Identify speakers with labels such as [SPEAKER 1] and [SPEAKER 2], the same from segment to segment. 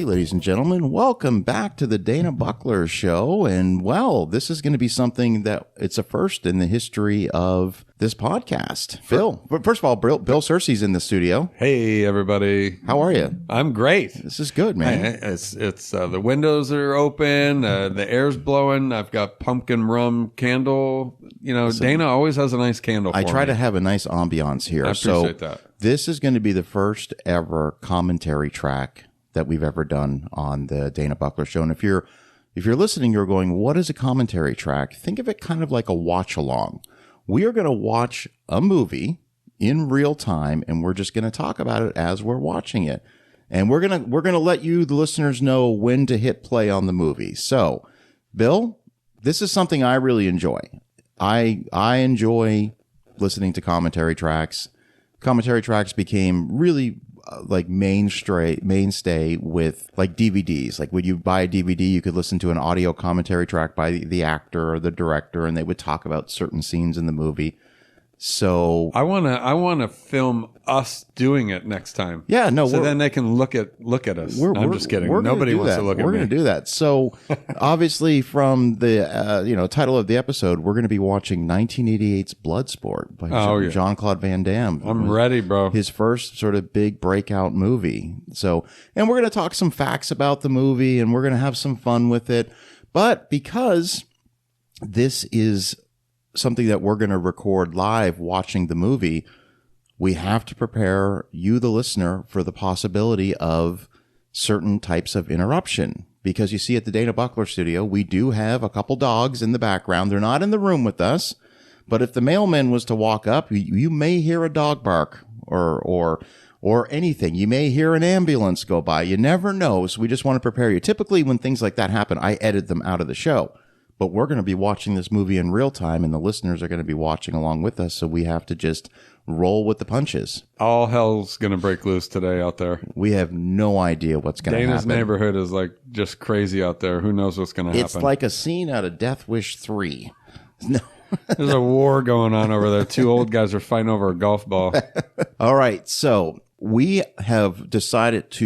[SPEAKER 1] Hey, ladies and gentlemen, welcome back to the Dana Buckler Show. And, well, this is going to be something that it's a first in the history of this podcast. Bill, first of all, Bill Searcy's in the studio.
[SPEAKER 2] Hey, everybody.
[SPEAKER 1] How are you?
[SPEAKER 2] I'm great.
[SPEAKER 1] This is good, man.
[SPEAKER 2] It's the windows are open, the air's blowing. I've got pumpkin rum candle. You know, Dana always has a nice candle for me.
[SPEAKER 1] I try to have a nice ambiance here.
[SPEAKER 2] I appreciate that.
[SPEAKER 1] This is going to be the first ever commentary track that we've ever done on the Dana Buckler Show. And if you're listening, you're going, what is a commentary track? Think of it kind of like a watch along. We are going to watch a movie in real time, and we're just going to talk about it as we're watching it. And we're going to let you, the listeners, know when to hit play on the movie. So, Bill, this is something I really enjoy. I enjoy listening to commentary tracks. Commentary tracks became really like mainstay with like DVDs. Like when you buy a DVD, you could listen to an audio commentary track by the actor or the director, and they would talk about certain scenes in the movie. So
[SPEAKER 2] I wanna film us doing it next time.
[SPEAKER 1] Yeah, no.
[SPEAKER 2] So then they can look at us. I'm just kidding. Nobody wants to look at me.
[SPEAKER 1] We're going to do that. So obviously, from the title of the episode, we're going to be watching 1988's Bloodsport by Jean-Claude Van Damme.
[SPEAKER 2] I'm ready, bro.
[SPEAKER 1] His first sort of big breakout movie. So, and we're going to talk some facts about the movie, and we're going to have some fun with it. But because this is something that we're going to record live watching the movie, we have to prepare you, the listener, for the possibility of certain types of interruption. Because you see, at the Dana Buckler Studio, we do have a couple dogs in the background. They're not in the room with us, but if the mailman was to walk up, you may hear a dog bark or anything. You may hear an ambulance go by. You never know. So we just want to prepare you. Typically, when things like that happen, I edit them out of the show. But we're going to be watching this movie in real time, and the listeners are going to be watching along with us, so we have to just roll with the punches.
[SPEAKER 2] All hell's going to break loose today out there.
[SPEAKER 1] We have no idea what's going to happen.
[SPEAKER 2] Dana's neighborhood is like just crazy out there. Who knows what's going to happen?
[SPEAKER 1] It's like a scene out of Death Wish 3. No.
[SPEAKER 2] There's a war going on over there. Two old guys are fighting over a golf ball.
[SPEAKER 1] All right, so we have decided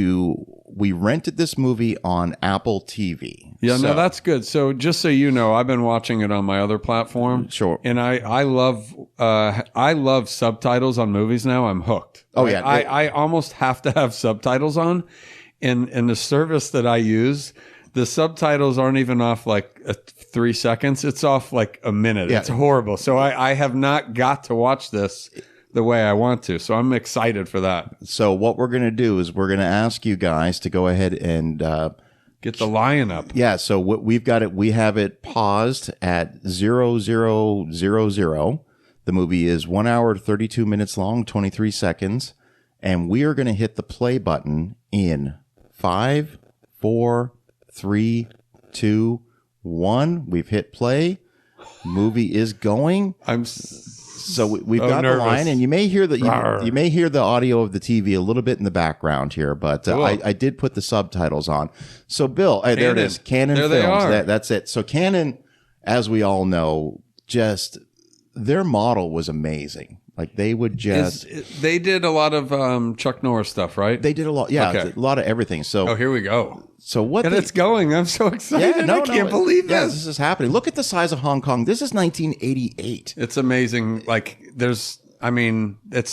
[SPEAKER 1] we rented this movie on Apple TV.
[SPEAKER 2] Yeah, no, that's good. So just so you know, I've been watching it on my other platform.
[SPEAKER 1] Sure.
[SPEAKER 2] And I love subtitles on movies now. I'm hooked.
[SPEAKER 1] Oh, yeah.
[SPEAKER 2] I almost have to have subtitles on. And the service that I use, the subtitles aren't even off like 3 seconds. It's off like a minute. Yeah. It's horrible. So I have not got to watch this the way I want to. So I'm excited for that.
[SPEAKER 1] So what we're going to do is we're going to ask you guys to go ahead and
[SPEAKER 2] get the lion up.
[SPEAKER 1] Yeah. So what we've got it. We have it paused at 0000. The movie is 1 hour, 32 minutes long, 23 seconds. And we are going to hit the play button in 5, 4, 3, 2, 1. We've hit play. Movie is going. So we've got
[SPEAKER 2] nervous.
[SPEAKER 1] The line, and you may hear you may hear the audio of the TV a little bit in the background here, but cool. I did put the subtitles on. So Bill, there it is, Canon
[SPEAKER 2] there
[SPEAKER 1] Films. That's it. So Canon, as we all know, just their model was amazing. Like they would just
[SPEAKER 2] they did a lot of Chuck Norris stuff, right?
[SPEAKER 1] They did a lot, a lot of everything. So
[SPEAKER 2] here we go.
[SPEAKER 1] So what?
[SPEAKER 2] And it's going. I'm so excited. I can't believe this.
[SPEAKER 1] Yeah, this is happening. Look at the size of Hong Kong. This is 1988.
[SPEAKER 2] It's amazing. Like it's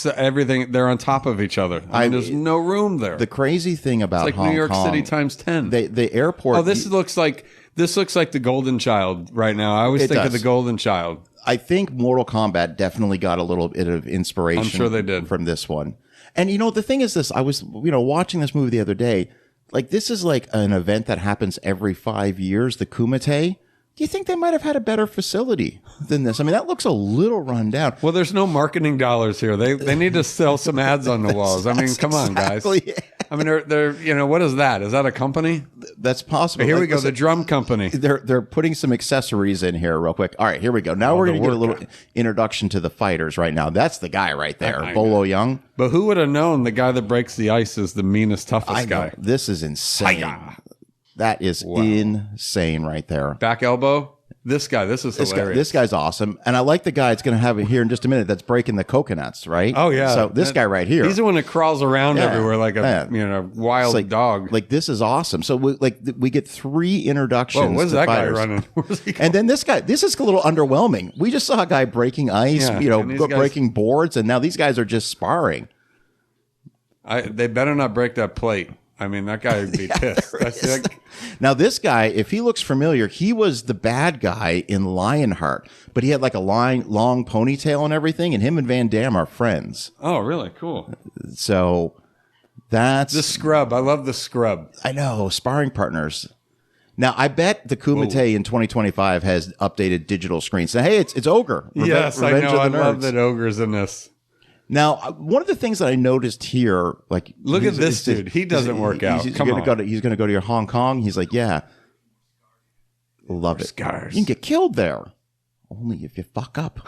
[SPEAKER 2] everything. They're on top of each other. There's no room there.
[SPEAKER 1] The crazy thing about
[SPEAKER 2] it's like
[SPEAKER 1] Hong
[SPEAKER 2] New York
[SPEAKER 1] Kong,
[SPEAKER 2] City times 10.
[SPEAKER 1] The airport.
[SPEAKER 2] Oh, this looks like the Golden Child right now. I always think of the Golden Child.
[SPEAKER 1] I think Mortal Kombat definitely got a little bit of inspiration.
[SPEAKER 2] I'm sure they did
[SPEAKER 1] from this one. And the thing is this, I was watching this movie the other day. Like this is like an event that happens every 5 years, the Kumite. Do you think they might have had a better facility than this? I mean, that looks a little run down.
[SPEAKER 2] Well, there's no marketing dollars here. They need to sell some ads on the walls. I mean, come on, guys.
[SPEAKER 1] It.
[SPEAKER 2] I mean, they're what is that? Is that a company?
[SPEAKER 1] That's possible.
[SPEAKER 2] Here we go, the drum company.
[SPEAKER 1] They're putting some accessories in here real quick. All right, here we go. Now we're going to get a little introduction to the fighters right now. That's the guy right there, Bolo Yeung.
[SPEAKER 2] But who would have known the guy that breaks the ice is the meanest, toughest guy?
[SPEAKER 1] This is insane. That is insane right there.
[SPEAKER 2] Back elbow? This is hilarious.
[SPEAKER 1] This guy's awesome. And I like the guy it's going to have it here in just a minute that's breaking the coconuts, right?
[SPEAKER 2] Oh, yeah.
[SPEAKER 1] So this guy right here.
[SPEAKER 2] He's the one that crawls around everywhere like a wild dog.
[SPEAKER 1] Like, this is awesome. So we get 3 introductions.
[SPEAKER 2] Whoa, where's that
[SPEAKER 1] fighters.
[SPEAKER 2] guy running? Where's he going?
[SPEAKER 1] And then this is a little underwhelming. We just saw a guy breaking ice, breaking boards, and now these guys are just sparring.
[SPEAKER 2] They better not break that plate. I mean, that guy would be pissed.
[SPEAKER 1] Now, this guy, if he looks familiar, he was the bad guy in Lionheart, but he had like a long ponytail and everything, and him and Van Damme are friends.
[SPEAKER 2] Oh, really? Cool.
[SPEAKER 1] So that's...
[SPEAKER 2] The Scrub. I love The Scrub.
[SPEAKER 1] I know, sparring partners. Now, I bet the Kumite in 2025 has updated digital screens. So, hey, it's Ogre.
[SPEAKER 2] Yes, I know. I love that Ogre's in this.
[SPEAKER 1] Now, one of the things that I noticed here, like,
[SPEAKER 2] look at this dude. He doesn't work out.
[SPEAKER 1] He's going to go to your Hong Kong. He's like, yeah, love it.
[SPEAKER 2] Scars.
[SPEAKER 1] You can get killed there, only if you fuck up.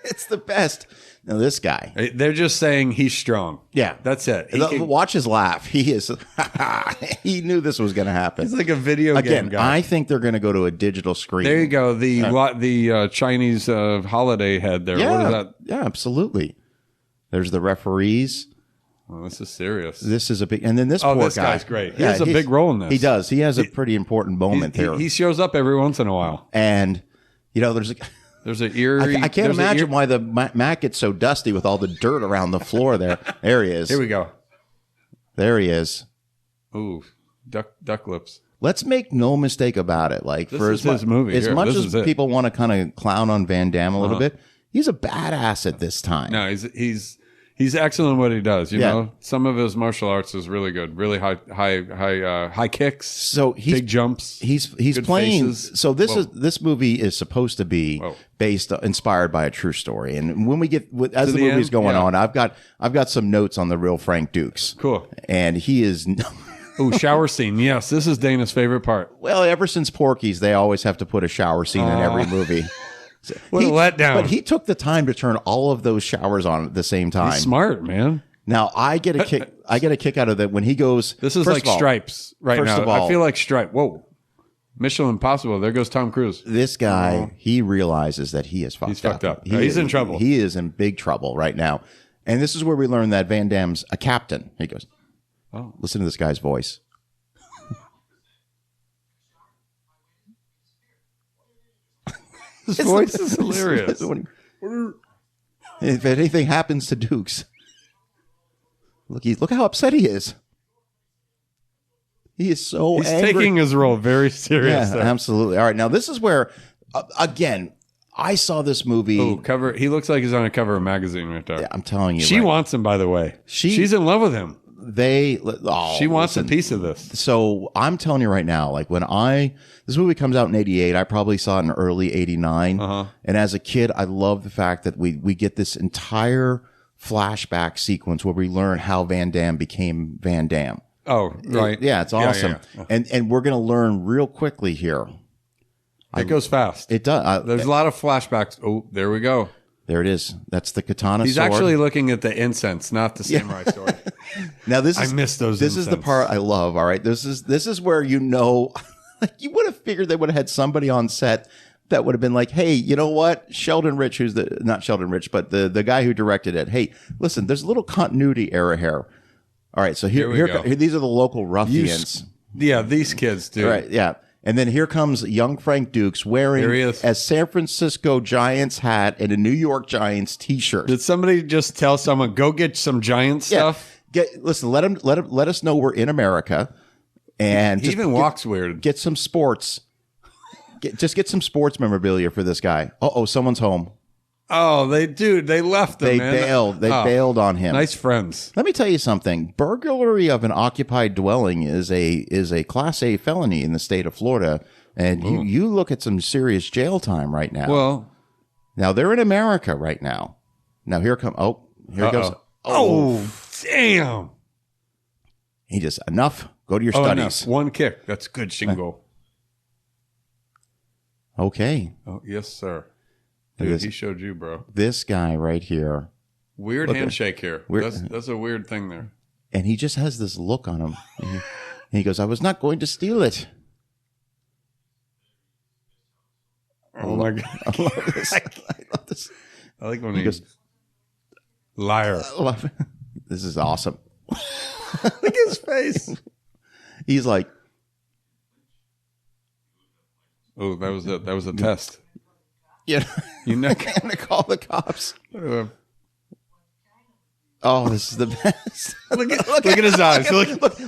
[SPEAKER 1] It's the best. Now, this guy,
[SPEAKER 2] they're just saying he's strong.
[SPEAKER 1] Yeah,
[SPEAKER 2] that's it.
[SPEAKER 1] Watch his laugh. He is. He knew this was going to happen.
[SPEAKER 2] He's like a video game guy.
[SPEAKER 1] I think they're going to go to a digital screen.
[SPEAKER 2] There you go. The Chinese holiday head there.
[SPEAKER 1] Yeah,
[SPEAKER 2] what is that?
[SPEAKER 1] Yeah, absolutely. There's the referees.
[SPEAKER 2] Oh, this is serious.
[SPEAKER 1] This is a big, and then this poor
[SPEAKER 2] this
[SPEAKER 1] guy.
[SPEAKER 2] Guy's great. He has a big role in this.
[SPEAKER 1] He does. He has a pretty important moment here.
[SPEAKER 2] He shows up every once in a while.
[SPEAKER 1] And,
[SPEAKER 2] there's an eerie.
[SPEAKER 1] I can't imagine why the mat gets so dusty with all the dirt around the floor there. There he is.
[SPEAKER 2] Here we go.
[SPEAKER 1] There he is.
[SPEAKER 2] Ooh, duck lips.
[SPEAKER 1] Let's make no mistake about it. Like,
[SPEAKER 2] this is his movie.
[SPEAKER 1] As much as people want to kind of clown on Van Damme a little bit, he's a badass at this time.
[SPEAKER 2] No, he's excellent at what he does. You know, some of his martial arts is really good. Really high kicks. So big jumps.
[SPEAKER 1] He's playing. Faces. So this movie is supposed to be inspired by a true story. And when we get as the movie's going on, I've got some notes on the real Frank Dux.
[SPEAKER 2] Cool.
[SPEAKER 1] And he is.
[SPEAKER 2] Oh, shower scene. Yes, this is Dana's favorite part.
[SPEAKER 1] Well, ever since Porky's, they always have to put a shower scene in every movie.
[SPEAKER 2] So what a letdown.
[SPEAKER 1] But he took the time to turn all of those showers on at the same time.
[SPEAKER 2] He's smart, man.
[SPEAKER 1] Now I get a kick out of that when he goes.
[SPEAKER 2] This is like Stripes right now. I feel like Stripe. Whoa, Mission Impossible. There goes Tom Cruise.
[SPEAKER 1] This guy, he realizes that he is fucked up.
[SPEAKER 2] He's fucked up. He's in trouble.
[SPEAKER 1] He is in big trouble right now. And this is where we learn that Van Damme's a captain. He goes, "Oh, listen to this guy's voice."
[SPEAKER 2] His voice is hilarious.
[SPEAKER 1] If anything happens to Dukes, look how upset he is. He is so
[SPEAKER 2] He's
[SPEAKER 1] angry.
[SPEAKER 2] Taking his role very serious.
[SPEAKER 1] Yeah, absolutely. All right, now this is where, again, I saw this movie.
[SPEAKER 2] Oh, cover. He looks like he's on a cover of a magazine right there.
[SPEAKER 1] Yeah, I'm telling you.
[SPEAKER 2] She wants him, by the way. She's in love with him. She wants a piece of this.
[SPEAKER 1] So I'm telling you right now, like this movie comes out in 88, I probably saw it in early 89. And as a kid, I love the fact that we get this entire flashback sequence where we learn how Van Damme became Van Damme.
[SPEAKER 2] Oh, right.
[SPEAKER 1] It's awesome. Yeah. And we're going to learn real quickly here.
[SPEAKER 2] It goes fast.
[SPEAKER 1] It does.
[SPEAKER 2] There's a lot of flashbacks. Oh, there we go.
[SPEAKER 1] There it is. That's the katana
[SPEAKER 2] He's
[SPEAKER 1] sword. He's
[SPEAKER 2] actually looking at the incense, not the samurai sword.
[SPEAKER 1] Now
[SPEAKER 2] I miss those.
[SPEAKER 1] This is the part I love. All right, this is where like you would have figured they would have had somebody on set that would have been like, hey, you know what, Sheldon Rich, who's not Sheldon Rich, but the guy who directed it. Hey, listen, there's a little continuity error here. All right, so here these are the local ruffians.
[SPEAKER 2] These kids, dude.
[SPEAKER 1] Right, yeah. And then here comes young Frank Dux wearing a San Francisco Giants hat and a New York Giants T-shirt.
[SPEAKER 2] Did somebody just tell someone, go get some Giants stuff?
[SPEAKER 1] Listen, let us know we're in America, and
[SPEAKER 2] he even walks weird.
[SPEAKER 1] Get some sports. Get some sports memorabilia for this guy. Someone's home.
[SPEAKER 2] Oh, they left him.
[SPEAKER 1] They bailed on him.
[SPEAKER 2] Nice friends.
[SPEAKER 1] Let me tell you something. Burglary of an occupied dwelling is a Class A felony in the state of Florida, and you look at some serious jail time right now.
[SPEAKER 2] Well,
[SPEAKER 1] now they're in America right now. Now here comes. Here it goes.
[SPEAKER 2] Oh, damn!
[SPEAKER 1] He just enough. Go to your studies.
[SPEAKER 2] Enough. One kick. That's good, Shingo.
[SPEAKER 1] Okay.
[SPEAKER 2] Oh yes, sir. Dude, he showed you, bro.
[SPEAKER 1] This guy right here.
[SPEAKER 2] Weird handshake here. That's a weird thing there.
[SPEAKER 1] And he just has this look on him. And he goes, I was not going to steal it.
[SPEAKER 2] my God.
[SPEAKER 1] I love this. I love this.
[SPEAKER 2] I like when he goes, liar.
[SPEAKER 1] This is awesome.
[SPEAKER 2] Look at his face.
[SPEAKER 1] He's like,
[SPEAKER 2] oh, that was a test.
[SPEAKER 1] Yeah,
[SPEAKER 2] You know,
[SPEAKER 1] I'm gonna call the cops. Oh, this is the best.
[SPEAKER 2] look at his eyes.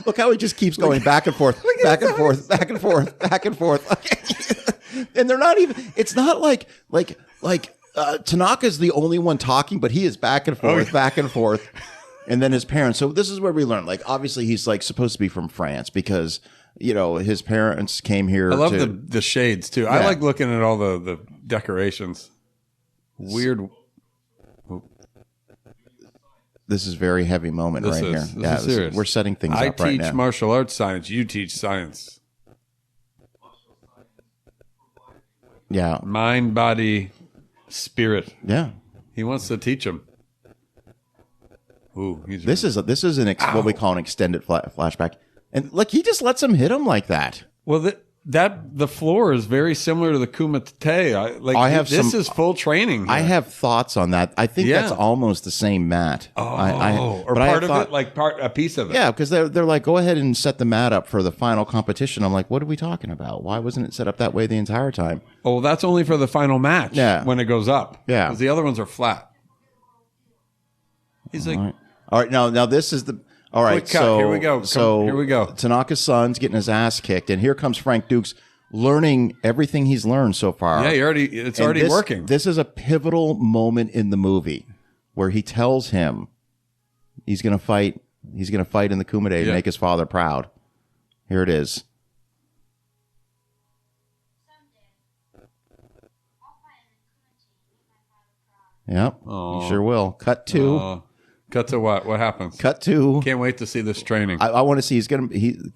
[SPEAKER 1] Look how he just keeps going back and forth, back and forth, back and forth, back and forth. And they're not even, it's not like Tanaka's the only one talking, but he is back and forth, back and forth. And then his parents. So this is where we learn, like, obviously he's like supposed to be from France because, you know, his parents came here.
[SPEAKER 2] I love the shades too. Yeah. I like looking at all the decorations. Weird.
[SPEAKER 1] This is a very heavy moment right here.
[SPEAKER 2] This is serious.
[SPEAKER 1] We're setting things
[SPEAKER 2] up
[SPEAKER 1] right now. I
[SPEAKER 2] teach martial arts science. You teach science.
[SPEAKER 1] Yeah.
[SPEAKER 2] Mind, body, spirit.
[SPEAKER 1] Yeah.
[SPEAKER 2] He wants to teach them. Ooh,
[SPEAKER 1] this is what we call an extended flashback. And like he just lets him hit him like that.
[SPEAKER 2] Well, the floor is very similar to the Kumite. This is full training here.
[SPEAKER 1] I have thoughts on that. I think that's almost the same mat.
[SPEAKER 2] A piece of it.
[SPEAKER 1] Yeah, because they're like, go ahead and set the mat up for the final competition. I'm like, what are we talking about? Why wasn't it set up that way the entire time?
[SPEAKER 2] Oh, that's only for the final match.
[SPEAKER 1] Yeah.
[SPEAKER 2] When it goes up.
[SPEAKER 1] Yeah,
[SPEAKER 2] because the other ones are flat. He's like,
[SPEAKER 1] all right, now this is the. All right, so
[SPEAKER 2] here we go. Here we go.
[SPEAKER 1] Tanaka's son's getting his ass kicked, and here comes Frank Dux learning everything he's learned so far.
[SPEAKER 2] Yeah, it's already working.
[SPEAKER 1] This is a pivotal moment in the movie where he tells him he's going to fight. He's going to fight in the Kumite to make his father proud. Here it is. Yep, you sure will. Cut to.
[SPEAKER 2] Cut to what? What happens?
[SPEAKER 1] Cut to.
[SPEAKER 2] Can't wait to see this training.
[SPEAKER 1] I want to see.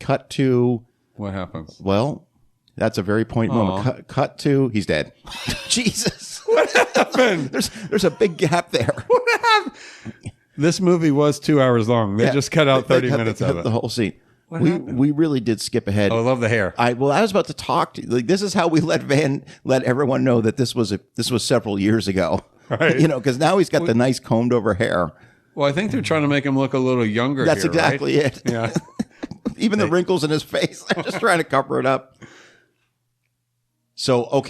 [SPEAKER 1] Cut to.
[SPEAKER 2] What happens?
[SPEAKER 1] Well, that's a very point moment. Cut to. He's dead. Jesus.
[SPEAKER 2] What happened?
[SPEAKER 1] There's a big gap there.
[SPEAKER 2] What happened? This movie was 2 hours long. They just cut out 30 minutes of it.
[SPEAKER 1] The whole scene. We really did skip ahead.
[SPEAKER 2] Oh, I love the hair.
[SPEAKER 1] I was about to talk to like this is how we let everyone know that this was several years ago. Right. You know, because now he's got the nice combed over hair.
[SPEAKER 2] Well, I think they're trying to make him look a little younger.
[SPEAKER 1] That's exactly it.
[SPEAKER 2] Yeah.
[SPEAKER 1] Even the wrinkles in his face, they're just trying to cover it up. So,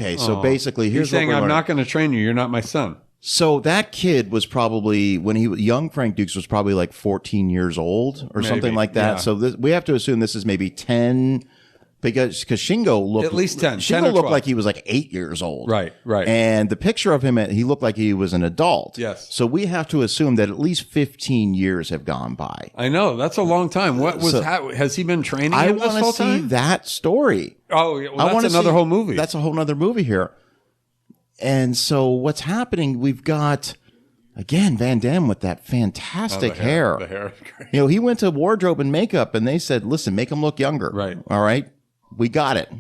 [SPEAKER 1] basically, here's
[SPEAKER 2] saying,
[SPEAKER 1] what we're
[SPEAKER 2] I'm not going to train you. You're not my son.
[SPEAKER 1] So that kid was probably, when he was young, Frank Dux was probably like 14 years old or something like that. Yeah. So we have to assume this is maybe 10, because Shingo looked
[SPEAKER 2] at least 10.
[SPEAKER 1] Shingo
[SPEAKER 2] 10 or 12.
[SPEAKER 1] Looked like he was like 8 years old.
[SPEAKER 2] Right.
[SPEAKER 1] And the picture of him, he looked like he was an adult.
[SPEAKER 2] Yes.
[SPEAKER 1] So we have to assume that at least 15 years have gone by.
[SPEAKER 2] I know, that's a long time. Has he been training him this whole time?
[SPEAKER 1] I want to see that story.
[SPEAKER 2] Oh, well, that's another whole movie.
[SPEAKER 1] That's a whole nother movie here. And so what's happening? We've got. Again, Van Damme with that fantastic hair.
[SPEAKER 2] The hair is great.
[SPEAKER 1] You know, he went to wardrobe and makeup and they said, listen, make him look younger.
[SPEAKER 2] Right.
[SPEAKER 1] All right. We got it.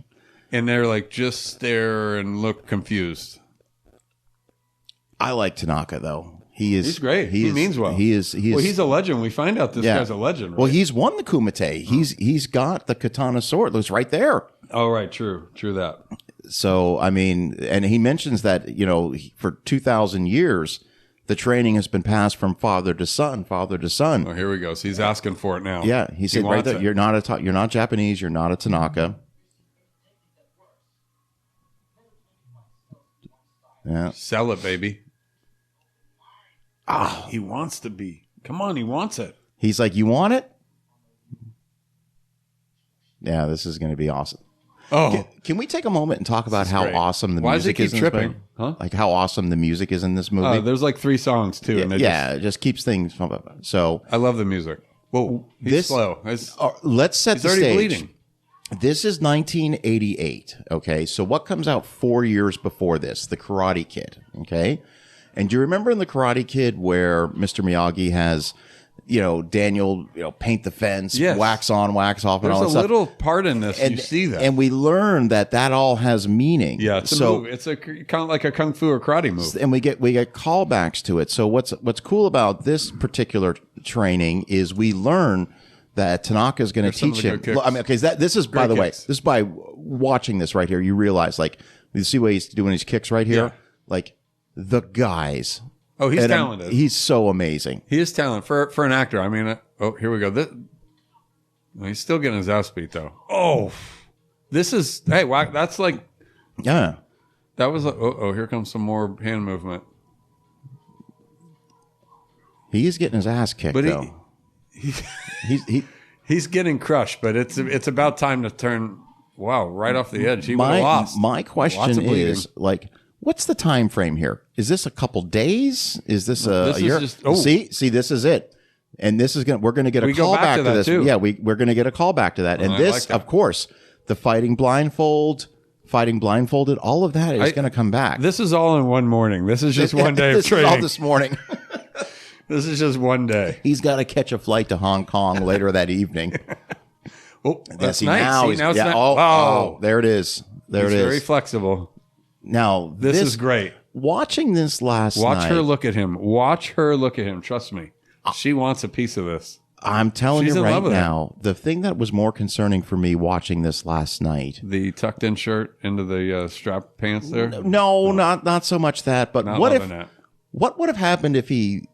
[SPEAKER 2] And they're like, just stare and look confused.
[SPEAKER 1] I like Tanaka, though. He's
[SPEAKER 2] great. He means well.
[SPEAKER 1] He's
[SPEAKER 2] a legend. We find out this guy's a legend. Right?
[SPEAKER 1] Well, he's won the Kumite. He's got the katana sword. It's right there.
[SPEAKER 2] Oh, right. True that.
[SPEAKER 1] So, I mean, and he mentions that, you know, for 2,000 years, the training has been passed from father to son.
[SPEAKER 2] Oh, here we go. So he's asking for it now.
[SPEAKER 1] Yeah, he said right there, you're not Japanese, you're not a Tanaka. Yeah.
[SPEAKER 2] Sell it, baby. Ah, he wants to be. Come on, he wants it.
[SPEAKER 1] He's like, you want it? Yeah, this is going to be awesome.
[SPEAKER 2] Oh,
[SPEAKER 1] can we take a moment and talk about how awesome the music is?
[SPEAKER 2] Why does it keep tripping? Huh?
[SPEAKER 1] Like how awesome the music is in this movie.
[SPEAKER 2] There's like 3 songs too.
[SPEAKER 1] It just keeps things. So
[SPEAKER 2] I love the music. Whoa, he's slow.
[SPEAKER 1] Let's set the
[SPEAKER 2] stage.
[SPEAKER 1] He's already
[SPEAKER 2] bleeding.
[SPEAKER 1] This is 1988. Okay, so what comes out 4 years before this? The Karate Kid. Okay, and do you remember in the Karate Kid where Mr. Miyagi has, you know, Daniel, you know, paint the fence, wax on, wax off, and all that stuff.
[SPEAKER 2] There's a little part in this, you see that.
[SPEAKER 1] And we learn that all has meaning.
[SPEAKER 2] Yeah, it's a movie. It's kind of like a kung fu or karate move.
[SPEAKER 1] And we get callbacks to it. So what's cool about this particular training is we learn that Tanaka is going to teach him. I mean, okay, this is, by the way, this is by watching this right here, you realize, like, You see what he's doing his kicks right here?
[SPEAKER 2] Yeah.
[SPEAKER 1] Like the guys.
[SPEAKER 2] Oh, he's
[SPEAKER 1] And,
[SPEAKER 2] talented.
[SPEAKER 1] he's so amazing.
[SPEAKER 2] He is talented for an actor. I mean, here we go. He's still getting his ass beat though. Oh, this is wow. That's like
[SPEAKER 1] Yeah.
[SPEAKER 2] that was. Here comes some more hand movement.
[SPEAKER 1] He is getting his ass kicked
[SPEAKER 2] But
[SPEAKER 1] though.
[SPEAKER 2] He's getting crushed. But it's about time to turn. Wow, right off the edge. He would have lost.
[SPEAKER 1] My
[SPEAKER 2] Lots
[SPEAKER 1] question
[SPEAKER 2] of bleeding.
[SPEAKER 1] is like, what's the time frame here? Is this a couple days? Is this a
[SPEAKER 2] This
[SPEAKER 1] year?
[SPEAKER 2] is just-
[SPEAKER 1] See, this is it. And this is we're gonna get a
[SPEAKER 2] We go
[SPEAKER 1] call
[SPEAKER 2] back
[SPEAKER 1] back
[SPEAKER 2] to
[SPEAKER 1] to
[SPEAKER 2] that,
[SPEAKER 1] this.
[SPEAKER 2] too.
[SPEAKER 1] Yeah, we're gonna get a call back to that. And
[SPEAKER 2] I
[SPEAKER 1] this,
[SPEAKER 2] like that.
[SPEAKER 1] of course, the fighting blindfolded, all of that is gonna come back.
[SPEAKER 2] This is all in one morning. This is just one day of
[SPEAKER 1] This is all
[SPEAKER 2] training.
[SPEAKER 1] this morning.
[SPEAKER 2] This is just one day.
[SPEAKER 1] He's got to catch a flight to Hong Kong later that evening.
[SPEAKER 2] Oh, that's
[SPEAKER 1] See,
[SPEAKER 2] nice.
[SPEAKER 1] now
[SPEAKER 2] See,
[SPEAKER 1] he's-
[SPEAKER 2] now it's
[SPEAKER 1] yeah,
[SPEAKER 2] not.
[SPEAKER 1] oh, there it is. There
[SPEAKER 2] He's
[SPEAKER 1] it is.
[SPEAKER 2] very flexible.
[SPEAKER 1] Now
[SPEAKER 2] This is great.
[SPEAKER 1] Watching this last
[SPEAKER 2] Watch
[SPEAKER 1] night,
[SPEAKER 2] her look at him. Watch her look at him. Trust me. She wants a piece of this.
[SPEAKER 1] I'm telling
[SPEAKER 2] She's
[SPEAKER 1] you
[SPEAKER 2] in
[SPEAKER 1] right
[SPEAKER 2] love with it.
[SPEAKER 1] now, the thing that was more concerning for me watching this last night.
[SPEAKER 2] The tucked in shirt into the strap pants there.
[SPEAKER 1] No, not so much that, but
[SPEAKER 2] Not
[SPEAKER 1] what if
[SPEAKER 2] loving that.
[SPEAKER 1] what would have happened if he,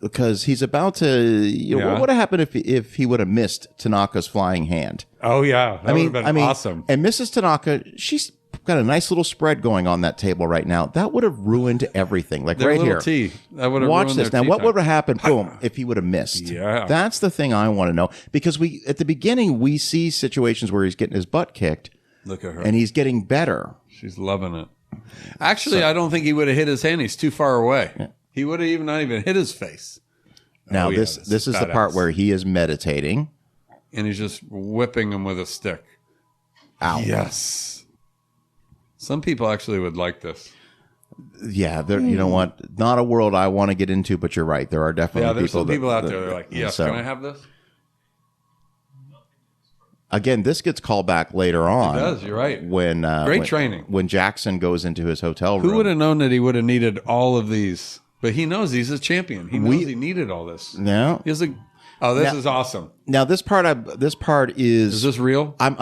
[SPEAKER 1] because he's about to,
[SPEAKER 2] Yeah.
[SPEAKER 1] what would have happened if he would have missed Tanaka's flying hand?
[SPEAKER 2] Oh, yeah. That would have been awesome.
[SPEAKER 1] And Mrs. Tanaka, she's got a nice little spread going on that table right now. That would have ruined everything. Like
[SPEAKER 2] Their
[SPEAKER 1] right
[SPEAKER 2] little
[SPEAKER 1] here.
[SPEAKER 2] tea. That would have
[SPEAKER 1] Watch
[SPEAKER 2] ruined
[SPEAKER 1] this.
[SPEAKER 2] their
[SPEAKER 1] Now,
[SPEAKER 2] tea
[SPEAKER 1] what
[SPEAKER 2] time.
[SPEAKER 1] would have happened, boom, if he would have missed?
[SPEAKER 2] Yeah.
[SPEAKER 1] That's the thing I want to know. Because at the beginning, we see situations where he's getting his butt kicked
[SPEAKER 2] Look at her.
[SPEAKER 1] and he's getting better.
[SPEAKER 2] She's loving it. Actually, I don't think he would have hit his hand. He's too far away. He would have not even hit his face.
[SPEAKER 1] Now,
[SPEAKER 2] Oh, yeah,
[SPEAKER 1] this is the
[SPEAKER 2] badass.
[SPEAKER 1] part where he is meditating.
[SPEAKER 2] And he's just whipping him with a stick.
[SPEAKER 1] Ow.
[SPEAKER 2] Yes. Some people actually would like this.
[SPEAKER 1] Yeah, you know what? Not a world I want to get into, but you're right. There are definitely
[SPEAKER 2] Yeah, there's
[SPEAKER 1] people
[SPEAKER 2] some people out there that are like, yes,
[SPEAKER 1] so-
[SPEAKER 2] can I have this?
[SPEAKER 1] Again, this gets called back later on.
[SPEAKER 2] It does, you're right.
[SPEAKER 1] When
[SPEAKER 2] Great training.
[SPEAKER 1] When Jackson goes into his hotel room.
[SPEAKER 2] Who would have known that he would have needed all of these? But he knows he's a champion. He knows he needed all this.
[SPEAKER 1] Yeah.
[SPEAKER 2] He has a, this is awesome.
[SPEAKER 1] Now this part
[SPEAKER 2] Is this real?
[SPEAKER 1] I'm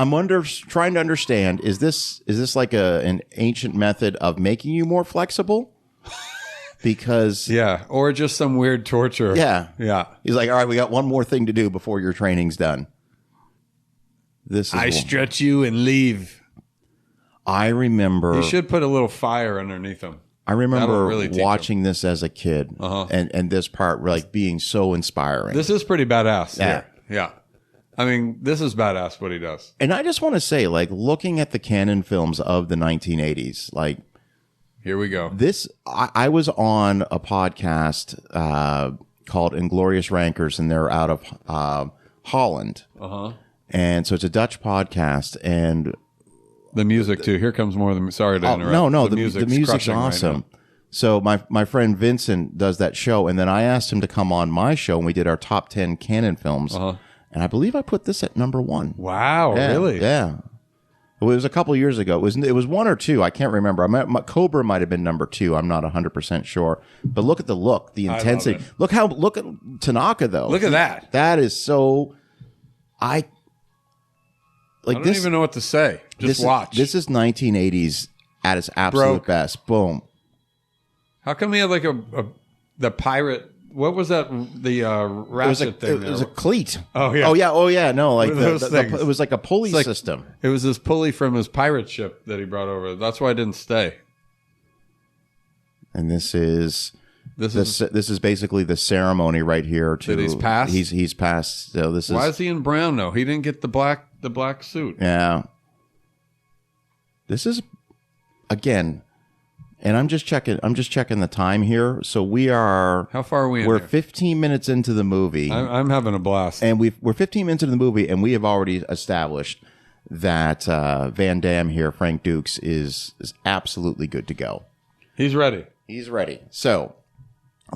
[SPEAKER 1] trying to understand. Is this like an ancient method of making you more flexible? Because
[SPEAKER 2] Yeah. Or just some weird torture.
[SPEAKER 1] yeah,
[SPEAKER 2] Yeah.
[SPEAKER 1] he's like, all right, we got one more thing to do before your training's done. This is
[SPEAKER 2] I stretch you and leave.
[SPEAKER 1] I remember.
[SPEAKER 2] You should put a little fire underneath him.
[SPEAKER 1] I remember
[SPEAKER 2] That'll really teach
[SPEAKER 1] watching this as a kid, and this part like being so inspiring.
[SPEAKER 2] This is pretty badass.
[SPEAKER 1] Yeah.
[SPEAKER 2] Here. Yeah. I mean, this is badass what he does.
[SPEAKER 1] And I just want to say, like, looking at the canon films of the 1980s, like
[SPEAKER 2] Here we go.
[SPEAKER 1] this, I was on a podcast called Inglorious Rankers, and they're out of Holland. And so it's a Dutch podcast, and
[SPEAKER 2] The music too. Here comes more of the. Sorry to interrupt.
[SPEAKER 1] no, the
[SPEAKER 2] music's
[SPEAKER 1] music's
[SPEAKER 2] crushing right
[SPEAKER 1] awesome.
[SPEAKER 2] now.
[SPEAKER 1] So my friend Vincent does that show, and then I asked him to come on my show, and we did our top 10 canon films. And I believe I put this at number 1.
[SPEAKER 2] Wow,
[SPEAKER 1] Yeah,
[SPEAKER 2] really?
[SPEAKER 1] Yeah. It was a couple years ago. It was 1 or 2. I can't remember. Cobra might have been number 2. I'm not 100% sure. But look at the look, the intensity.
[SPEAKER 2] it.
[SPEAKER 1] Look at Tanaka though.
[SPEAKER 2] Look at that.
[SPEAKER 1] That is so.
[SPEAKER 2] I don't
[SPEAKER 1] this.
[SPEAKER 2] even know what to say. Just watch.
[SPEAKER 1] This is 1980s at its absolute
[SPEAKER 2] Broke.
[SPEAKER 1] best. Boom.
[SPEAKER 2] How come he had like the pirate? What was that? The ratchet thing.
[SPEAKER 1] It was a
[SPEAKER 2] there?
[SPEAKER 1] cleat.
[SPEAKER 2] Oh, yeah.
[SPEAKER 1] Oh yeah. No, like
[SPEAKER 2] What are those things?
[SPEAKER 1] it was like a pulley
[SPEAKER 2] It's like-
[SPEAKER 1] system.
[SPEAKER 2] It was this pulley from his pirate ship that he brought over. That's why I didn't stay.
[SPEAKER 1] And this is
[SPEAKER 2] This is
[SPEAKER 1] basically the ceremony right here.
[SPEAKER 2] That he's passed?
[SPEAKER 1] He's passed. So this is
[SPEAKER 2] why is he in brown though? He didn't get the black suit.
[SPEAKER 1] yeah. This is again, and I'm just checking the time here. So we are.
[SPEAKER 2] How far are we in
[SPEAKER 1] We're
[SPEAKER 2] here?
[SPEAKER 1] 15 minutes into the movie,
[SPEAKER 2] I'm having a blast.
[SPEAKER 1] and we're 15 minutes into the movie, and we have already established that Van Damme here, Frank Dux, is absolutely good to go.
[SPEAKER 2] He's ready.
[SPEAKER 1] He's ready. So,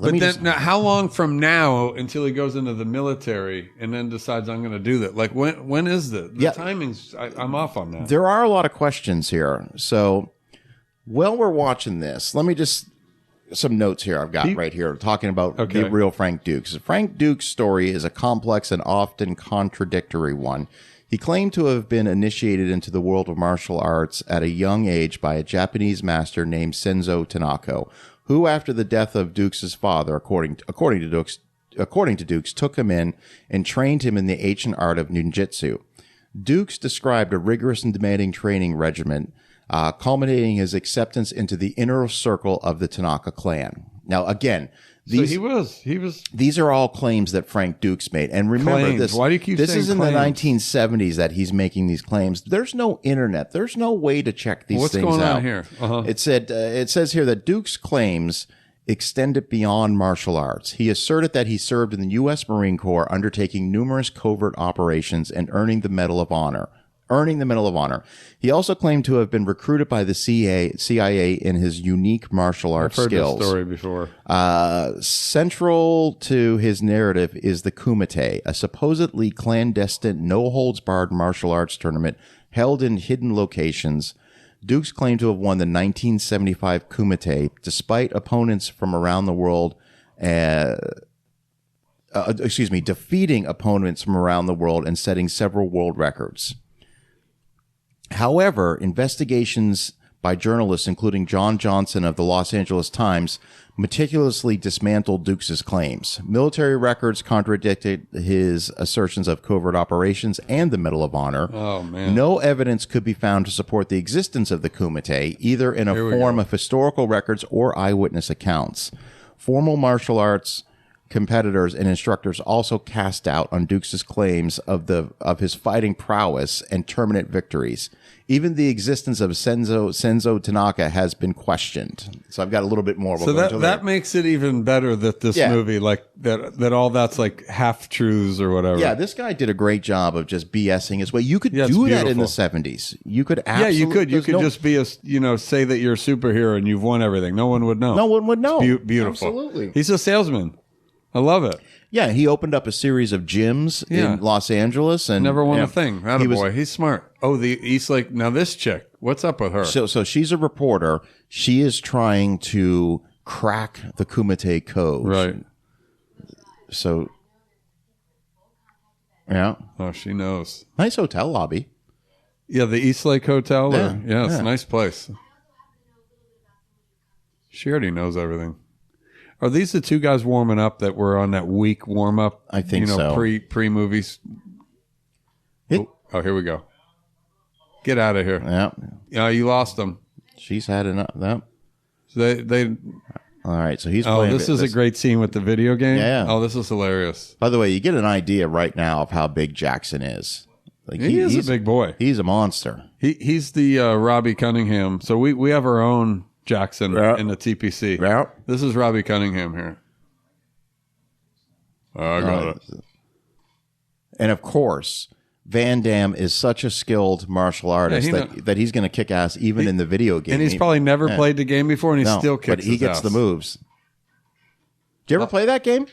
[SPEAKER 2] Now, how long from now until he goes into the military and then decides I'm going to do that? Like when is the
[SPEAKER 1] Yeah.
[SPEAKER 2] timing's? I'm off on that.
[SPEAKER 1] there are a lot of questions here. So, while we're watching this, let me just some notes here I've got right here talking about
[SPEAKER 2] Okay.
[SPEAKER 1] the real Frank Dux. Frank Dux' story is a complex and often contradictory one. He claimed to have been initiated into the world of martial arts at a young age by a Japanese master named Senzo Tanaka, who, after the death of Dux' father, according to Dux, took him in and trained him in the ancient art of ninjutsu. Dux described a rigorous and demanding training regimen, culminating his acceptance into the inner circle of the Tanaka clan. Now, again, these These are all claims that Frank Dux made, and remember
[SPEAKER 2] claims.
[SPEAKER 1] this.
[SPEAKER 2] Why do you keep
[SPEAKER 1] this
[SPEAKER 2] saying
[SPEAKER 1] is in
[SPEAKER 2] claims?
[SPEAKER 1] the 1970s that he's making these claims. There's no internet. There's no way to check these things out.
[SPEAKER 2] What's going on here?
[SPEAKER 1] It says here that Dux claims extended beyond martial arts. He asserted that he served in the U.S. Marine Corps, undertaking numerous covert operations and earning the Medal of Honor. He also claimed to have been recruited by the CIA in his unique martial arts skills.
[SPEAKER 2] I've heard this story before.
[SPEAKER 1] Central to his narrative is the Kumite, a supposedly clandestine, no-holds-barred martial arts tournament held in hidden locations. Dux claimed to have won the 1975 Kumite, despite opponents from around the world, defeating opponents from around the world and setting several world records. However, investigations by journalists, including John Johnson of the Los Angeles Times, meticulously dismantled Dux' claims. Military records contradicted his assertions of covert operations and the Medal of Honor.
[SPEAKER 2] Oh, man.
[SPEAKER 1] No evidence could be found to support the existence of the Kumite, either in a form of historical records or eyewitness accounts. Formal martial arts competitors and instructors also cast doubt on Dux' claims of his fighting prowess and tournament victories. Even the existence of Senzo Tanaka has been questioned. So I've got a little bit more.
[SPEAKER 2] So that makes it even better that this movie, like that all that's like half truths or whatever.
[SPEAKER 1] Yeah, this guy did a great job of just BSing his way. You could do that in the 70s. You could absolutely.
[SPEAKER 2] Yeah, you could. You could just be say that you're a superhero and you've won everything. No one would know.
[SPEAKER 1] No one would know.
[SPEAKER 2] It's beautiful.
[SPEAKER 1] Absolutely.
[SPEAKER 2] He's a salesman. I love it.
[SPEAKER 1] Yeah, he opened up a series of gyms in Los Angeles and
[SPEAKER 2] never won a thing. Attaboy. He's smart. Oh, the East Lake. Now this chick, what's up with her?
[SPEAKER 1] So she's a reporter. She is trying to crack the Kumite code.
[SPEAKER 2] Right.
[SPEAKER 1] So, yeah.
[SPEAKER 2] Oh, she knows.
[SPEAKER 1] Nice hotel lobby.
[SPEAKER 2] Yeah, the East Lake Hotel. It's a nice place. She already knows everything. Are these the two guys warming up that were on that week warm up?
[SPEAKER 1] I think so.
[SPEAKER 2] Pre movies. Oh, here we go. Get out of here. Yeah, you lost them.
[SPEAKER 1] She's had enough. Yep.
[SPEAKER 2] So they.
[SPEAKER 1] All right, so he's.
[SPEAKER 2] Oh, this is a great scene with the video game.
[SPEAKER 1] Yeah.
[SPEAKER 2] Oh, this is hilarious.
[SPEAKER 1] By the way, you get an idea right now of how big Jackson is. Like
[SPEAKER 2] he's a big boy.
[SPEAKER 1] He's a monster.
[SPEAKER 2] He's the Robbie Cunningham. So we have our own Jackson in the TPC.
[SPEAKER 1] Yeah.
[SPEAKER 2] This is Robbie Cunningham here. Oh, I got it.
[SPEAKER 1] And of course, Van Damme is such a skilled martial artist that he's going to kick ass even in the video game.
[SPEAKER 2] And he's probably never played the game before, and he still kicks
[SPEAKER 1] but he gets the moves. Did you ever play that game?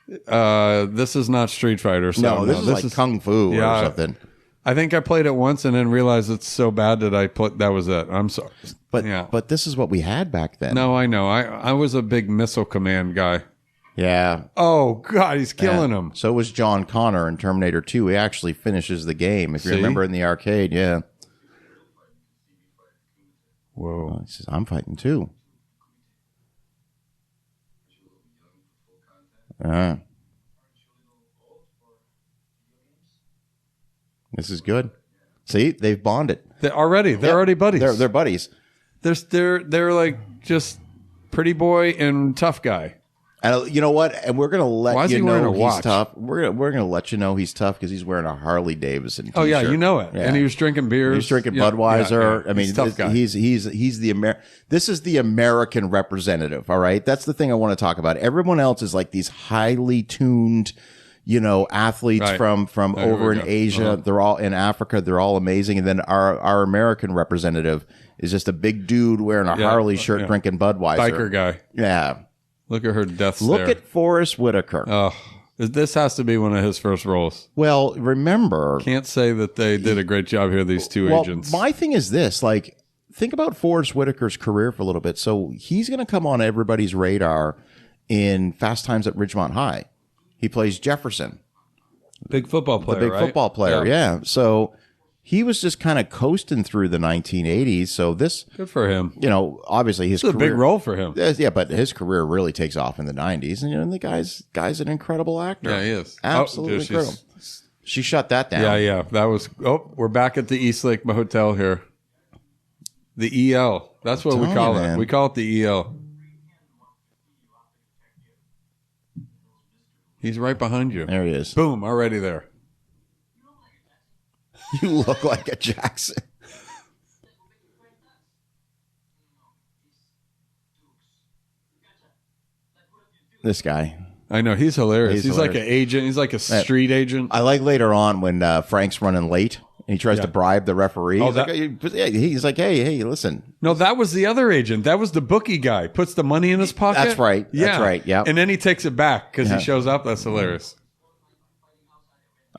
[SPEAKER 2] This is not Street Fighter. So
[SPEAKER 1] no, this is like Kung Fu or something.
[SPEAKER 2] I think I played it once and then realized it's so bad that that was it. I'm sorry.
[SPEAKER 1] But this is what we had back then.
[SPEAKER 2] No, I know. I was a big Missile Command guy.
[SPEAKER 1] Yeah.
[SPEAKER 2] Oh, God, he's killing him.
[SPEAKER 1] So was John Connor in Terminator 2. He actually finishes the game. If you remember in the arcade, yeah.
[SPEAKER 2] Whoa.
[SPEAKER 1] He says, I'm fighting too. This is good. See, they've bonded.
[SPEAKER 2] They're already buddies.
[SPEAKER 1] They're buddies.
[SPEAKER 2] They're like just pretty boy and tough guy.
[SPEAKER 1] And you know what? And we're gonna let you know he's
[SPEAKER 2] watch?
[SPEAKER 1] tough. We're gonna let you know he's tough because he's wearing a Harley Davidson t-shirt.
[SPEAKER 2] Oh yeah, you know it.
[SPEAKER 1] Yeah.
[SPEAKER 2] And he was drinking beers.
[SPEAKER 1] He was drinking Budweiser.
[SPEAKER 2] Yeah.
[SPEAKER 1] I mean,
[SPEAKER 2] he's a tough guy.
[SPEAKER 1] He's the This is the American representative. All right, that's the thing I want to talk about. Everyone else is like these highly tuned, athletes from over in Asia. They're all in Africa. They're all amazing. And then our American representative is just a big dude wearing a Harley shirt, drinking Budweiser.
[SPEAKER 2] Biker guy.
[SPEAKER 1] Yeah.
[SPEAKER 2] Look at her death stare.
[SPEAKER 1] Look at Forrest Whitaker.
[SPEAKER 2] Oh, this has to be one of his first roles.
[SPEAKER 1] Well, remember...
[SPEAKER 2] Can't say that they did a great job here, these two agents.
[SPEAKER 1] My thing is this, think about Forrest Whitaker's career for a little bit. So he's going to come on everybody's radar in Fast Times at Ridgemont High. He plays Jefferson.
[SPEAKER 2] Big football player,
[SPEAKER 1] the big
[SPEAKER 2] right?
[SPEAKER 1] football player. Yeah. So he was just kind of coasting through the 1980s. So this,
[SPEAKER 2] Good for him.
[SPEAKER 1] Obviously his
[SPEAKER 2] It's a
[SPEAKER 1] career,
[SPEAKER 2] big role for him.
[SPEAKER 1] Yeah, but his career really takes off in the 90s. And the guy's an incredible actor.
[SPEAKER 2] Yeah, he is.
[SPEAKER 1] Absolutely incredible. She shut that down.
[SPEAKER 2] Yeah. That was. Oh, we're back at the Eastlake Hotel here. The EL. That's what we call it. We call it the EL. He's right behind you.
[SPEAKER 1] There he is.
[SPEAKER 2] Boom, already there.
[SPEAKER 1] You look like a Jackson. This guy.
[SPEAKER 2] I know, he's hilarious. He's like an agent. He's like a street agent.
[SPEAKER 1] I like later on when Frank's running late and he tries to bribe the referee. He's like, hey, listen.
[SPEAKER 2] No, that was the other agent. That was the bookie guy. Puts the money in his pocket.
[SPEAKER 1] That's right.
[SPEAKER 2] Yeah.
[SPEAKER 1] That's right. Yeah.
[SPEAKER 2] And then he takes it back because he shows up. That's hilarious.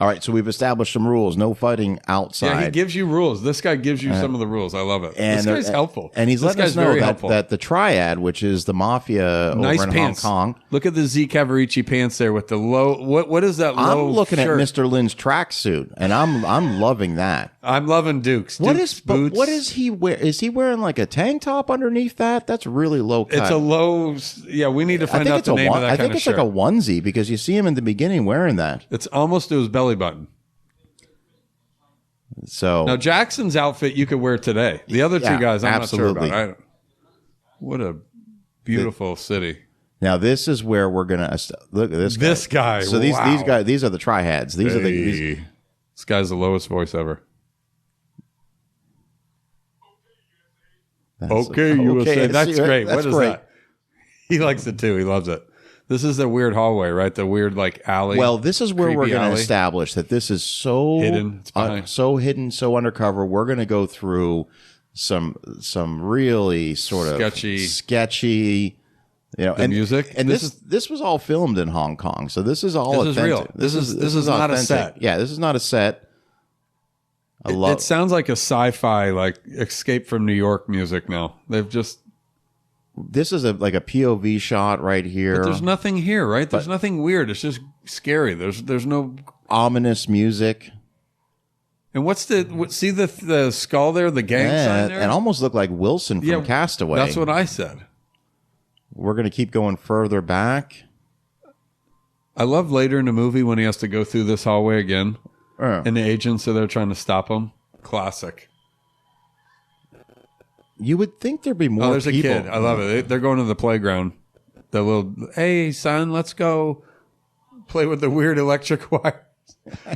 [SPEAKER 1] All right, so we've established some rules. No fighting outside.
[SPEAKER 2] Yeah, he gives you rules. This guy gives you some of the rules. I love it.
[SPEAKER 1] And
[SPEAKER 2] this guy's helpful.
[SPEAKER 1] And he's letting us know that the triad, which is the mafia
[SPEAKER 2] nice
[SPEAKER 1] over in
[SPEAKER 2] pants.
[SPEAKER 1] Hong Kong.
[SPEAKER 2] Look at the Z Cavarici pants there with the low. What is that low
[SPEAKER 1] I'm looking
[SPEAKER 2] shirt?
[SPEAKER 1] at Mr. Lin's tracksuit, and I'm loving that.
[SPEAKER 2] I'm loving Dukes. Boots.
[SPEAKER 1] What is he wear? Is he wearing like a tank top underneath that? That's really low cut.
[SPEAKER 2] It's a low. Yeah, we need to find out the name of that kind of shirt.
[SPEAKER 1] I think it's like a onesie because you see him in the beginning wearing that.
[SPEAKER 2] It's almost to his belly button.
[SPEAKER 1] So
[SPEAKER 2] now Jackson's outfit you could wear today. The other two guys, I'm
[SPEAKER 1] absolutely.
[SPEAKER 2] not sure about. What a beautiful city.
[SPEAKER 1] Now this is where we're gonna look at this guy.
[SPEAKER 2] This guy.
[SPEAKER 1] So these guys, these are the triads. These are the.
[SPEAKER 2] This guy's the lowest voice ever. Okay, USA. That's great. What is that? He likes it too. He loves it. This is the weird hallway, right? The weird alley.
[SPEAKER 1] Well, this is where we're going to establish that this is so
[SPEAKER 2] hidden,
[SPEAKER 1] so hidden, so undercover. We're going to go through some really sort of sketchy.
[SPEAKER 2] And music.
[SPEAKER 1] And this was all filmed in Hong Kong, so this is all
[SPEAKER 2] this
[SPEAKER 1] authentic.
[SPEAKER 2] Is real. This is not a set.
[SPEAKER 1] Yeah, this is not a set.
[SPEAKER 2] It sounds like a sci-fi, Escape from New York music. Now they've just.
[SPEAKER 1] This is like a POV shot right here.
[SPEAKER 2] But there's nothing here, right? There's nothing weird. It's just scary. There's no
[SPEAKER 1] ominous music.
[SPEAKER 2] And see the skull there, the gang sign there?
[SPEAKER 1] It almost looked like Wilson from Castaway.
[SPEAKER 2] That's what I said.
[SPEAKER 1] We're going to keep going further back.
[SPEAKER 2] I love later in the movie when he has to go through this hallway again. And the agents are there trying to stop him. Classic.
[SPEAKER 1] You would think there'd be more.
[SPEAKER 2] Oh, there's a kid. I love it. They're going to the playground. The little, hey, son, let's go play with the weird electric wires.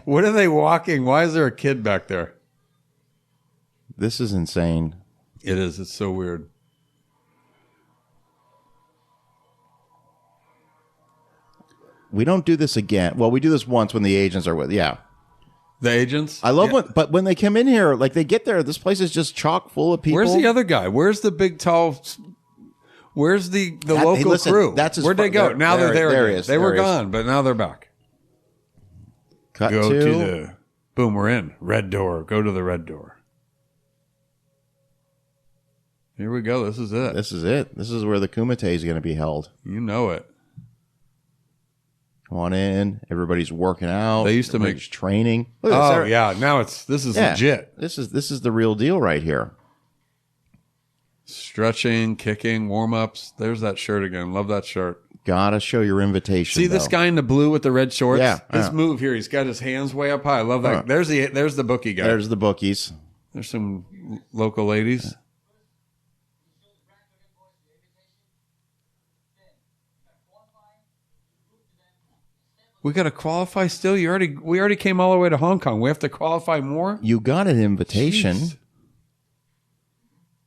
[SPEAKER 2] What are they walking? Why is there a kid back there?
[SPEAKER 1] This is insane.
[SPEAKER 2] It is. It's so weird.
[SPEAKER 1] We don't do this again. Well, we do this once when the agents are with. Yeah.
[SPEAKER 2] The agents?
[SPEAKER 1] I love when they come in here, they get there, this place is just chock full of people.
[SPEAKER 2] Where's the other guy? Where's the big, tall, where's the local crew? Where'd they go? Now they're there. They were gone, but now they're back.
[SPEAKER 1] Go
[SPEAKER 2] to the, boom, we're in. Red door. Go to the red door. Here we go. This is it.
[SPEAKER 1] This is it. This is where the Kumite is going to be held.
[SPEAKER 2] You know it.
[SPEAKER 1] Come on in. Everybody's working out.
[SPEAKER 2] They used to make
[SPEAKER 1] training.
[SPEAKER 2] Yeah. Now this is legit.
[SPEAKER 1] This is the real deal right here.
[SPEAKER 2] Stretching, kicking, warm ups. There's that shirt again. Love that shirt.
[SPEAKER 1] Gotta show your invitation.
[SPEAKER 2] See this guy in the blue with the red shorts?
[SPEAKER 1] Yeah.
[SPEAKER 2] This move here. He's got his hands way up high. I love that. There's the bookie guy.
[SPEAKER 1] There's the bookies.
[SPEAKER 2] There's some local ladies. We got to qualify still. We already came all the way to Hong Kong. We have to qualify more.
[SPEAKER 1] You got an invitation.
[SPEAKER 2] Jeez.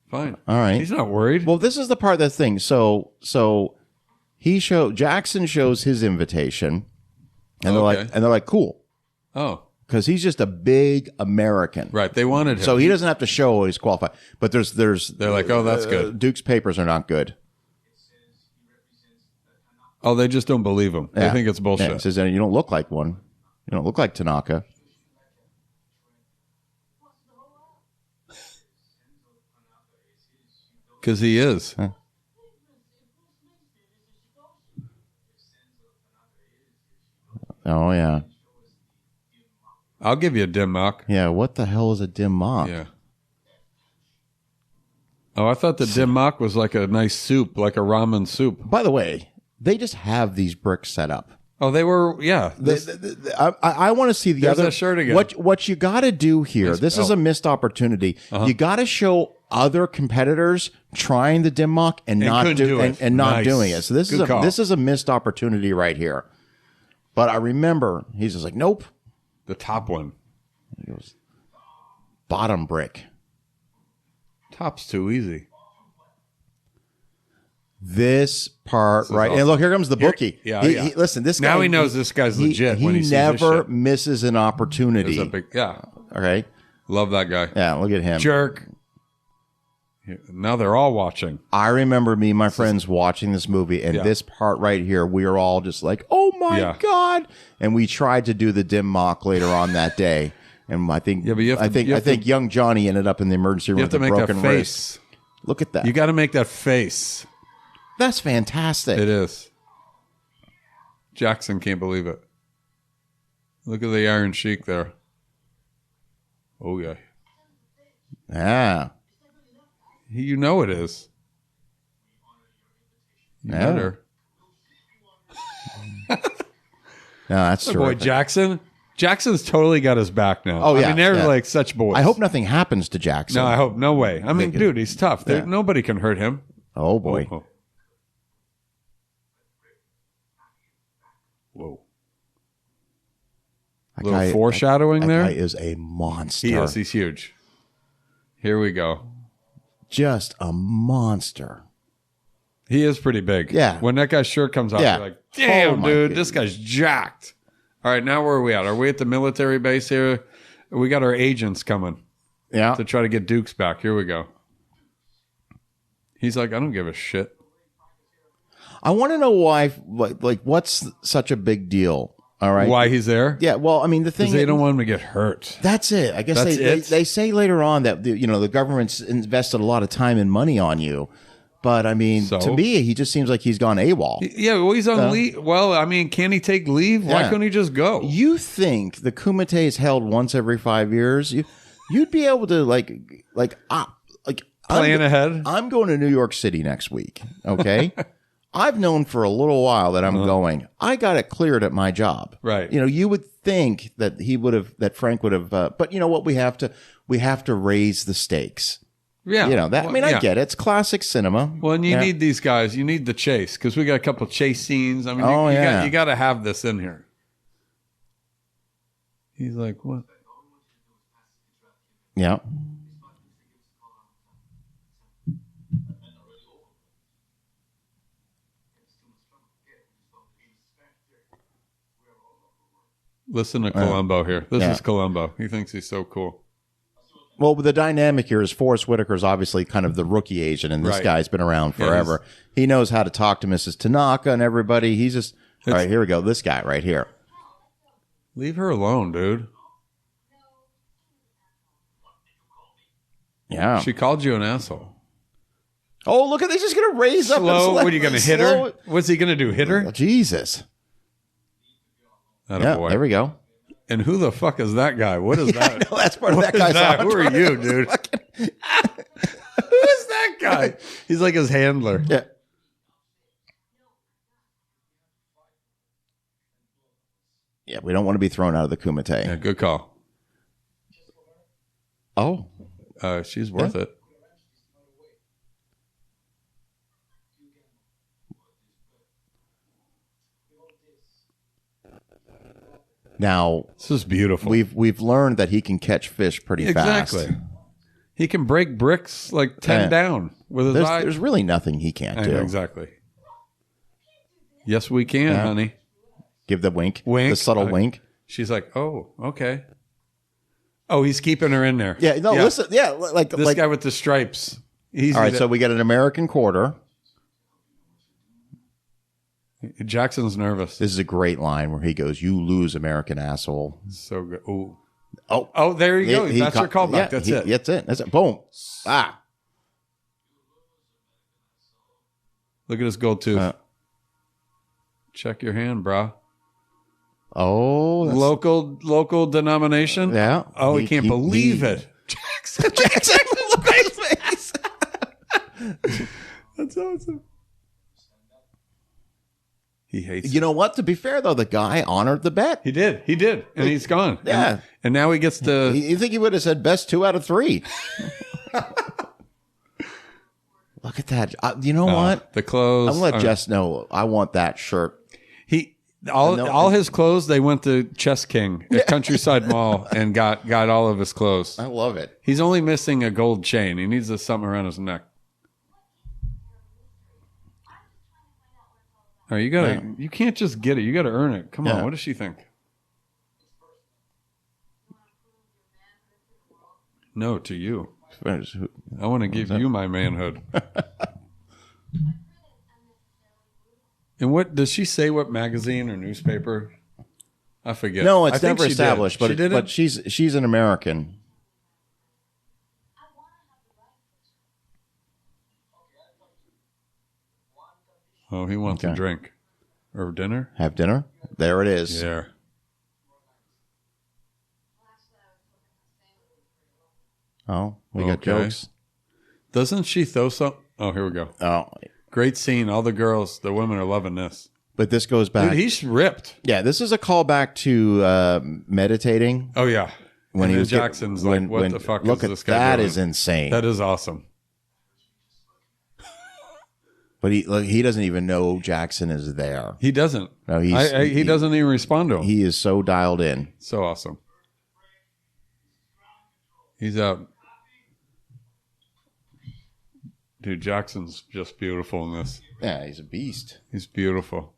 [SPEAKER 2] Fine.
[SPEAKER 1] All right.
[SPEAKER 2] He's not worried.
[SPEAKER 1] Well, this is the part that's thing. So Jackson shows his invitation, and they're like, cool.
[SPEAKER 2] Oh,
[SPEAKER 1] because he's just a big American,
[SPEAKER 2] right? They wanted him,
[SPEAKER 1] so he doesn't have to show he's qualified. But they're
[SPEAKER 2] like, oh, that's good.
[SPEAKER 1] Duke's papers are not good.
[SPEAKER 2] Oh, they just don't believe him. They think it's bullshit.
[SPEAKER 1] Yeah, it says you don't look like one. You don't look like Tanaka.
[SPEAKER 2] Because he is.
[SPEAKER 1] Huh. Oh, yeah.
[SPEAKER 2] I'll give you a dim mak.
[SPEAKER 1] Yeah, what the hell is a dim mak?
[SPEAKER 2] Yeah. Oh, I thought the dim mak was like a nice soup, like a ramen soup.
[SPEAKER 1] By the way, they just have these bricks set up.
[SPEAKER 2] Oh, they were, yeah.
[SPEAKER 1] I want to see the
[SPEAKER 2] There's
[SPEAKER 1] other.
[SPEAKER 2] that shirt again.
[SPEAKER 1] What you got to do here?
[SPEAKER 2] Nice
[SPEAKER 1] this is a missed opportunity. You got to show other competitors trying the dim mak and not doing it. So this is a missed opportunity right here. But I remember he's just like, nope.
[SPEAKER 2] The top one.
[SPEAKER 1] He goes, bottom brick.
[SPEAKER 2] Top's too easy.
[SPEAKER 1] This part right,
[SPEAKER 2] awesome.
[SPEAKER 1] And look, here comes the bookie.
[SPEAKER 2] He,
[SPEAKER 1] listen, this guy.
[SPEAKER 2] Now he knows this guy's legit.
[SPEAKER 1] He
[SPEAKER 2] sees
[SPEAKER 1] never
[SPEAKER 2] this shit.
[SPEAKER 1] misses an opportunity.
[SPEAKER 2] Yeah.
[SPEAKER 1] Okay.
[SPEAKER 2] Love that guy.
[SPEAKER 1] Yeah, look at him.
[SPEAKER 2] Jerk. Now they're all watching.
[SPEAKER 1] I remember me and my friends watching this movie, and this part right here, we were all just like, "Oh my god!" And we tried to do the dim mak later on that day, and I think, I think young Johnny ended up in the emergency room with a broken wrist. Look at that!
[SPEAKER 2] You got to make that face.
[SPEAKER 1] That's fantastic.
[SPEAKER 2] It is. Jackson can't believe it. Look at the Iron Sheik there. Oh yeah.
[SPEAKER 1] Yeah.
[SPEAKER 2] You know it is. You better.
[SPEAKER 1] No, that's
[SPEAKER 2] true. Boy, Jackson. Jackson's totally got his back now.
[SPEAKER 1] Oh, yeah.
[SPEAKER 2] I mean, they're like such boys.
[SPEAKER 1] I hope nothing happens to Jackson.
[SPEAKER 2] No, I hope. No way. I mean, dude, he's tough. Nobody can hurt him.
[SPEAKER 1] Oh, boy.
[SPEAKER 2] Oh. Whoa. A little foreshadowing there.
[SPEAKER 1] That guy is a monster.
[SPEAKER 2] He is. He's huge. Here we go.
[SPEAKER 1] Just a monster.
[SPEAKER 2] He is pretty big.
[SPEAKER 1] Yeah.
[SPEAKER 2] When that guy's shirt comes off, you're like, damn, dude, this guy's jacked. All right, now where are we at? Are we at the military base here? We got our agents coming.
[SPEAKER 1] Yeah.
[SPEAKER 2] To try to get Dukes back. Here we go. He's like, I don't give a shit.
[SPEAKER 1] I want to know why, like, what's such a big deal? All right.
[SPEAKER 2] Why he's there?
[SPEAKER 1] Yeah. Well, I mean, the thing is,
[SPEAKER 2] they don't want him to get hurt.
[SPEAKER 1] That's it. I guess they say later on that the government's invested a lot of time and money on you, but I mean, to me, he just seems like he's gone AWOL.
[SPEAKER 2] Yeah. Well, he's on leave. Well, I mean, can he take leave? Why couldn't he just go?
[SPEAKER 1] You think the Kumite is held once every 5 years? You'd be able to
[SPEAKER 2] plan ahead.
[SPEAKER 1] I'm going to New York City next week. Okay. I've known for a little while that I'm going. I got it cleared at my job.
[SPEAKER 2] Right.
[SPEAKER 1] You would think that that Frank would have, but you know what? We have to raise the stakes.
[SPEAKER 2] Yeah.
[SPEAKER 1] I get it. It's classic cinema.
[SPEAKER 2] Well, and you need these guys. You need the chase because we got a couple of chase scenes. I mean, you got to have this in here. He's like, what?
[SPEAKER 1] Yeah.
[SPEAKER 2] Listen to Columbo here. This is Columbo. He thinks he's so cool.
[SPEAKER 1] Well, the dynamic here is Forrest Whitaker's obviously kind of the rookie agent, and this guy's been around forever. He knows how to talk to Mrs. Tanaka and everybody. He's just, all right, here we go. This guy right here.
[SPEAKER 2] Leave her alone, dude.
[SPEAKER 1] Yeah.
[SPEAKER 2] She called you an asshole.
[SPEAKER 1] Oh, look at this. He's just going to raise up.
[SPEAKER 2] What are you going to hit her? What's he going to do? Hit her?
[SPEAKER 1] Oh, Jesus.
[SPEAKER 2] Boy.
[SPEAKER 1] There we go.
[SPEAKER 2] And who the fuck is that guy? What is that?
[SPEAKER 1] I know, that's part of that guy's
[SPEAKER 2] that? Who are you, dude? Who is that guy? He's like his handler.
[SPEAKER 1] Yeah. Yeah, we don't want to be thrown out of the Kumite.
[SPEAKER 2] Yeah, good call.
[SPEAKER 1] Oh.
[SPEAKER 2] She's worth it.
[SPEAKER 1] Now,
[SPEAKER 2] this is beautiful.
[SPEAKER 1] We've learned that he can catch fish pretty fast.
[SPEAKER 2] Exactly. He can break bricks like 10 down with his eye.
[SPEAKER 1] There's really nothing he can't do.
[SPEAKER 2] Exactly. Yes, we can, honey.
[SPEAKER 1] Give the wink.
[SPEAKER 2] Wink.
[SPEAKER 1] The subtle wink.
[SPEAKER 2] She's like, oh, okay. Oh, he's keeping her in there.
[SPEAKER 1] Yeah, no, listen. Yeah, like
[SPEAKER 2] this guy with the stripes.
[SPEAKER 1] All right, so we got an American quarter.
[SPEAKER 2] Jackson's nervous.
[SPEAKER 1] This is a great line where he goes, "You lose, American asshole."
[SPEAKER 2] So good. Ooh.
[SPEAKER 1] Oh,
[SPEAKER 2] there you go. That's your callback.
[SPEAKER 1] Yeah,
[SPEAKER 2] That's it.
[SPEAKER 1] That's it. Boom. Ah.
[SPEAKER 2] Look at his gold tooth. Check your hand, brah.
[SPEAKER 1] Oh,
[SPEAKER 2] local denomination.
[SPEAKER 1] Yeah.
[SPEAKER 2] Oh, he can't believe it.
[SPEAKER 1] Jackson. Look at his face.
[SPEAKER 2] That's awesome. He hates.
[SPEAKER 1] You know what? To be fair, though, the guy honored the bet.
[SPEAKER 2] He did, and he's gone.
[SPEAKER 1] Yeah,
[SPEAKER 2] and now he gets to.
[SPEAKER 1] You think he would have said best 2 out of 3? Look at that. You know what?
[SPEAKER 2] The clothes.
[SPEAKER 1] I'm gonna let Jess know. I want that shirt.
[SPEAKER 2] All his clothes. They went to Chess King at Countryside Mall and got all of his clothes.
[SPEAKER 1] I love it.
[SPEAKER 2] He's only missing a gold chain. He needs something around his neck. Oh, you can't just get it. You gotta earn it. Come on, what does she think? No, to you. I want to give you my manhood. And what does she say? What magazine or newspaper? I forget.
[SPEAKER 1] No, it's never established. But she's an American.
[SPEAKER 2] Oh, he wants a drink or dinner.
[SPEAKER 1] Have dinner. There it is.
[SPEAKER 2] Yeah.
[SPEAKER 1] Oh, we got jokes.
[SPEAKER 2] Doesn't she throw some? Oh, here we go.
[SPEAKER 1] Oh,
[SPEAKER 2] great scene. All the women are loving this.
[SPEAKER 1] But this goes back.
[SPEAKER 2] Dude, he's ripped.
[SPEAKER 1] Yeah, this is a callback to meditating.
[SPEAKER 2] Oh yeah.
[SPEAKER 1] When
[SPEAKER 2] and Jackson's like, what the fuck is this guy doing?
[SPEAKER 1] That is insane.
[SPEAKER 2] That is awesome.
[SPEAKER 1] But he doesn't even know Jackson is there.
[SPEAKER 2] He doesn't.
[SPEAKER 1] No,
[SPEAKER 2] he doesn't even respond to him.
[SPEAKER 1] He is so dialed in.
[SPEAKER 2] So awesome. He's out. Dude, Jackson's just beautiful in this.
[SPEAKER 1] Yeah, he's a beast.
[SPEAKER 2] He's beautiful.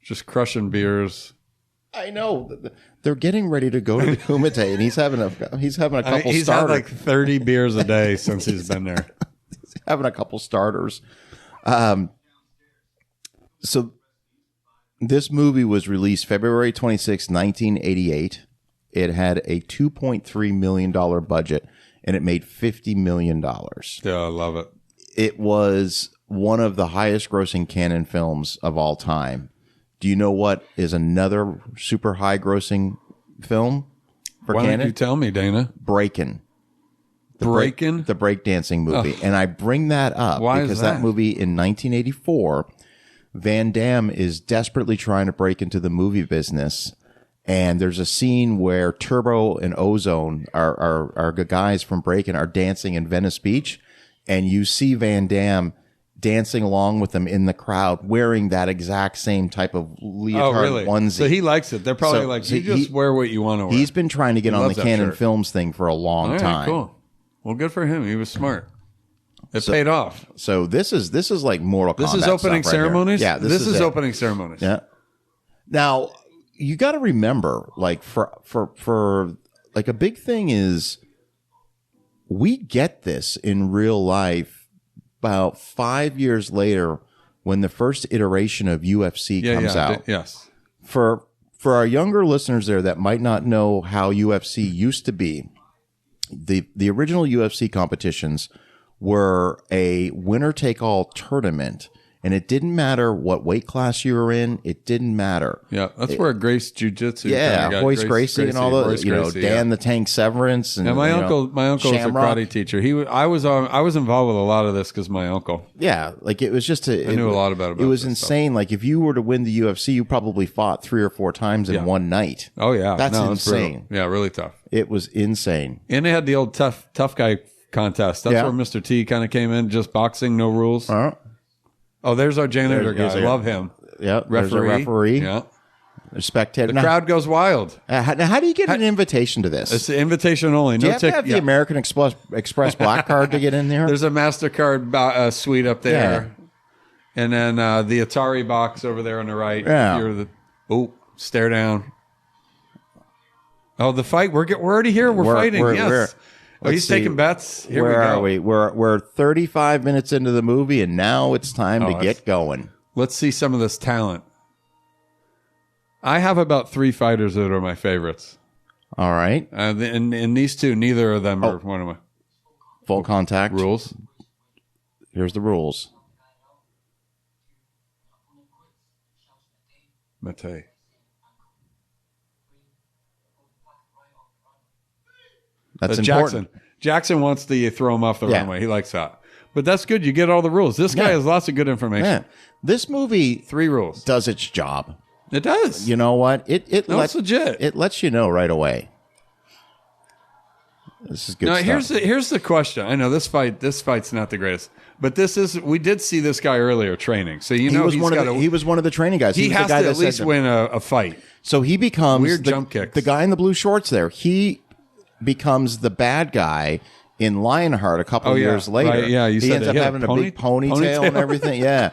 [SPEAKER 2] Just crushing beers.
[SPEAKER 1] I know. They're getting ready to go to the Kumite, and he's having a couple starters.
[SPEAKER 2] He's had like 30 beers a day since he's been there.
[SPEAKER 1] He's having a couple starters. So this movie was released February 26, 1988. It had a $2.3 million budget, and it made $50 million.
[SPEAKER 2] Yeah, I love it.
[SPEAKER 1] It was one of the highest grossing Cannon films of all time. Do you know what is another super high grossing film for Cannon?
[SPEAKER 2] Why don't you tell me, Dana?
[SPEAKER 1] Breakin'.
[SPEAKER 2] Breakin'?
[SPEAKER 1] The breakdancing movie. And I bring that up because that movie in 1984, Van Damme is desperately trying to break into the movie business. And there's a scene where Turbo and Ozone, our guys from Breakin', are dancing in Venice Beach. And you see Van Damme dancing along with them in the crowd, wearing that exact same type of leotard onesie.
[SPEAKER 2] So he likes it. They're probably just wear what you want to wear.
[SPEAKER 1] He's been trying to get on the Cannon Films thing for a long time.
[SPEAKER 2] Cool. Well, good for him. He was smart. It paid off.
[SPEAKER 1] So this is like Mortal Kombat.
[SPEAKER 2] This is opening ceremonies?
[SPEAKER 1] Yeah,
[SPEAKER 2] this is opening ceremonies.
[SPEAKER 1] Yeah. Now, you got to remember, like for like a big thing is we get this in real life about 5 years later when the first iteration of UFC comes out.
[SPEAKER 2] Yes.
[SPEAKER 1] For our younger listeners there that might not know how UFC used to be, the original UFC competitions were a winner-take-all tournament, and it didn't matter what weight class you were in. It didn't matter.
[SPEAKER 2] Yeah, that's where Grace Jiu-Jitsu.
[SPEAKER 1] Yeah, Royce Gracie and all the Dan the Tank Severance. And
[SPEAKER 2] my uncle was a karate teacher. I was involved with a lot of this because my uncle.
[SPEAKER 1] Yeah, like it was just I
[SPEAKER 2] knew a lot about
[SPEAKER 1] it was insane. Stuff. Like if you were to win the UFC, you probably fought 3 or 4 times in one night.
[SPEAKER 2] Oh yeah,
[SPEAKER 1] that's insane.
[SPEAKER 2] Yeah, really tough.
[SPEAKER 1] It was insane.
[SPEAKER 2] And they had the old tough guy contest. That's where Mr. T kind of came in, just boxing, no rules. Oh, there's our janitor guy. I love him.
[SPEAKER 1] Yeah, referee.
[SPEAKER 2] Yeah.
[SPEAKER 1] Spectator.
[SPEAKER 2] The crowd goes wild.
[SPEAKER 1] Now, how do you get an invitation to this?
[SPEAKER 2] It's an invitation only.
[SPEAKER 1] Do you have to have the American Express Black Card to get in there?
[SPEAKER 2] There's a MasterCard suite up there. Yeah. And then the Atari box over there on the right.
[SPEAKER 1] Yeah.
[SPEAKER 2] Stare down. Oh, the fight. We're already here. We're fighting. Yes. He's taking bets. Here we go.
[SPEAKER 1] Where are we? We're 35 minutes into the movie, and now it's time to get going.
[SPEAKER 2] Let's see some of this talent. I have about 3 fighters that are my favorites.
[SPEAKER 1] All right.
[SPEAKER 2] And these two, neither of them are one of my...
[SPEAKER 1] Full contact.
[SPEAKER 2] Rules.
[SPEAKER 1] Here's the rules.
[SPEAKER 2] Mate.
[SPEAKER 1] That's
[SPEAKER 2] Jackson.
[SPEAKER 1] important.
[SPEAKER 2] Jackson wants to throw him off the runway. He likes that. But that's good. You get all the rules. This guy has lots of good information.
[SPEAKER 1] Yeah. This movie
[SPEAKER 2] 3 rules.
[SPEAKER 1] does its job.
[SPEAKER 2] It does.
[SPEAKER 1] You know what? It's
[SPEAKER 2] legit.
[SPEAKER 1] It lets you know right away. This is good stuff.
[SPEAKER 2] Here's the question. I know this fight's not the greatest, but we did see this guy earlier training. So he was
[SPEAKER 1] one of the training guys.
[SPEAKER 2] He has to at least win a fight.
[SPEAKER 1] So he becomes
[SPEAKER 2] weird jump kicks.
[SPEAKER 1] The guy in the blue shorts there. He becomes the bad guy in Lionheart a couple years later.
[SPEAKER 2] Right, yeah,
[SPEAKER 1] he ends up having a big ponytail and everything. Yeah.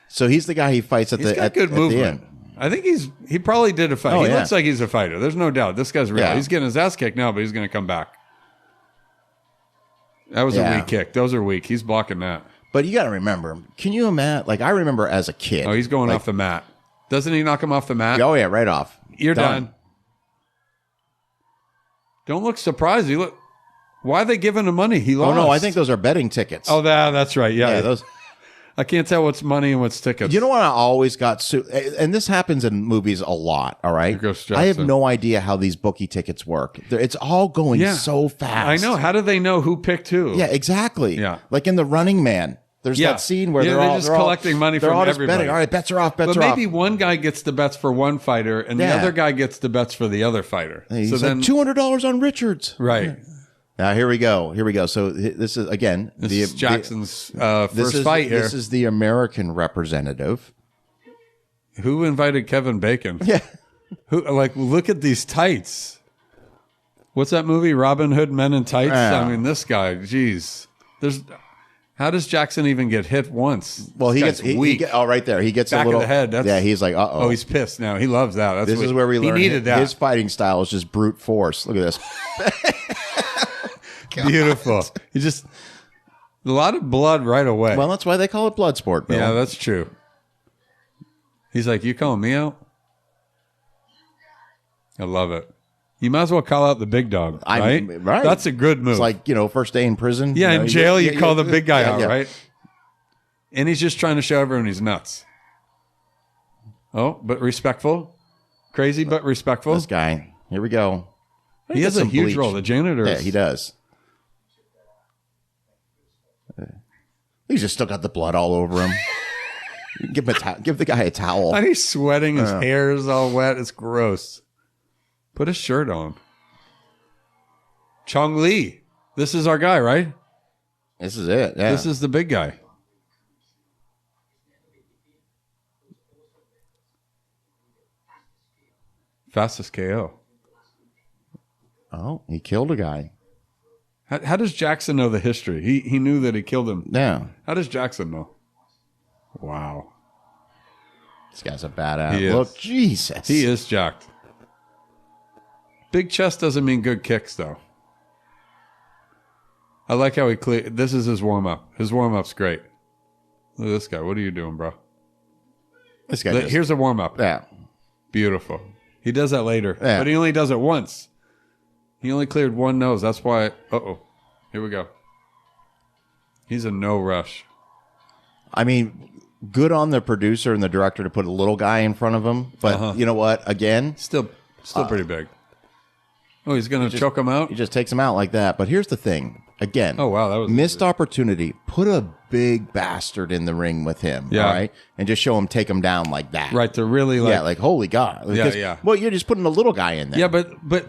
[SPEAKER 1] So he's the guy he fights at
[SPEAKER 2] good movement. I think he probably did a fight. He looks like he's a fighter. There's no doubt. This guy's real. Yeah. He's getting his ass kicked now, but he's going to come back. That was a weak kick. Those are weak. He's blocking that.
[SPEAKER 1] But you got to remember. Can you imagine? Like, I remember as a kid.
[SPEAKER 2] Oh, he's going off the mat. Doesn't he knock him off the mat?
[SPEAKER 1] Oh, yeah, right off.
[SPEAKER 2] You're done. Don't look surprised. Why are they giving him money? He lost.
[SPEAKER 1] Oh, no, I think those are betting tickets.
[SPEAKER 2] Oh, that's right. Yeah,
[SPEAKER 1] those.
[SPEAKER 2] I can't tell what's money and what's tickets.
[SPEAKER 1] You know what I always got and this happens in movies a lot, all right? I have no idea how these bookie tickets work. It's all going so fast.
[SPEAKER 2] I know. How do they know who picked who?
[SPEAKER 1] Yeah, exactly. Yeah. Like in The Running Man, there's that scene where they're just
[SPEAKER 2] collecting money from everybody.
[SPEAKER 1] Betting. All right, bets are off, bets are off.
[SPEAKER 2] But maybe one guy gets the bets for one fighter and the other guy gets the bets for the other fighter.
[SPEAKER 1] So then $200 on Richards.
[SPEAKER 2] Right.
[SPEAKER 1] Yeah. Now, here we go. So this is, again,
[SPEAKER 2] this is Jackson's first fight here.
[SPEAKER 1] This is the American representative.
[SPEAKER 2] Who invited Kevin Bacon?
[SPEAKER 1] Yeah.
[SPEAKER 2] Look at these tights. What's that movie, Robin Hood Men in Tights? I mean, this guy, geez. How does Jackson even get hit once?
[SPEAKER 1] Well, he gets weak. Right there. He gets
[SPEAKER 2] back
[SPEAKER 1] a little
[SPEAKER 2] of the head.
[SPEAKER 1] He's like, uh-oh.
[SPEAKER 2] Oh, he's pissed now. He loves that.
[SPEAKER 1] This is where we learn
[SPEAKER 2] he needed that.
[SPEAKER 1] His fighting style is just brute force. Look at this.
[SPEAKER 2] Beautiful. He just a lot of blood right away.
[SPEAKER 1] Well, that's why they call it Bloodsport, Bill.
[SPEAKER 2] Yeah, that's true. He's like, you calling me out? I love it. You might as well call out the big dog, right?
[SPEAKER 1] Right.
[SPEAKER 2] That's a good move.
[SPEAKER 1] It's like, first day in prison.
[SPEAKER 2] Yeah, in jail, you call the big guy out, right? And he's just trying to show everyone he's nuts. Oh, but respectful. Crazy, but respectful.
[SPEAKER 1] This guy. Here we go.
[SPEAKER 2] He has a huge role. The janitor.
[SPEAKER 1] Yeah, he does. He's just still got the blood all over him. Give the guy a towel.
[SPEAKER 2] And he's sweating. His hair is all wet. It's gross. Put a shirt on. Chong Li. This is our guy, right?
[SPEAKER 1] This is it. Yeah.
[SPEAKER 2] This is the big guy. Fastest KO.
[SPEAKER 1] Oh, he killed a guy.
[SPEAKER 2] How does Jackson know the history? He knew that he killed him.
[SPEAKER 1] Yeah.
[SPEAKER 2] How does Jackson know? Wow.
[SPEAKER 1] This guy's a badass. Look, Jesus.
[SPEAKER 2] He is jacked. Big chest doesn't mean good kicks, though. I like how he this is his warm-up. His warm-up's great. Look at this guy. What are you doing, bro?
[SPEAKER 1] This guy
[SPEAKER 2] here's a warm-up.
[SPEAKER 1] Yeah.
[SPEAKER 2] Beautiful. He does that later. Yeah. But he only does it once. He only cleared one nose. That's why... Uh-oh. Here we go. He's a no rush.
[SPEAKER 1] I mean, good on the producer and the director to put a little guy in front of him. But you know what? Again...
[SPEAKER 2] Still pretty big. Oh, he's going to choke him out?
[SPEAKER 1] He just takes him out like that. But here's the thing. Again...
[SPEAKER 2] Oh, wow. That was
[SPEAKER 1] missed opportunity. Put a big bastard in the ring with him. Yeah. All right? And just show him take him down like that.
[SPEAKER 2] Right. To really like...
[SPEAKER 1] Yeah, like, holy God.
[SPEAKER 2] Yeah.
[SPEAKER 1] Well, you're just putting a little guy in there.
[SPEAKER 2] Yeah, but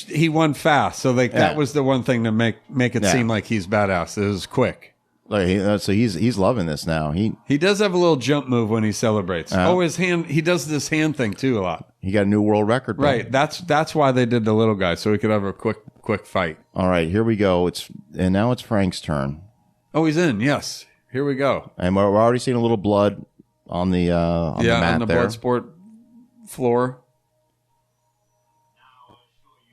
[SPEAKER 2] he won fast, so that was the one thing to make it seem like he's badass. It was quick.
[SPEAKER 1] So he's loving this now.
[SPEAKER 2] He does have a little jump move when he celebrates. His hand. He does this hand thing too a lot.
[SPEAKER 1] He got a new world record.
[SPEAKER 2] Right. That's why they did the little guy, so he could have a quick fight.
[SPEAKER 1] All right, here we go. Now it's Frank's turn.
[SPEAKER 2] Oh, he's in. Yes. Here we go.
[SPEAKER 1] And we're already seeing a little blood on the mat
[SPEAKER 2] on the
[SPEAKER 1] there.
[SPEAKER 2] Bloodsport floor.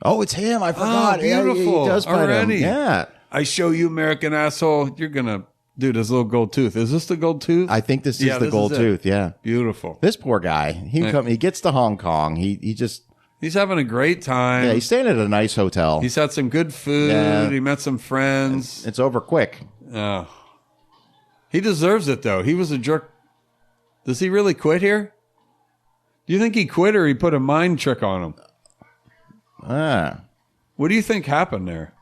[SPEAKER 1] Oh, it's him. I forgot.
[SPEAKER 2] Oh, beautiful.
[SPEAKER 1] He does fight him. Yeah.
[SPEAKER 2] I show you, American asshole. You're going to do this little gold tooth. Is this the gold tooth?
[SPEAKER 1] I think this is the gold tooth. Yeah.
[SPEAKER 2] Beautiful.
[SPEAKER 1] This poor guy. He gets to Hong Kong. He's
[SPEAKER 2] having a great time.
[SPEAKER 1] Yeah, he's staying at a nice hotel.
[SPEAKER 2] He's had some good food. Yeah. He met some friends.
[SPEAKER 1] It's over quick.
[SPEAKER 2] Oh. He deserves it, though. He was a jerk. Does he really quit here? Do you think he quit or he put a mind trick on him? What do you think happened there?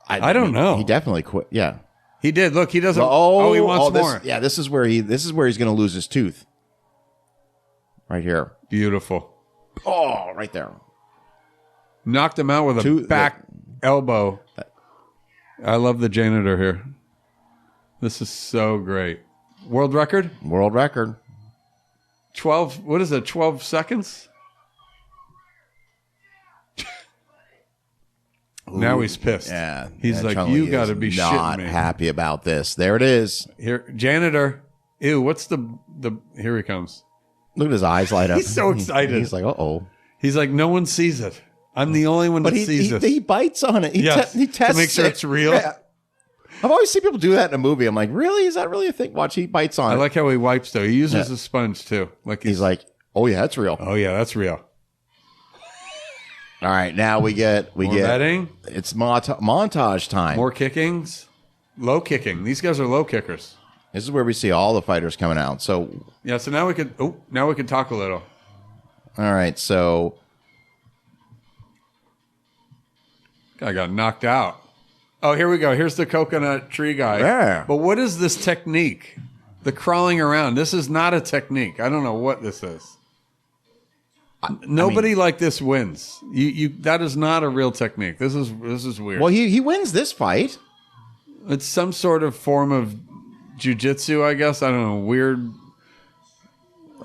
[SPEAKER 1] I
[SPEAKER 2] don't know.
[SPEAKER 1] He definitely quit. Yeah.
[SPEAKER 2] He did. Look, he doesn't.
[SPEAKER 1] He
[SPEAKER 2] wants more.
[SPEAKER 1] Yeah, this is where he's going to lose his tooth. Right here.
[SPEAKER 2] Beautiful.
[SPEAKER 1] Oh, right there.
[SPEAKER 2] Knocked him out with a back elbow. I love the janitor here. This is so great. World record?
[SPEAKER 1] World record.
[SPEAKER 2] 12. What is it? 12 seconds? Now he's pissed.
[SPEAKER 1] Yeah.
[SPEAKER 2] He's like, you got to be shitting me.
[SPEAKER 1] Not happy about this. There it is.
[SPEAKER 2] Here, janitor. Ew, what's the here he comes.
[SPEAKER 1] Look at his eyes light up.
[SPEAKER 2] He's so excited.
[SPEAKER 1] He's like, uh-oh.
[SPEAKER 2] He's like, no one sees it. I'm the only one that sees it.
[SPEAKER 1] He bites on it. He tests
[SPEAKER 2] to make sure it's real.
[SPEAKER 1] Yeah. I've always seen people do that in a movie. I'm like, really? Is that really a thing? Watch, he bites on it.
[SPEAKER 2] I like how he wipes, though. He uses a sponge, too. Like
[SPEAKER 1] he's like, oh, yeah, that's real.
[SPEAKER 2] Oh, yeah, that's real.
[SPEAKER 1] All right, now we get
[SPEAKER 2] betting.
[SPEAKER 1] It's montage time.
[SPEAKER 2] More kickings. Low kicking. These guys are low kickers.
[SPEAKER 1] This is where we see all the fighters coming out. So
[SPEAKER 2] yeah, so now we could talk a little.
[SPEAKER 1] All right, so
[SPEAKER 2] guy got knocked out. Oh, here we go. Here's the coconut tree guy.
[SPEAKER 1] Yeah.
[SPEAKER 2] But what is this technique? The crawling around. This is not a technique. I don't know what this is. Nobody like this wins. You that is not a real technique. This is weird.
[SPEAKER 1] Well, he wins this fight.
[SPEAKER 2] It's some sort of form of jiu-jitsu, I guess. I don't know. Weird.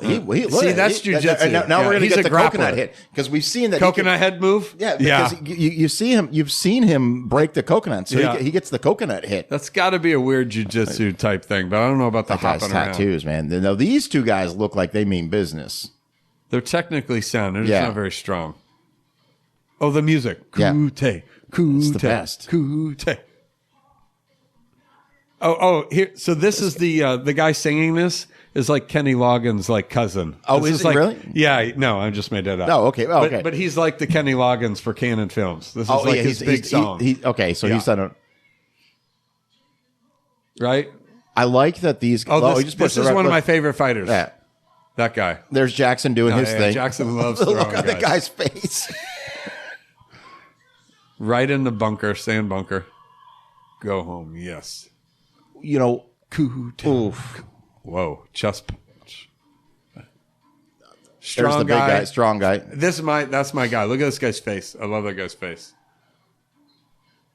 [SPEAKER 2] See, that's jiu-jitsu.
[SPEAKER 1] Now we're going to get the coconut hit because we've seen that
[SPEAKER 2] coconut head move.
[SPEAKER 1] Yeah, because you see him. You've seen him break the coconut, so he gets the coconut hit.
[SPEAKER 2] That's got to be a weird jiu-jitsu type thing, but I don't know about the hopping around.
[SPEAKER 1] Tattoos, man. Now these two guys look like they mean business.
[SPEAKER 2] They're technically sound. They're just not very strong. Oh, the music. Kumite.
[SPEAKER 1] It's the best.
[SPEAKER 2] Kumite. Oh, here. So this is the guy singing this is like Kenny Loggins' like cousin.
[SPEAKER 1] Oh, is he really?
[SPEAKER 2] Yeah. No, I just made that up.
[SPEAKER 1] Oh, okay. Oh, okay.
[SPEAKER 2] But he's like the Kenny Loggins for Canon Films. This is his big song.
[SPEAKER 1] He's done it.
[SPEAKER 2] Right?
[SPEAKER 1] I like that these...
[SPEAKER 2] this is one of my favorite fighters.
[SPEAKER 1] Yeah.
[SPEAKER 2] That guy.
[SPEAKER 1] There's Jackson doing his thing.
[SPEAKER 2] Jackson loves throwing
[SPEAKER 1] Look at the guy's face.
[SPEAKER 2] Right in the bunker, sand bunker. Go home, yes.
[SPEAKER 1] You know...
[SPEAKER 2] Oof. Whoa, chest punch.
[SPEAKER 1] There's the big guy, strong guy.
[SPEAKER 2] That's my guy. Look at this guy's face. I love that guy's face.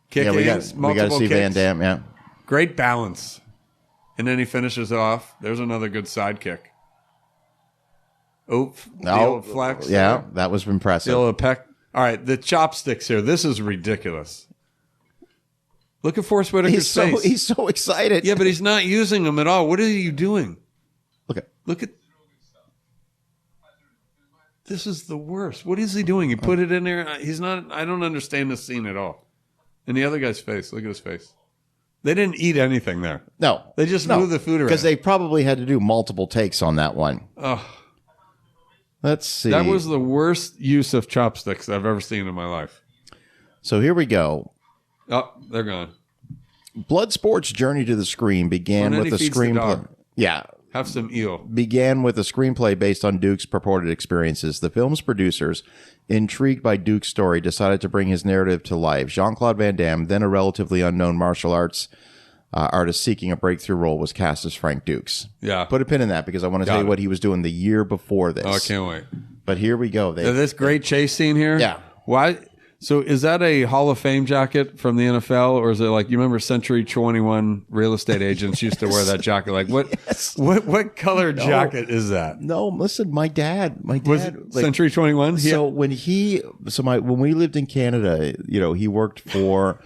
[SPEAKER 2] Kicking,
[SPEAKER 1] we got to see Van Damme, yeah.
[SPEAKER 2] Great balance. And then he finishes it off. There's another good side kick. Oop. The old flex.
[SPEAKER 1] Yeah, that was impressive.
[SPEAKER 2] The old peck. All right, the chopsticks here. This is ridiculous. Look at Forrest Whitaker's face.
[SPEAKER 1] He's so excited.
[SPEAKER 2] Yeah, but he's not using them at all. What are you doing? Look at. This is the worst. What is he doing? He put it in there. He's not. I don't understand this scene at all. And the other guy's face. Look at his face. They didn't eat anything there.
[SPEAKER 1] No.
[SPEAKER 2] They just moved the food around.
[SPEAKER 1] Because they probably had to do multiple takes on that one.
[SPEAKER 2] Oh.
[SPEAKER 1] Let's see.
[SPEAKER 2] That was the worst use of chopsticks I've ever seen in my life.
[SPEAKER 1] So here we go.
[SPEAKER 2] Oh, they're gone.
[SPEAKER 1] Bloodsport's journey to the screen began with a screenplay. Yeah.
[SPEAKER 2] Have some eel.
[SPEAKER 1] Began with a screenplay based on Duke's purported experiences. The film's producers, intrigued by Duke's story, decided to bring his narrative to life. Jean-Claude Van Damme, then a relatively unknown martial arts artist seeking a breakthrough role, was cast as Frank Dux.
[SPEAKER 2] Yeah.
[SPEAKER 1] Put a pin in that because I want to tell you what he was doing the year before this.
[SPEAKER 2] Oh, I can't wait.
[SPEAKER 1] But here we go.
[SPEAKER 2] This great chase scene here?
[SPEAKER 1] Yeah.
[SPEAKER 2] Why? So is that a Hall of Fame jacket from the NFL, or is it like, you remember Century 21 real estate agents used to wear that jacket? Like what color jacket is that?
[SPEAKER 1] No, listen, my dad
[SPEAKER 2] was it Century 21.
[SPEAKER 1] So when we lived in Canada, he worked for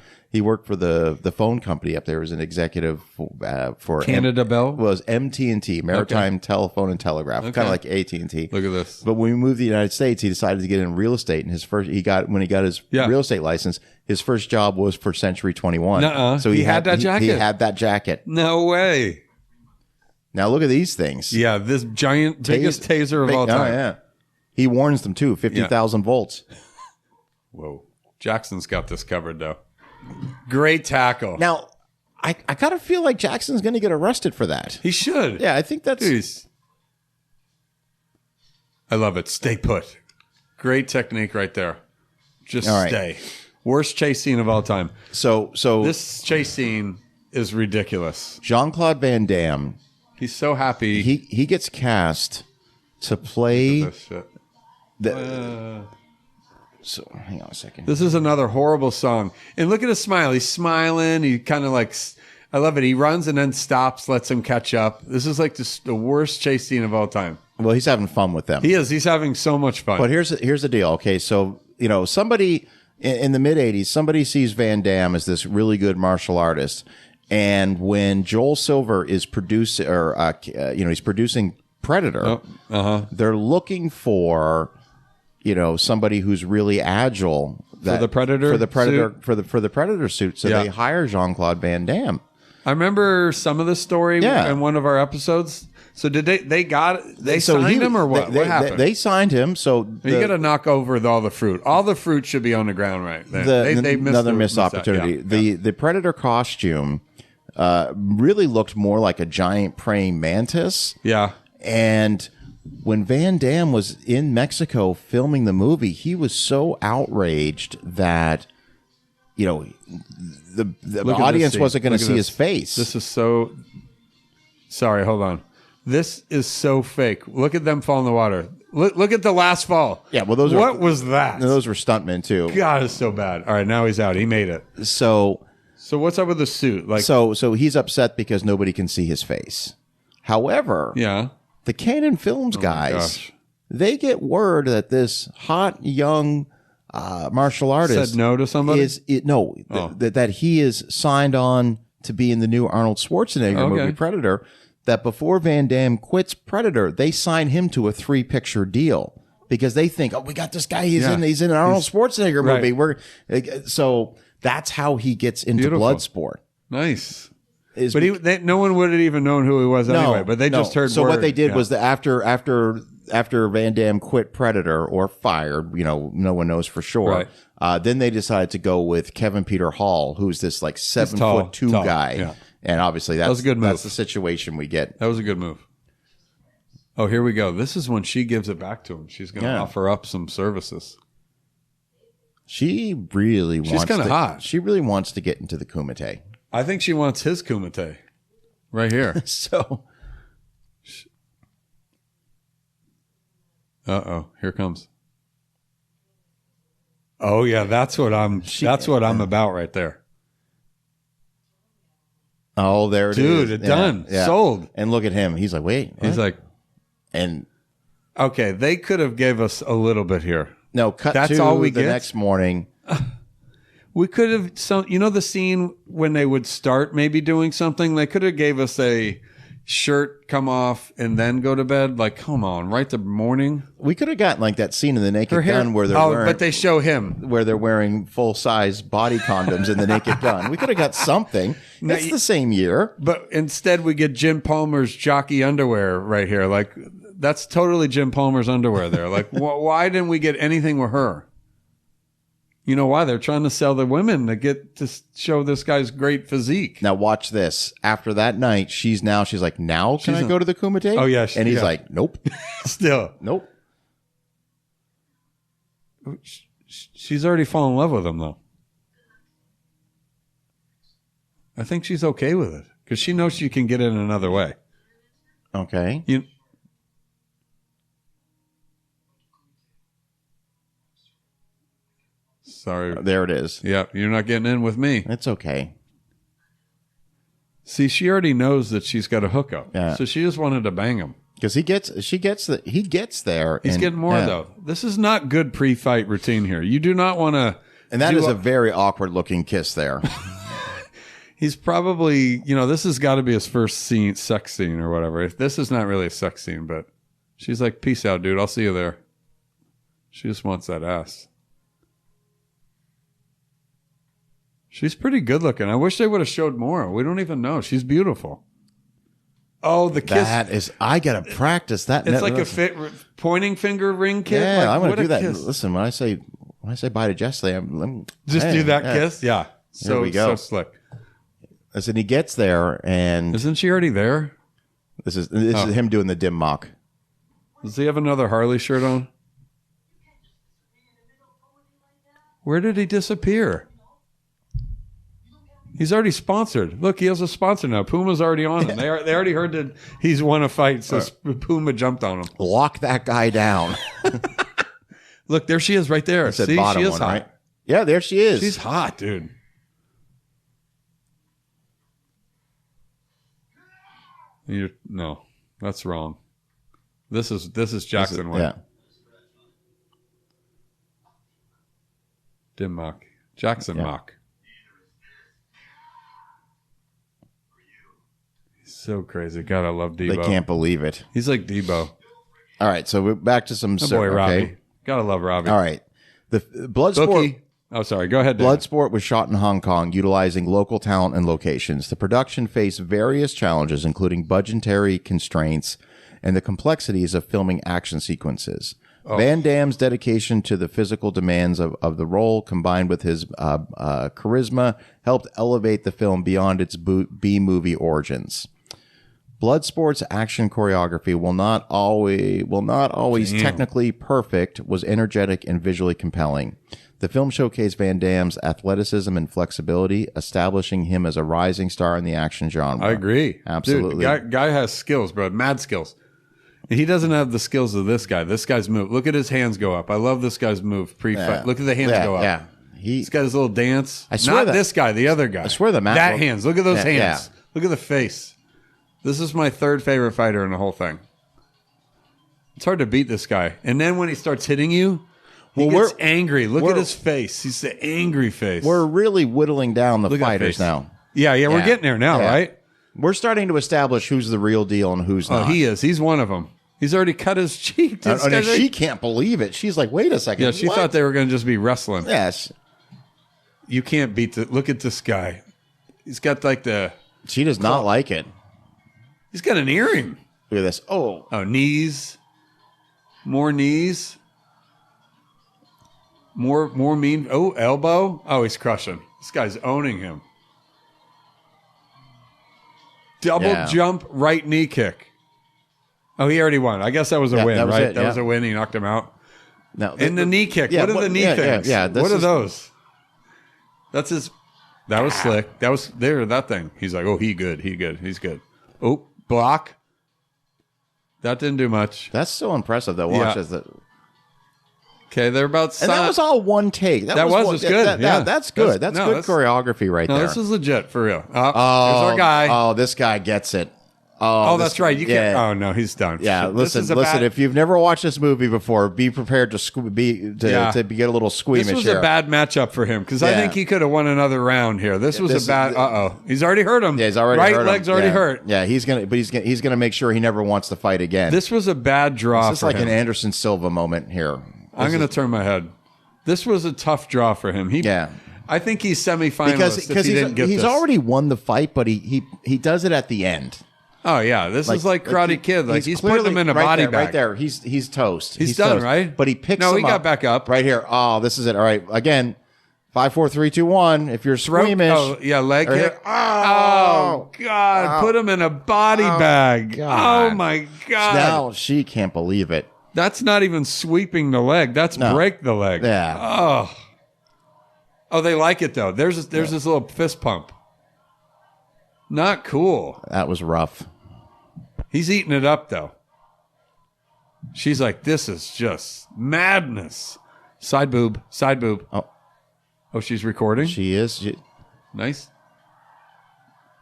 [SPEAKER 1] the phone company up there as an executive for
[SPEAKER 2] Canada Bell.
[SPEAKER 1] Was MT&T, Maritime Telephone and Telegraph, kind of like AT&T.
[SPEAKER 2] Look at this.
[SPEAKER 1] But when we moved to the United States, he decided to get in real estate, and when he got his real estate license, his first job was for Century 21.
[SPEAKER 2] Nuh-uh.
[SPEAKER 1] So he had that jacket. He had that jacket.
[SPEAKER 2] No way.
[SPEAKER 1] Now look at these things.
[SPEAKER 2] Yeah, this biggest taser of all time.
[SPEAKER 1] Oh yeah. He warns them too. 50,000 volts.
[SPEAKER 2] Whoa. Jackson's got this covered though. Great tackle.
[SPEAKER 1] Now, I kind of feel like Jackson's going to get arrested for that.
[SPEAKER 2] He should.
[SPEAKER 1] Yeah, I think that's...
[SPEAKER 2] Dude, I love it. Stay put. Great technique right there. Just stay. Worst chase scene of all time.
[SPEAKER 1] So
[SPEAKER 2] This chase scene is ridiculous.
[SPEAKER 1] Jean-Claude Van Damme,
[SPEAKER 2] He's so happy.
[SPEAKER 1] he gets cast to play
[SPEAKER 2] this shit.
[SPEAKER 1] So hang on a second.
[SPEAKER 2] This is another horrible song. And look at his smile. He's smiling. He kind of like, I love it. He runs and then stops, lets him catch up. This is like the worst chase scene of all time.
[SPEAKER 1] Well, he's having fun with them.
[SPEAKER 2] He is. He's having so much fun.
[SPEAKER 1] But here's the deal. Okay, so somebody in the mid '80s, somebody sees Van Damme as this really good martial artist, and when Joel Silver is producing, or he's producing Predator, they're looking for somebody who's really agile
[SPEAKER 2] for the Predator
[SPEAKER 1] for the Predator suit. So they hire Jean-Claude Van Damme. I
[SPEAKER 2] remember some of the story in one of our episodes. So did they signed him or what? What happened?
[SPEAKER 1] They signed him. So
[SPEAKER 2] you got to knock over all the fruit. All the fruit should be on the ground right there. They
[SPEAKER 1] missed opportunity. The Predator costume really looked more like a giant praying mantis.
[SPEAKER 2] Yeah.
[SPEAKER 1] And when Van Damme was in Mexico filming the movie, he was so outraged that the audience wasn't going to see his face.
[SPEAKER 2] This is so. Sorry, hold on. This is so fake. Look at them fall in the water. Look at the last fall.
[SPEAKER 1] Yeah, well,
[SPEAKER 2] what was that?
[SPEAKER 1] Those were stuntmen too.
[SPEAKER 2] God, it's so bad. All right, now he's out. He made it.
[SPEAKER 1] So
[SPEAKER 2] what's up with the suit? Like,
[SPEAKER 1] so he's upset because nobody can see his face. However, the Canon Films guys, they get word that this hot young martial artist
[SPEAKER 2] said no to somebody.
[SPEAKER 1] That he is signed on to be in the new Arnold Schwarzenegger movie Predator. That before Van Damme quits Predator, they sign him to a 3-picture deal because they think, we got this guy. He's in an Arnold Schwarzenegger movie. So that's how he gets into Bloodsport.
[SPEAKER 2] Nice. But no one would have even known who he was anyway. But they just heard.
[SPEAKER 1] So
[SPEAKER 2] word.
[SPEAKER 1] What they did was that after Van Damme quit Predator or fired, no one knows for sure. Right. Then they decided to go with Kevin Peter Hall, who's this like 7'2" guy. Yeah. And obviously that was a good move. That's the situation we get.
[SPEAKER 2] That was a good move. Oh, here we go. This is when she gives it back to him. She's going to offer up some services.
[SPEAKER 1] She's kind of
[SPEAKER 2] hot.
[SPEAKER 1] She really wants to get into the Kumite.
[SPEAKER 2] I think she wants his Kumite right here.
[SPEAKER 1] So.
[SPEAKER 2] Uh-oh. Here comes. Oh, yeah. That's what I'm about right there.
[SPEAKER 1] Oh, there it is.
[SPEAKER 2] Dude, done. Yeah. Sold.
[SPEAKER 1] And look at him. He's like, wait. What?
[SPEAKER 2] He's like.
[SPEAKER 1] And.
[SPEAKER 2] Okay, they could have gave us a little bit here.
[SPEAKER 1] No, that's all we get? Next morning.
[SPEAKER 2] We could have, the scene when they would start maybe doing something, they could have gave us a shirt come off and then go to bed. Like, come on, right the morning.
[SPEAKER 1] We could have gotten like that scene in The Naked Gun where they're wearing,
[SPEAKER 2] but they show him
[SPEAKER 1] where they're wearing full-size body condoms in The Naked Gun. We could have got something. It's the same year.
[SPEAKER 2] But instead we get Jim Palmer's jockey underwear right here. Like, that's totally Jim Palmer's underwear there. Like, why didn't we get anything with her? You know why? They're trying to sell the women to get to show this guy's great physique.
[SPEAKER 1] Now watch this. After that night, she's like, now can I go to the Kumite?
[SPEAKER 2] Oh, yeah.
[SPEAKER 1] And he's like, nope.
[SPEAKER 2] Still.
[SPEAKER 1] Nope.
[SPEAKER 2] She's already fallen in love with him, though. I think she's okay with it because she knows she can get in another way.
[SPEAKER 1] Okay.
[SPEAKER 2] Sorry.
[SPEAKER 1] There it is.
[SPEAKER 2] Yep, you're not getting in with me.
[SPEAKER 1] It's okay.
[SPEAKER 2] See, she already knows that she's got a hookup.
[SPEAKER 1] Yeah.
[SPEAKER 2] So she just wanted to bang him.
[SPEAKER 1] Because he gets there.
[SPEAKER 2] He's getting more, though. This is not good pre-fight routine here. You do not want to.
[SPEAKER 1] And that is a very awkward looking kiss there.
[SPEAKER 2] He's probably, this has got to be his first sex scene or whatever. This is not really a sex scene, but she's like, peace out, dude. I'll see you there. She just wants that ass. She's pretty good looking. I wish they would have showed more. We don't even know. She's beautiful. Oh, the kiss.
[SPEAKER 1] I got to practice that.
[SPEAKER 2] It's like a pointing finger ring kiss.
[SPEAKER 1] Yeah,
[SPEAKER 2] like,
[SPEAKER 1] I'm going to do that.
[SPEAKER 2] Kiss.
[SPEAKER 1] Listen, when I say bye to Jesse,
[SPEAKER 2] do that kiss. Yeah.
[SPEAKER 1] Here we go.
[SPEAKER 2] So slick.
[SPEAKER 1] Listen, he gets there and.
[SPEAKER 2] Isn't she already there?
[SPEAKER 1] This is him doing the dim mock.
[SPEAKER 2] Does he have another Harley shirt on? Where did he disappear? He's already sponsored. Look, he has a sponsor now. Puma's already on him. They already heard that he's won a fight, so Puma jumped on him.
[SPEAKER 1] Lock that guy down.
[SPEAKER 2] Look, there she is right there. See, she is hot. Right?
[SPEAKER 1] Yeah, there she is.
[SPEAKER 2] She's hot, dude. No, that's wrong. This is Jackson Wang.
[SPEAKER 1] Yeah.
[SPEAKER 2] Dim Mock. Jackson Mock. He's so crazy. God, I love Debo.
[SPEAKER 1] They can't believe it.
[SPEAKER 2] He's like Debo.
[SPEAKER 1] All right, so we're back to some...
[SPEAKER 2] boy, Robbie. Gotta love Robbie.
[SPEAKER 1] All right. The Bloodsport...
[SPEAKER 2] Bookie. Oh, sorry. Go ahead, Dan.
[SPEAKER 1] Bloodsport was shot in Hong Kong, utilizing local talent and locations. The production faced various challenges, including budgetary constraints and the complexities of filming action sequences. Van Damme's dedication to the physical demands of the role, combined with his charisma, helped elevate the film beyond its B-movie origins. Bloodsport's action choreography, while not always technically perfect, was energetic and visually compelling. The film showcased Van Damme's athleticism and flexibility, establishing him as a rising star in the action genre.
[SPEAKER 2] I agree.
[SPEAKER 1] Absolutely.
[SPEAKER 2] Dude, guy has skills, bro. Mad skills. He doesn't have the skills of this guy. This guy's move. Look at his hands go up. I love this guy's move pre-fight. Yeah. Look at the hands go up.
[SPEAKER 1] Yeah.
[SPEAKER 2] He's got his little dance.
[SPEAKER 1] I swear
[SPEAKER 2] Not this guy, the other guy.
[SPEAKER 1] I swear that
[SPEAKER 2] hands. Look at those hands.
[SPEAKER 1] Yeah.
[SPEAKER 2] Look at the face. This is my third favorite fighter in the whole thing. It's hard to beat this guy. And then when he starts hitting you, he gets angry. Look at his face. He's the angry face.
[SPEAKER 1] We're really whittling down the fighters now.
[SPEAKER 2] Yeah, we're getting there now, right?
[SPEAKER 1] We're starting to establish who's the real deal and who's not.
[SPEAKER 2] Oh, he is. He's one of them. He's already cut his cheek.
[SPEAKER 1] She can't believe it. She's like, wait a second.
[SPEAKER 2] Yeah, she thought they were going to just be wrestling.
[SPEAKER 1] Yes.
[SPEAKER 2] You can't beat the... Look at this guy. He's got like the...
[SPEAKER 1] She does not like it.
[SPEAKER 2] He's got an earring.
[SPEAKER 1] Look at this. Oh,
[SPEAKER 2] knees. More knees. More mean. Oh, elbow. Oh, he's crushing. This guy's owning him. Double jump right knee kick. Oh, he already won. I guess that was a win, right? That was a win. He knocked him out.
[SPEAKER 1] No,
[SPEAKER 2] and the knee kick. What are the knee things? What are those? That's his. That was slick. That was there. That thing. He's like, oh, he's good. He's good. Oh, block. That didn't do much.
[SPEAKER 1] That's so impressive. That watch as the.
[SPEAKER 2] Okay, they're about.
[SPEAKER 1] And that was all one take.
[SPEAKER 2] That was good.
[SPEAKER 1] That's good. That's good choreography right there.
[SPEAKER 2] This is legit for real. There's our guy.
[SPEAKER 1] Oh, this guy gets it.
[SPEAKER 2] Oh, that's right. You can't. Oh no, he's done.
[SPEAKER 1] Yeah, listen. If you've never watched this movie before, be prepared to get a little squeamish.
[SPEAKER 2] This was
[SPEAKER 1] here.
[SPEAKER 2] A bad matchup for him because I think he could have won another round here. This was a bad. He's already hurt him.
[SPEAKER 1] Yeah, he's already
[SPEAKER 2] right
[SPEAKER 1] hurt him.
[SPEAKER 2] leg's already hurt.
[SPEAKER 1] Yeah, he's gonna make sure he never wants to fight again.
[SPEAKER 2] This was a bad draw.
[SPEAKER 1] This is like an Anderson Silva moment here.
[SPEAKER 2] I'm going to turn my head. This was a tough draw for him. I think he's semifinalist because
[SPEAKER 1] he's already won the fight, but he does it at the end.
[SPEAKER 2] Oh yeah, this is like Karate Kid. Like he's putting him in a body bag.
[SPEAKER 1] Right there, he's toast.
[SPEAKER 2] He's done,
[SPEAKER 1] toast.
[SPEAKER 2] Right?
[SPEAKER 1] But he picks.
[SPEAKER 2] No, he got back up
[SPEAKER 1] right here. Oh, this is it. All right, again, 5, 4, 3, 2, 1. If you're squeamish,
[SPEAKER 2] leg kick. Oh God, put him in a body bag. God. Oh my God.
[SPEAKER 1] Now she can't believe it.
[SPEAKER 2] That's not even sweeping the leg. That's break the leg.
[SPEAKER 1] Yeah.
[SPEAKER 2] Oh, they like it though. There's this little fist pump. Not cool.
[SPEAKER 1] That was rough.
[SPEAKER 2] He's eating it up, though. She's like, this is just madness. Side boob. Oh, she's recording?
[SPEAKER 1] She is.
[SPEAKER 2] Nice.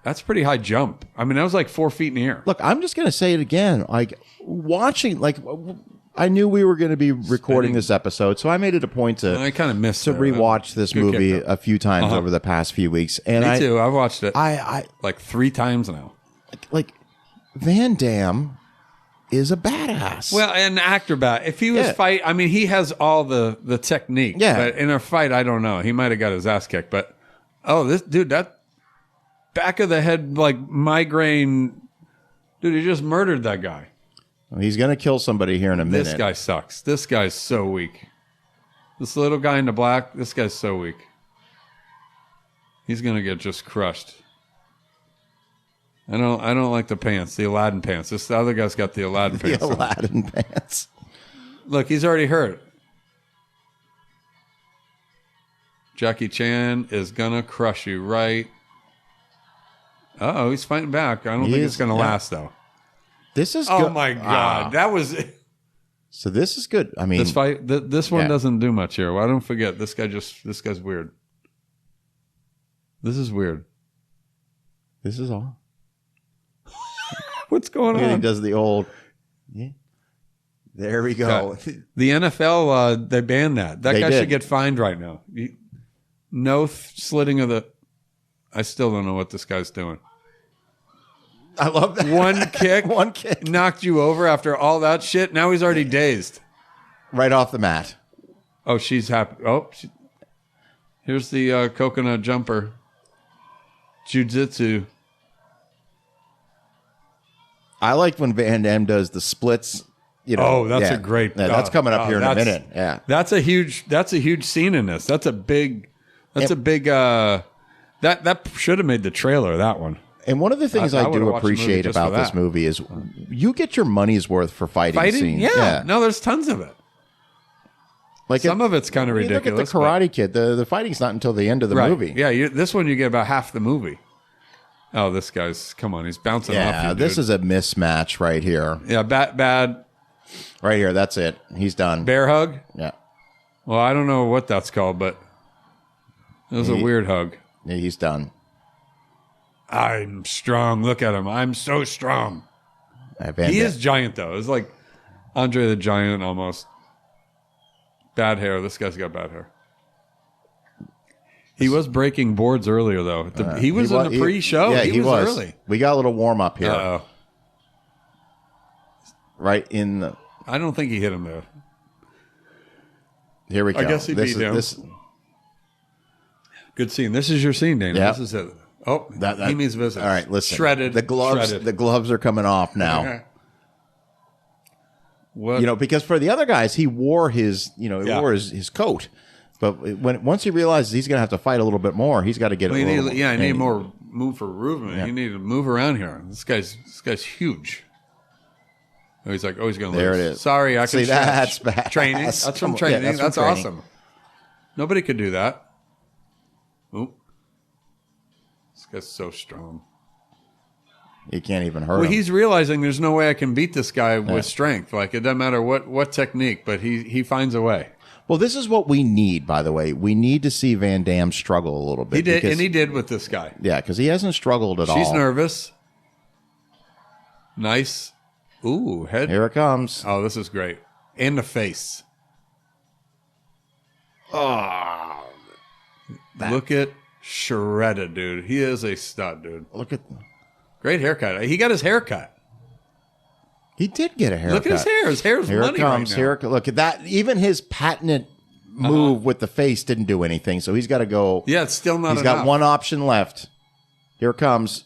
[SPEAKER 2] That's a pretty high jump. I mean, that was like 4 feet in the air.
[SPEAKER 1] Look, I'm just going to say it again. Like, watching, I knew we were going to be recording this episode, so I made it a point to
[SPEAKER 2] I kind of missed
[SPEAKER 1] to rewatch this movie a few times over the past few weeks. And
[SPEAKER 2] Me too. I've watched it.
[SPEAKER 1] I
[SPEAKER 2] like 3 times now.
[SPEAKER 1] Like Van Damme is a badass.
[SPEAKER 2] Well, an actor if he was I mean, he has all the technique.
[SPEAKER 1] Yeah.
[SPEAKER 2] But in a fight, I don't know. He might have got his ass kicked. But this dude, that back of the head like migraine, dude, he just murdered that guy.
[SPEAKER 1] He's going to kill somebody here in a minute.
[SPEAKER 2] This guy sucks. This guy's so weak. This little guy in the black, this guy's so weak. He's going to get just crushed. I don't like the pants, the Aladdin pants. The other guy's got the Aladdin pants.
[SPEAKER 1] The Aladdin pants.
[SPEAKER 2] Look, he's already hurt. Jackie Chan is gonna crush you, right? Uh-oh, he's fighting back. I don't think it's gonna last though.
[SPEAKER 1] This is
[SPEAKER 2] Oh
[SPEAKER 1] good.
[SPEAKER 2] my God. That was
[SPEAKER 1] So this is good. I mean,
[SPEAKER 2] this fight this one doesn't do much here. Well, I don't forget. This guy's weird. This is weird.
[SPEAKER 1] This is all.
[SPEAKER 2] What's going on?
[SPEAKER 1] He does the old. Yeah. There we go.
[SPEAKER 2] The NFL, they banned that. That guy should get fined right now. No slitting of the. I still don't know what this guy's doing.
[SPEAKER 1] I love that.
[SPEAKER 2] One kick knocked you over after all that shit. Now he's already dazed.
[SPEAKER 1] Right off the mat.
[SPEAKER 2] Oh, she's happy. Oh, here's the coconut jumper. Jiu-jitsu.
[SPEAKER 1] I like when Van Damme does the splits. You know,
[SPEAKER 2] that's a great.
[SPEAKER 1] Yeah, that's coming up here in a minute. Yeah,
[SPEAKER 2] that's a huge scene in this. That's a big. That should have made the trailer. That one.
[SPEAKER 1] And one of the things I do appreciate about this movie is you get your money's worth for fighting scenes.
[SPEAKER 2] Yeah. No, there's tons of it.
[SPEAKER 1] Like
[SPEAKER 2] some of it's kind of ridiculous.
[SPEAKER 1] Look at the Karate Kid. The fighting's not until the end of the movie.
[SPEAKER 2] Yeah, this one you get about half the movie. Oh, this guy's he's bouncing off you.
[SPEAKER 1] Yeah, this is a mismatch right here.
[SPEAKER 2] Yeah, bad.
[SPEAKER 1] Right here, that's it. He's done.
[SPEAKER 2] Bear hug?
[SPEAKER 1] Yeah.
[SPEAKER 2] Well, I don't know what that's called, but it was a weird hug.
[SPEAKER 1] Yeah, he's done.
[SPEAKER 2] I'm strong. Look at him. I'm so strong. He is giant, though. It's like Andre the Giant almost. Bad hair. This guy's got bad hair. He was breaking boards earlier, though. He was in the pre-show.
[SPEAKER 1] Yeah,
[SPEAKER 2] he was early.
[SPEAKER 1] We got a little warm-up here.
[SPEAKER 2] Uh-oh.
[SPEAKER 1] Right in the...
[SPEAKER 2] I don't think he hit him there.
[SPEAKER 1] Here we go.
[SPEAKER 2] I guess he beat him. Good scene. This is your scene, Dana. Yep. This is it. Oh, he means business.
[SPEAKER 1] All right, listen.
[SPEAKER 2] Shredded.
[SPEAKER 1] The gloves are coming off now.
[SPEAKER 2] What?
[SPEAKER 1] You know, because for the other guys, he wore his his coat. But once he realizes he's going to have to fight a little bit more, he's got to get
[SPEAKER 2] I need more move for movement. Yeah. You need to move around here. This guy's huge. Oh, he's going to lose.
[SPEAKER 1] There it is.
[SPEAKER 2] Sorry, I can
[SPEAKER 1] see that's bad.
[SPEAKER 2] Training. That's from training. Yeah, that's awesome. Nobody could do that. Oop. This guy's so strong.
[SPEAKER 1] You can't even hurt him.
[SPEAKER 2] Well, he's realizing there's no way I can beat this guy with strength. Like, it doesn't matter what technique, but he finds a way.
[SPEAKER 1] Well, this is what we need, by the way. We need to see Van Damme struggle a little bit.
[SPEAKER 2] He did with this guy.
[SPEAKER 1] Yeah, because he hasn't struggled at all.
[SPEAKER 2] She's nervous. Nice. Ooh, head.
[SPEAKER 1] Here it comes.
[SPEAKER 2] Oh, this is great. In the face. Oh. Look at shredded, dude. He is a stud, dude.
[SPEAKER 1] Look at...
[SPEAKER 2] Great haircut. He got his haircut.
[SPEAKER 1] He did get a haircut.
[SPEAKER 2] Look at his hair. His hair's
[SPEAKER 1] here
[SPEAKER 2] money
[SPEAKER 1] it comes.
[SPEAKER 2] right now.
[SPEAKER 1] Here, look at that. Even his patented move with the face didn't do anything, so he's got to go.
[SPEAKER 2] Yeah, it's still not enough.
[SPEAKER 1] He's got one option left. Here it comes.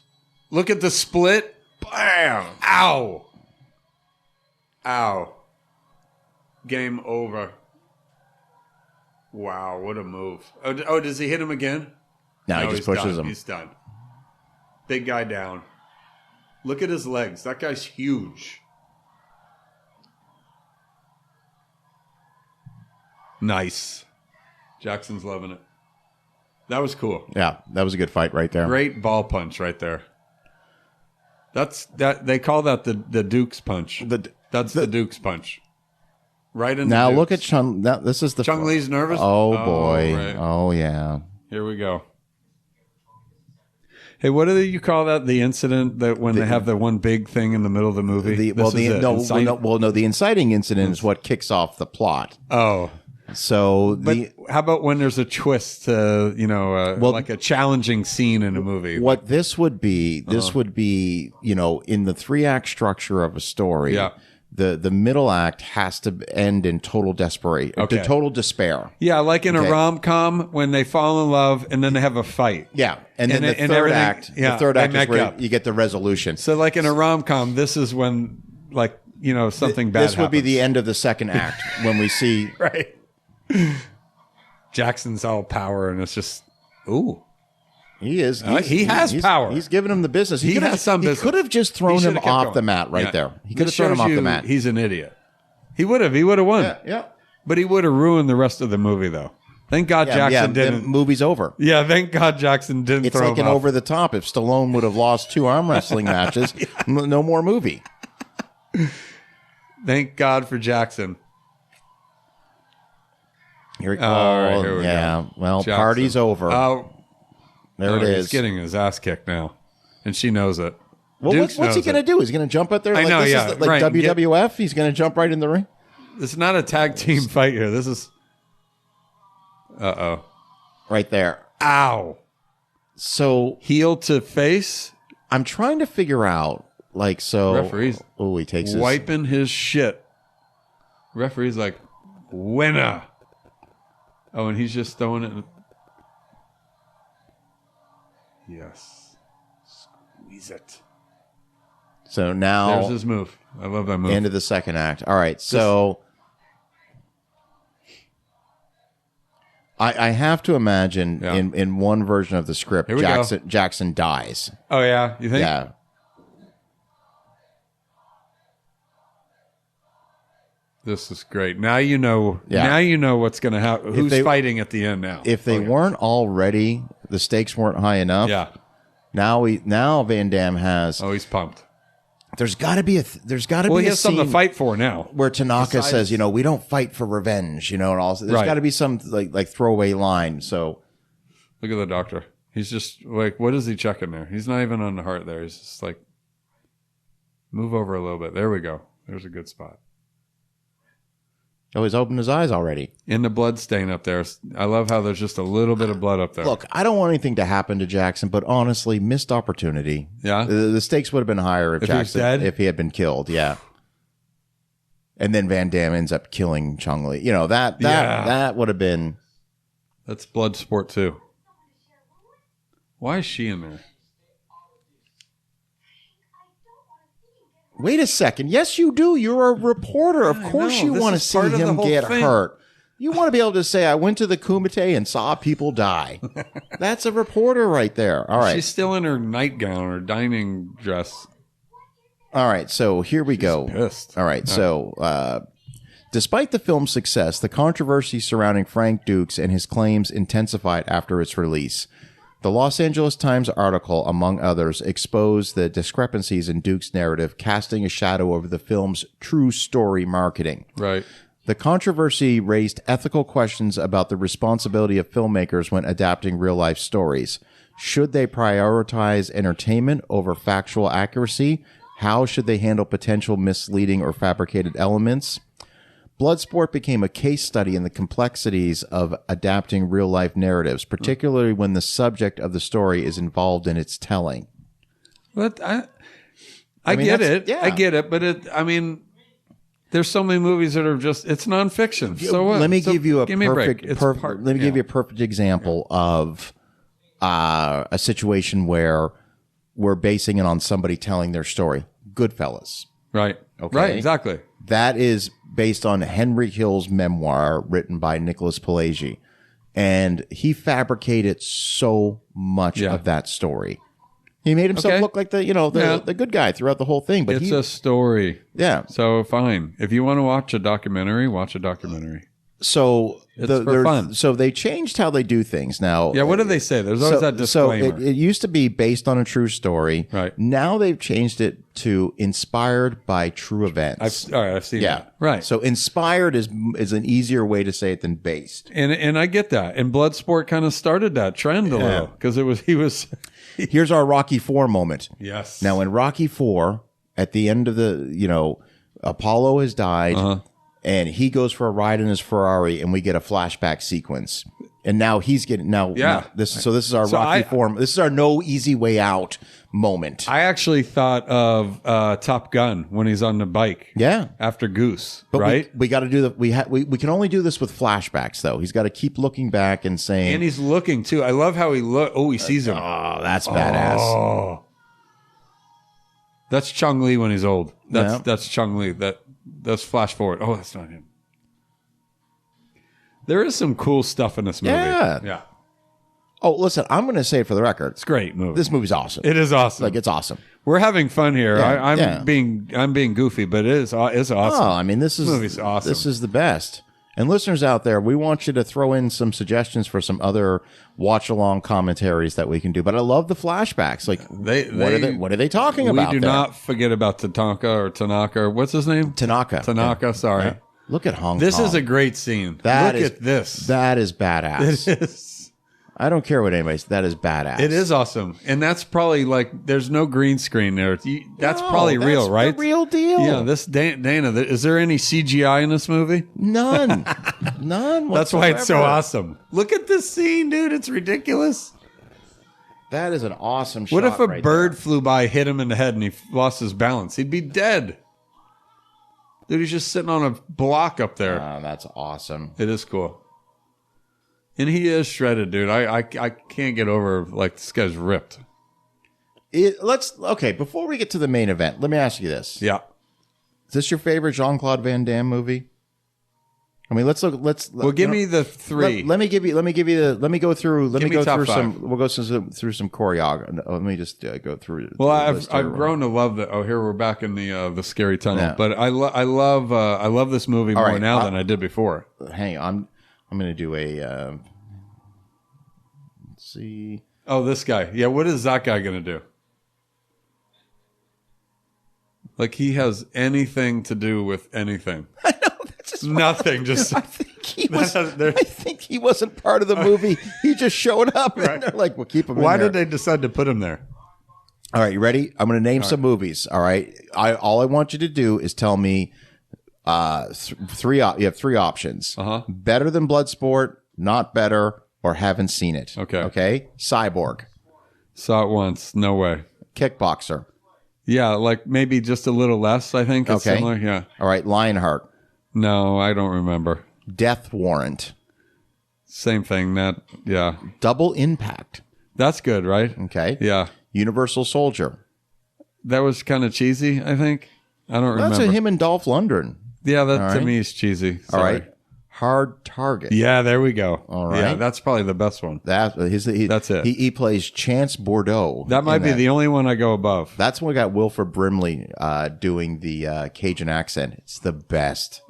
[SPEAKER 2] Look at the split. Bam. Ow. Ow. Game over. Wow, what a move. Oh, does he hit him again?
[SPEAKER 1] No, he just pushes him.
[SPEAKER 2] He's done. Big guy down. Look at his legs. That guy's huge. Nice. Jackson's loving it. That was cool.
[SPEAKER 1] Yeah, that was a good fight right there.
[SPEAKER 2] Great ball punch right there. They call that the Dux punch. That's the Dux punch. Right in
[SPEAKER 1] now
[SPEAKER 2] the
[SPEAKER 1] look at Chong. This is the
[SPEAKER 2] Chong Li's nervous.
[SPEAKER 1] Oh boy.
[SPEAKER 2] Right.
[SPEAKER 1] Oh yeah.
[SPEAKER 2] Here we go. Hey, what do you call that? The incident that when they have the one big thing in the middle of the movie.
[SPEAKER 1] The inciting incident is what kicks off the plot.
[SPEAKER 2] Oh,
[SPEAKER 1] so
[SPEAKER 2] how about when there's a twist to like a challenging scene in a movie?
[SPEAKER 1] What this would be? This would be in the 3-act structure of a story.
[SPEAKER 2] Yeah.
[SPEAKER 1] The middle act has to end in total desperation, total despair.
[SPEAKER 2] Yeah, like in a rom-com when they fall in love and then they have a fight.
[SPEAKER 1] Yeah, and then the third act is where you get the resolution.
[SPEAKER 2] So like in a rom-com, this is when something bad happens.
[SPEAKER 1] This would be the end of the second act when we see...
[SPEAKER 2] Right. Jackson's all power and it's just, ooh.
[SPEAKER 1] He is.
[SPEAKER 2] He has power.
[SPEAKER 1] He's giving him the business.
[SPEAKER 2] He has some business.
[SPEAKER 1] He could have just thrown him off the mat right there. He could have thrown him off the mat.
[SPEAKER 2] He's an idiot. He would have. He would have won.
[SPEAKER 1] Yeah.
[SPEAKER 2] But he would have ruined the rest of the movie, though. Thank God Jackson
[SPEAKER 1] the
[SPEAKER 2] didn't.
[SPEAKER 1] movie's over.
[SPEAKER 2] Yeah, thank God Jackson didn't
[SPEAKER 1] It's
[SPEAKER 2] throw
[SPEAKER 1] like
[SPEAKER 2] him
[SPEAKER 1] an
[SPEAKER 2] off.
[SPEAKER 1] over the top. If Stallone would have lost 2 arm wrestling matches, no more movie.
[SPEAKER 2] Thank God for Jackson.
[SPEAKER 1] Here we go.
[SPEAKER 2] All right, here we go.
[SPEAKER 1] Well,
[SPEAKER 2] Jackson.
[SPEAKER 1] party's over.
[SPEAKER 2] Oh,
[SPEAKER 1] there it is.
[SPEAKER 2] He's getting his ass kicked now, and she knows it.
[SPEAKER 1] Well, what's he going to do? He's going to jump out there?
[SPEAKER 2] I know,
[SPEAKER 1] this
[SPEAKER 2] yeah.
[SPEAKER 1] is like
[SPEAKER 2] right.
[SPEAKER 1] WWF? He's going to jump right in the ring?
[SPEAKER 2] This is not a tag team fight here. This is... Uh-oh.
[SPEAKER 1] Right there.
[SPEAKER 2] Ow.
[SPEAKER 1] So...
[SPEAKER 2] Heel to face?
[SPEAKER 1] I'm trying to figure out, like, so...
[SPEAKER 2] Referee's
[SPEAKER 1] oh, he takes his...
[SPEAKER 2] wiping his shit. Referee's like, winner. Oh, and he's just throwing it... Yes. Squeeze it.
[SPEAKER 1] So now...
[SPEAKER 2] There's his move. I love that move.
[SPEAKER 1] End of the second act. All right, so... I have to imagine in one version of the script, Jackson dies.
[SPEAKER 2] Oh, yeah? You think?
[SPEAKER 1] Yeah.
[SPEAKER 2] This is great. Now you know.
[SPEAKER 1] Yeah.
[SPEAKER 2] Now you know what's going to happen. Who's fighting at the end now?
[SPEAKER 1] If they weren't already, the stakes weren't high enough.
[SPEAKER 2] Yeah.
[SPEAKER 1] Now Van Damme has.
[SPEAKER 2] Oh, he's pumped.
[SPEAKER 1] There's got to be a. There's got to be.
[SPEAKER 2] Well, he
[SPEAKER 1] a
[SPEAKER 2] has something to
[SPEAKER 1] scene
[SPEAKER 2] fight for now.
[SPEAKER 1] where Tanaka says, we don't fight for revenge, and all. There's got to be some like throwaway line. So
[SPEAKER 2] look at the doctor. He's just like, what is he checking there? He's not even on the heart there. He's just like, move over a little bit. There we go. There's a good spot.
[SPEAKER 1] Oh, he's opened his eyes already.
[SPEAKER 2] In the blood stain up there. I love how there's just a little bit of blood up there.
[SPEAKER 1] Look, I don't want anything to happen to Jackson, but honestly, missed opportunity.
[SPEAKER 2] Yeah?
[SPEAKER 1] The stakes would have been higher if Jackson, if he had been killed. Yeah. And then Van Damme ends up killing Chong Li. That would have been.
[SPEAKER 2] That's Bloodsport too. Why is she in there?
[SPEAKER 1] Wait a second. Yes, you do. You're a reporter. Of course you want to see him get hurt. You want to be able to say, I went to the Kumite and saw people die. That's a reporter right there. All right.
[SPEAKER 2] She's still in her nightgown or dining dress.
[SPEAKER 1] All right. So here we go.
[SPEAKER 2] Pissed.
[SPEAKER 1] All right. So despite the film's success, the controversy surrounding Frank Dux and his claims intensified after its release. The Los Angeles Times article, among others, exposed the discrepancies in Duke's narrative, casting a shadow over the film's true story marketing.
[SPEAKER 2] Right.
[SPEAKER 1] The controversy raised ethical questions about the responsibility of filmmakers when adapting real-life stories. Should they prioritize entertainment over factual accuracy? How should they handle potential misleading or fabricated elements? Bloodsport became a case study in the complexities of adapting real-life narratives, particularly when the subject of the story is involved in its telling.
[SPEAKER 2] But I get it. Yeah. I get it. But there's so many movies that are just, it's nonfiction. So what?
[SPEAKER 1] Let me give you a
[SPEAKER 2] give me
[SPEAKER 1] perfect,
[SPEAKER 2] a break.
[SPEAKER 1] let me give you a perfect example of a situation where we're basing it on somebody telling their story. Goodfellas.
[SPEAKER 2] Right.
[SPEAKER 1] Okay.
[SPEAKER 2] Right. Exactly.
[SPEAKER 1] That is based on Henry Hill's memoir written by Nicholas Pileggi. And he fabricated so much of that story. He made himself look like the good guy throughout the whole thing. But
[SPEAKER 2] it's a story.
[SPEAKER 1] Yeah.
[SPEAKER 2] So fine. If you want to watch a documentary, watch a documentary.
[SPEAKER 1] So
[SPEAKER 2] it's for fun.
[SPEAKER 1] So they changed how they do things now.
[SPEAKER 2] Yeah, what do they say? There's always that disclaimer.
[SPEAKER 1] So it used to be based on a true story.
[SPEAKER 2] Right.
[SPEAKER 1] Now they've changed it to inspired by true events.
[SPEAKER 2] I've seen that. Right.
[SPEAKER 1] So inspired is an easier way to say it than based.
[SPEAKER 2] And I get that. And Bloodsport kind of started that trend a little because he was.
[SPEAKER 1] Here's our Rocky IV moment.
[SPEAKER 2] Yes.
[SPEAKER 1] Now in Rocky IV, at the end of the Apollo has died. And he goes for a ride in his Ferrari, and we get a flashback sequence. And now he's getting this is our Rocky form. This is our no easy way out moment.
[SPEAKER 2] I actually thought of Top Gun when he's on the bike.
[SPEAKER 1] Yeah,
[SPEAKER 2] after Goose.
[SPEAKER 1] But
[SPEAKER 2] right.
[SPEAKER 1] We got to do we can only do this with flashbacks though. He's got to keep looking back and saying.
[SPEAKER 2] And he's looking too. I love how he look. Oh, he sees him.
[SPEAKER 1] Oh, that's badass.
[SPEAKER 2] Oh, that's Chong Li when he's old. That's Chong Li. That's flash forward. Oh, that's not him. There is some cool stuff in this movie. Yeah.
[SPEAKER 1] Oh, listen, I'm going to say it for the record.
[SPEAKER 2] It's a great movie.
[SPEAKER 1] This movie's awesome.
[SPEAKER 2] It is awesome.
[SPEAKER 1] Like, it's awesome.
[SPEAKER 2] We're having fun here.
[SPEAKER 1] Yeah,
[SPEAKER 2] I'm being goofy, but it's awesome.
[SPEAKER 1] Oh, I mean, this movie's
[SPEAKER 2] awesome.
[SPEAKER 1] This is the best. And listeners out there, we want you to throw in some suggestions for some other watch-along commentaries that we can do. But I love the flashbacks. Like, what are they talking about?
[SPEAKER 2] We do not forget about Tanaka. What's his name?
[SPEAKER 1] Tanaka.
[SPEAKER 2] Yeah. Sorry.
[SPEAKER 1] Yeah. Look at Hong Kong.
[SPEAKER 2] This is a great scene. Look at this.
[SPEAKER 1] That is badass.
[SPEAKER 2] It is.
[SPEAKER 1] I don't care what anybody says. That is badass.
[SPEAKER 2] It is awesome. And that's probably like, there's no green screen there. That's probably real, right?
[SPEAKER 1] The real deal.
[SPEAKER 2] Yeah, this Dana, is there any CGI in this movie?
[SPEAKER 1] None. None whatsoever.
[SPEAKER 2] That's why it's so awesome. Look at this scene, dude. It's ridiculous.
[SPEAKER 1] That is an awesome shot.
[SPEAKER 2] What if a bird flew by, hit him in the head, and he lost his balance? He'd be dead. Dude, he's just sitting on a block up there.
[SPEAKER 1] Oh, that's awesome.
[SPEAKER 2] It is cool. And he is shredded, dude. I can't get over, like, this guy's ripped.
[SPEAKER 1] Okay, before we get to the main event, let me ask you this.
[SPEAKER 2] Yeah.
[SPEAKER 1] Is this your favorite Jean-Claude Van Damme movie? I mean,
[SPEAKER 2] Well, give me the three.
[SPEAKER 1] Let me go through
[SPEAKER 2] five.
[SPEAKER 1] We'll go through some choreography. Let me just go through.
[SPEAKER 2] Well, I've grown to love that. Oh, here we're back in the scary tunnel.
[SPEAKER 1] Yeah.
[SPEAKER 2] But I love this movie more now than I did before.
[SPEAKER 1] Hang on. I'm going to do a, let's see.
[SPEAKER 2] Oh, this guy. Yeah, what is that guy going to do? Like, he has anything to do with anything.
[SPEAKER 1] I know. That's just
[SPEAKER 2] nothing. Just
[SPEAKER 1] I think he wasn't part of the movie. He just showed up, right. And they're like, "Well, keep him."
[SPEAKER 2] Why did they decide to put him there?
[SPEAKER 1] All right, you ready? I'm going to name some movies. All right, all I want you to do is tell me three. You have three options. Better than Bloodsport, not better, or haven't seen it. Okay. Cyborg.
[SPEAKER 2] Saw it once. No way.
[SPEAKER 1] Kickboxer.
[SPEAKER 2] Yeah, like maybe just a little less, I think. It's similar. Yeah.
[SPEAKER 1] All right, Lionheart.
[SPEAKER 2] No, I don't remember.
[SPEAKER 1] Death Warrant.
[SPEAKER 2] Same thing. Yeah.
[SPEAKER 1] Double Impact.
[SPEAKER 2] That's good, right?
[SPEAKER 1] Okay.
[SPEAKER 2] Yeah.
[SPEAKER 1] Universal Soldier.
[SPEAKER 2] That was kind of cheesy, I think. I don't remember.
[SPEAKER 1] That's him and Dolph Lundgren.
[SPEAKER 2] Yeah, that to me is cheesy. Sorry.
[SPEAKER 1] All right. Hard Target.
[SPEAKER 2] Yeah, there we go.
[SPEAKER 1] All right.
[SPEAKER 2] Yeah, that's probably the best one.
[SPEAKER 1] That's it. He plays Chance Bordeaux.
[SPEAKER 2] That might be the only one I go above.
[SPEAKER 1] That's when we got Wilford Brimley doing the Cajun accent. It's the best.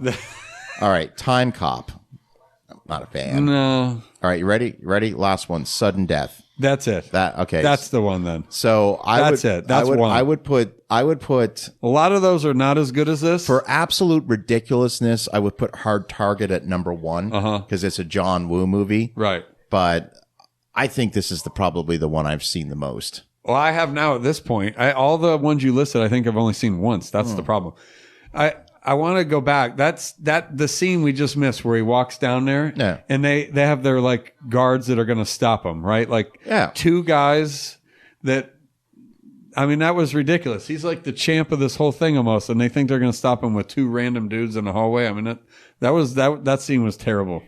[SPEAKER 1] All right. Time Cop. I'm not a fan.
[SPEAKER 2] No.
[SPEAKER 1] All right. You ready? Last one. Sudden Death.
[SPEAKER 2] That's it.
[SPEAKER 1] Okay.
[SPEAKER 2] That's the one then.
[SPEAKER 1] So
[SPEAKER 2] That's one.
[SPEAKER 1] I would put
[SPEAKER 2] a lot of those are not as good as this.
[SPEAKER 1] For absolute ridiculousness, I would put Hard Target at number one because it's a John Woo movie.
[SPEAKER 2] Right.
[SPEAKER 1] But I think this is probably the one I've seen the most.
[SPEAKER 2] Well, I have now at this point. All the ones you listed, I think I've only seen once. That's the problem. I want to go back. That's the scene we just missed where he walks down there.
[SPEAKER 1] Yeah.
[SPEAKER 2] And they have their like guards that are going to stop him, right? Like two guys that, I mean, that was ridiculous. He's like the champ of this whole thing almost. And they think they're going to stop him with two random dudes in the hallway. I mean, that scene was terrible.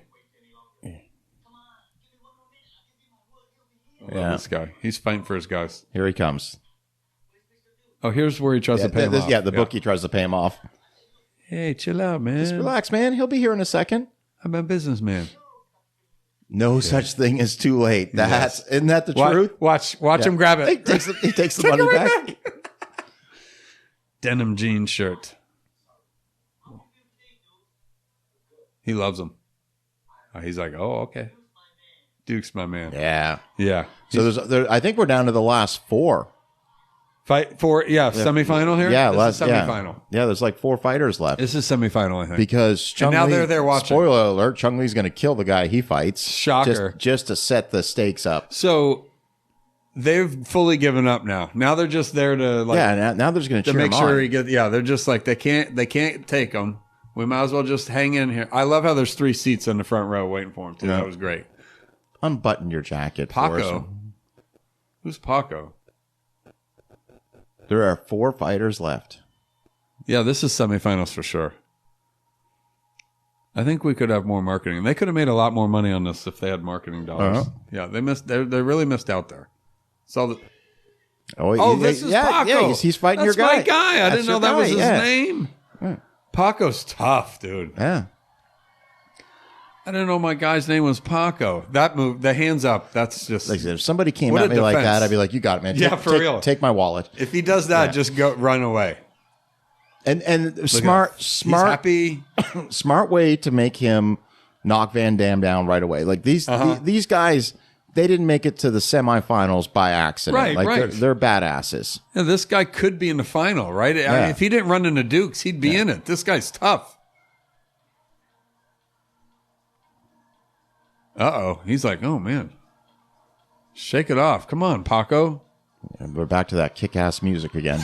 [SPEAKER 2] This guy. He's fighting for his guys.
[SPEAKER 1] Here he comes.
[SPEAKER 2] Oh, here's where he tries to pay him off.
[SPEAKER 1] Yeah, the bookie tries to pay him off.
[SPEAKER 2] Hey, chill out, man.
[SPEAKER 1] Just relax, man. He'll be here in a second.
[SPEAKER 2] I'm a businessman.
[SPEAKER 1] No such thing as too late. Isn't that the truth?
[SPEAKER 2] Watch him grab it.
[SPEAKER 1] He takes the money back.
[SPEAKER 2] Denim jean shirt. He loves them. He's like, oh, okay. Duke's my man.
[SPEAKER 1] Yeah.
[SPEAKER 2] Yeah.
[SPEAKER 1] So I think we're down to the last four.
[SPEAKER 2] Fight for semifinal here.
[SPEAKER 1] Yeah,
[SPEAKER 2] this is semifinal.
[SPEAKER 1] Yeah, there's like four fighters left.
[SPEAKER 2] This is semifinal, I think.
[SPEAKER 1] Because Chong Li,
[SPEAKER 2] now they're there watching.
[SPEAKER 1] Spoiler alert: Chong Li's going to kill the guy he fights.
[SPEAKER 2] Shocker!
[SPEAKER 1] Just to set the stakes up.
[SPEAKER 2] So they've fully given up now. Now they're just there to
[SPEAKER 1] now they're just going to
[SPEAKER 2] make sure he gets. Yeah, they're just like they can't take him. We might as well just hang in here. I love how there's 3 seats in the front row waiting for him too. Yeah. That was great.
[SPEAKER 1] Unbutton your jacket,
[SPEAKER 2] Paco. Who's Paco?
[SPEAKER 1] There are 4 fighters left.
[SPEAKER 2] Yeah, this is semifinals for sure. I think we could have more marketing. They could have made a lot more money on this if they had marketing dollars. Yeah, they missed. They really missed out there. So, this is Paco.
[SPEAKER 1] Yeah, he's fighting
[SPEAKER 2] That's
[SPEAKER 1] your guy.
[SPEAKER 2] My guy. I didn't know that was his name.
[SPEAKER 1] Yeah.
[SPEAKER 2] Paco's tough, dude.
[SPEAKER 1] Yeah.
[SPEAKER 2] I didn't know my guy's name was Paco. That move, the hands up, that's just...
[SPEAKER 1] Like, if somebody came at me like that, I'd be like, you got it, man.
[SPEAKER 2] For real.
[SPEAKER 1] Take my wallet.
[SPEAKER 2] If he does that, just run away.
[SPEAKER 1] And
[SPEAKER 2] He's
[SPEAKER 1] happy. Smart way to make him knock Van Damme down right away. Like these guys, they didn't make it to the semifinals by accident.
[SPEAKER 2] Right,
[SPEAKER 1] like
[SPEAKER 2] right.
[SPEAKER 1] They're badasses.
[SPEAKER 2] Yeah, this guy could be in the final, right?
[SPEAKER 1] Yeah.
[SPEAKER 2] I mean, if he didn't run into Dukes, he'd be in it. This guy's tough. Uh-oh. He's like, oh, man. Shake it off. Come on, Paco.
[SPEAKER 1] And we're back to that kick-ass music again.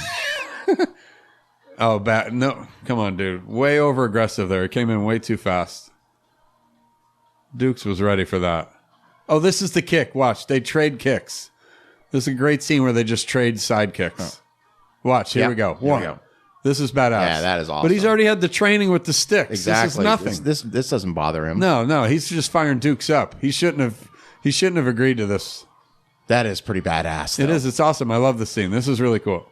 [SPEAKER 2] Oh, no. Come on, dude. Way over-aggressive there. He came in way too fast. Dukes was ready for that. Oh, this is the kick. Watch. They trade kicks. This is a great scene where they just trade side kicks. Watch. Here we go. One. Here we go. This is badass.
[SPEAKER 1] Yeah, that is awesome.
[SPEAKER 2] But he's already had the training with the sticks.
[SPEAKER 1] Exactly.
[SPEAKER 2] This is nothing.
[SPEAKER 1] This doesn't bother him.
[SPEAKER 2] No. He's just firing Dukes up. He shouldn't have agreed to this.
[SPEAKER 1] That is pretty badass, though.
[SPEAKER 2] It is. It's awesome. I love this scene. This is really cool.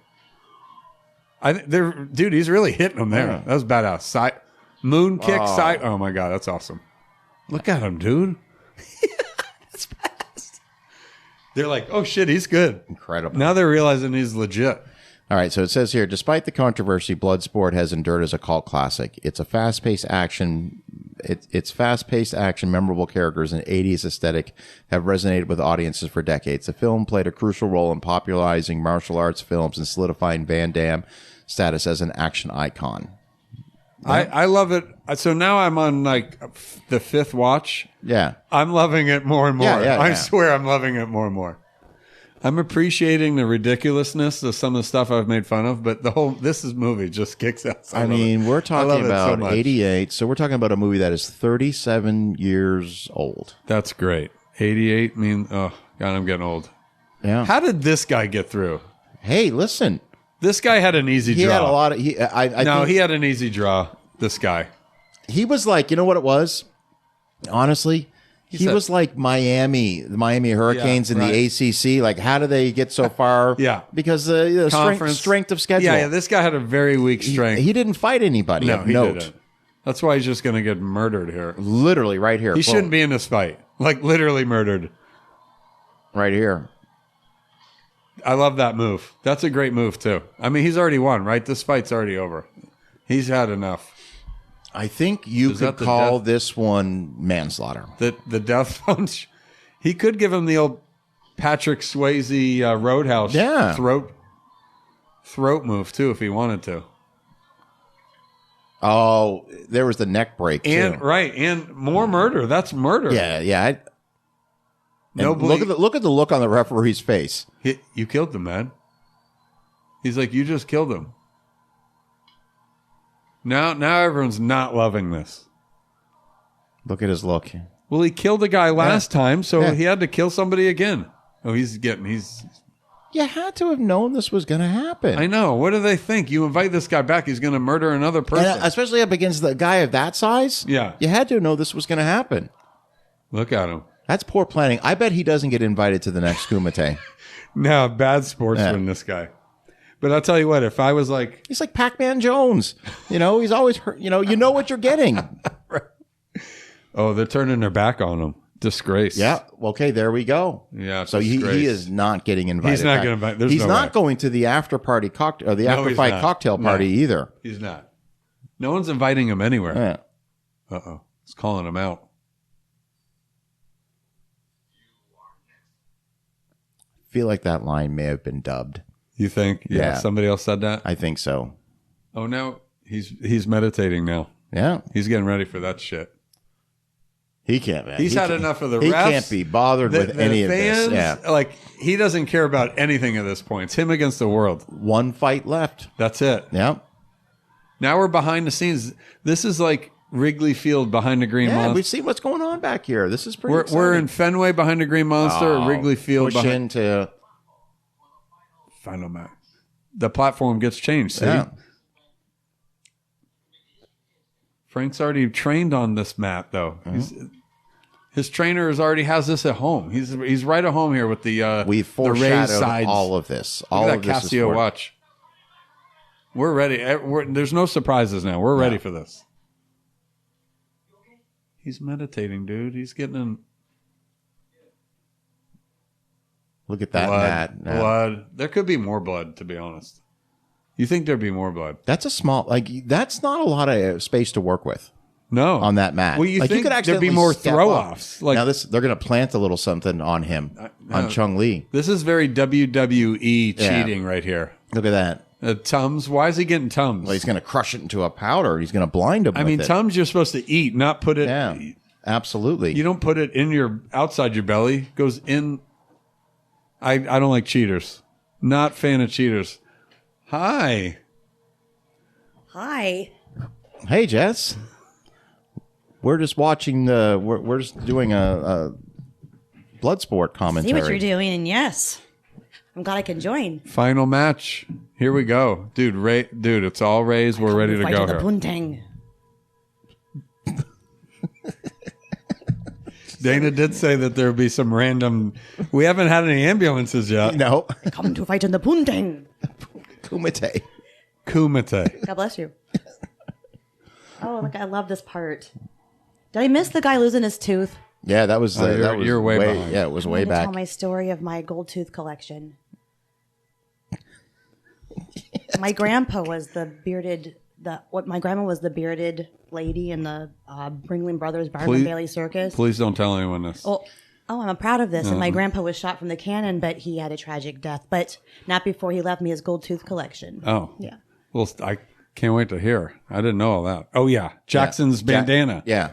[SPEAKER 2] Dude, he's really hitting him there.
[SPEAKER 1] Yeah.
[SPEAKER 2] That was badass. Side moon kick side. Oh my god, that's awesome. Look at him, dude. That's fast. They're like, oh shit, he's good.
[SPEAKER 1] Incredible.
[SPEAKER 2] Now they're realizing he's legit.
[SPEAKER 1] All right, so it says here, despite the controversy, Bloodsport has endured as a cult classic. It's fast-paced action, memorable characters, and 80s aesthetic have resonated with audiences for decades. The film played a crucial role in popularizing martial arts films and solidifying Van Damme status as an action icon.
[SPEAKER 2] Yeah. I love it. So now I'm on like the fifth watch.
[SPEAKER 1] Yeah.
[SPEAKER 2] I'm loving it more and more.
[SPEAKER 1] Yeah.
[SPEAKER 2] I swear I'm loving it more and more. I'm appreciating the ridiculousness of some of the stuff I've made fun of, but this movie just kicks ass.
[SPEAKER 1] I mean, we're talking about 88, so we're talking about a movie that is 37 years old.
[SPEAKER 2] That's great. 88 oh, God, I'm getting old.
[SPEAKER 1] Yeah.
[SPEAKER 2] How did this guy get through?
[SPEAKER 1] Hey, listen.
[SPEAKER 2] This guy had an easy draw.
[SPEAKER 1] He had a lot of... he
[SPEAKER 2] had an easy draw, this guy.
[SPEAKER 1] He was like, you know what it was? Honestly... He was like the Miami Hurricanes in the ACC. Like, how do they get so far?
[SPEAKER 2] Yeah.
[SPEAKER 1] Because strength of schedule.
[SPEAKER 2] Yeah, this guy had a very weak strength.
[SPEAKER 1] He didn't fight anybody of note.
[SPEAKER 2] Didn't. That's why he's just going to get murdered here.
[SPEAKER 1] Literally right here.
[SPEAKER 2] He shouldn't be in this fight. Like, literally murdered.
[SPEAKER 1] Right here.
[SPEAKER 2] I love that move. That's a great move, too. I mean, he's already won, right? This fight's already over. He's had enough.
[SPEAKER 1] I think you could call this one manslaughter.
[SPEAKER 2] The death punch. He could give him the old Patrick Swayze Roadhouse throat move too if he wanted to.
[SPEAKER 1] Oh, there was the neck break too.
[SPEAKER 2] And more murder. That's murder.
[SPEAKER 1] Yeah. Look at the look on the referee's face.
[SPEAKER 2] You killed him, man. He's like, you just killed him. Now everyone's not loving this.
[SPEAKER 1] Look at his look.
[SPEAKER 2] Well, he killed a guy last time, so he had to kill somebody again. Oh,
[SPEAKER 1] You had to have known this was going to happen.
[SPEAKER 2] I know. What do they think? You invite this guy back, he's going to murder another person.
[SPEAKER 1] And especially up against the guy of that size.
[SPEAKER 2] Yeah.
[SPEAKER 1] You had to know this was going to happen.
[SPEAKER 2] Look at him.
[SPEAKER 1] That's poor planning. I bet he doesn't get invited to the next Kumite.
[SPEAKER 2] No, bad sportsman, this guy. But I'll tell you what, if I was like...
[SPEAKER 1] He's like Pac-Man Jones. He's always hurt. You know what you're getting.
[SPEAKER 2] Right. Oh, they're turning their back on him. Disgrace.
[SPEAKER 1] Yeah. Okay, there we go.
[SPEAKER 2] Yeah.
[SPEAKER 1] So he is not getting invited.
[SPEAKER 2] He's not getting invited.
[SPEAKER 1] He's not going to the after party cocktail or the after fight cocktail party either.
[SPEAKER 2] He's not. No one's inviting him anywhere.
[SPEAKER 1] Yeah.
[SPEAKER 2] Uh-oh. He's calling him out.
[SPEAKER 1] I feel like that line may have been dubbed.
[SPEAKER 2] You think? Yeah. Somebody else said that?
[SPEAKER 1] I think so.
[SPEAKER 2] Oh, no. He's meditating now.
[SPEAKER 1] Yeah.
[SPEAKER 2] He's getting ready for that shit.
[SPEAKER 1] He can't, man.
[SPEAKER 2] He's had enough of the refs.
[SPEAKER 1] He can't be bothered with any of this. Yeah.
[SPEAKER 2] Like, he doesn't care about anything at this point. It's him against the world.
[SPEAKER 1] One fight left.
[SPEAKER 2] That's it.
[SPEAKER 1] Yeah.
[SPEAKER 2] Now we're behind the scenes. This is like Wrigley Field behind the Green Monster.
[SPEAKER 1] We see what's going on back here. This is pretty exciting.
[SPEAKER 2] We're in Fenway behind the Green Monster, Wrigley Field
[SPEAKER 1] push into...
[SPEAKER 2] Final match. The platform gets changed. See?
[SPEAKER 1] Yeah.
[SPEAKER 2] Frank's already trained on this mat, though. Mm-hmm. His trainer already has this at home. He's right at home here with the
[SPEAKER 1] we've foreshadowed all of this. All
[SPEAKER 2] of this Casio watch. We're ready. There's no surprises now. We're ready for this. He's meditating, dude. He's getting in.
[SPEAKER 1] Look at that mat.
[SPEAKER 2] Blood. There could be more blood, to be honest. You think there'd be more blood?
[SPEAKER 1] That's a small, that's not a lot of space to work with.
[SPEAKER 2] No.
[SPEAKER 1] On that mat.
[SPEAKER 2] Well, you think
[SPEAKER 1] could
[SPEAKER 2] there'd be more throw-offs.
[SPEAKER 1] Like, now they're going to plant a little something on him, on Chong Li.
[SPEAKER 2] This is very WWE cheating right here.
[SPEAKER 1] Look at that.
[SPEAKER 2] Tums. Why is he getting Tums?
[SPEAKER 1] Well, he's going to crush it into a powder. He's going to blind him with it.
[SPEAKER 2] Tums you're supposed to eat, not put it.
[SPEAKER 1] Yeah, absolutely.
[SPEAKER 2] You don't put it outside your belly. It goes in. I don't like cheaters. Not fan of cheaters. Hi.
[SPEAKER 3] Hi.
[SPEAKER 1] Hey, Jess. We're just watching we're just doing a Bloodsport commentary.
[SPEAKER 3] See what you're doing, and yes, I'm glad I can join.
[SPEAKER 2] Final match. Here we go, dude. It's all raised. We're ready to go.
[SPEAKER 3] The Puntang.
[SPEAKER 2] Dana did say that there would be some random. We haven't had any ambulances yet.
[SPEAKER 1] No.
[SPEAKER 3] Come to fight in the Puntang.
[SPEAKER 1] Kumite.
[SPEAKER 2] Kumite.
[SPEAKER 3] God bless you. Oh, look! I love this part. Did I miss the guy losing his tooth?
[SPEAKER 1] Yeah, that was.
[SPEAKER 2] You're way behind.
[SPEAKER 1] Yeah, it was way
[SPEAKER 3] I'm
[SPEAKER 1] back.
[SPEAKER 3] Tell my story of my gold tooth collection. My grandpa was the bearded. My grandma was the bearded lady in the Ringling Brothers Byron Bailey Circus.
[SPEAKER 2] Please don't tell anyone this.
[SPEAKER 3] Oh, I'm proud of this. And my grandpa was shot from the cannon, but he had a tragic death. But not before he left me his gold tooth collection.
[SPEAKER 2] Oh,
[SPEAKER 3] yeah.
[SPEAKER 2] Well, I can't wait to hear. I didn't know all that. Oh yeah, Jackson's bandana.
[SPEAKER 1] Yeah.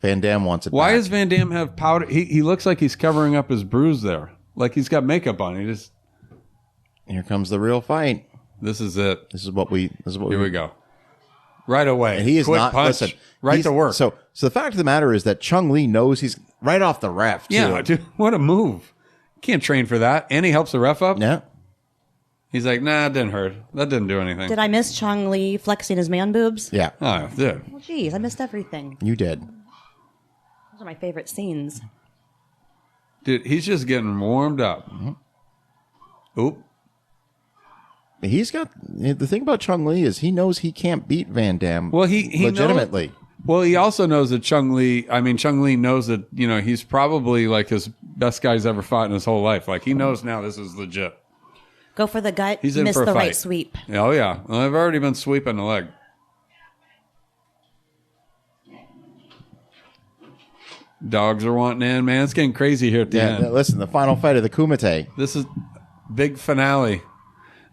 [SPEAKER 1] Van Damme wants it.
[SPEAKER 2] Why
[SPEAKER 1] back.
[SPEAKER 2] does Van Damme have powder? He looks like he's covering up his bruise there. Like he's got makeup on.
[SPEAKER 1] Here comes the real fight.
[SPEAKER 2] This is it.
[SPEAKER 1] Here
[SPEAKER 2] we go. Right away.
[SPEAKER 1] And he is
[SPEAKER 2] Quick
[SPEAKER 1] not.
[SPEAKER 2] punch.
[SPEAKER 1] Listen,
[SPEAKER 2] right to work.
[SPEAKER 1] So the fact of the matter is that Chong Li knows he's right off the ref. Too.
[SPEAKER 2] Yeah, dude, what a move. Can't train for that. And he helps the ref up.
[SPEAKER 1] Yeah.
[SPEAKER 2] He's like, nah, it didn't hurt. That didn't do anything.
[SPEAKER 3] Did I miss Chong Li flexing his man boobs?
[SPEAKER 1] Yeah.
[SPEAKER 2] Oh, dude.
[SPEAKER 3] Well, geez, I missed everything.
[SPEAKER 1] You did.
[SPEAKER 3] Those are my favorite scenes.
[SPEAKER 2] Dude, he's just getting warmed up. Mm-hmm. Oop.
[SPEAKER 1] He's got the thing about Chong Li is he knows he can't beat Van Damme.
[SPEAKER 2] Well, he
[SPEAKER 1] legitimately.
[SPEAKER 2] Well, he also knows that Chong Li knows that, he's probably like his best guy he's ever fought in his whole life. Like he knows now this is legit.
[SPEAKER 3] Go for the gut.
[SPEAKER 2] He's in
[SPEAKER 3] miss
[SPEAKER 2] for a
[SPEAKER 3] the
[SPEAKER 2] fight.
[SPEAKER 3] right sweep.
[SPEAKER 2] Oh yeah. Well, I've already been sweeping the leg. Dogs are wanting in, man. It's getting crazy here at the end.
[SPEAKER 1] Listen, the final fight of the Kumite.
[SPEAKER 2] This is big finale.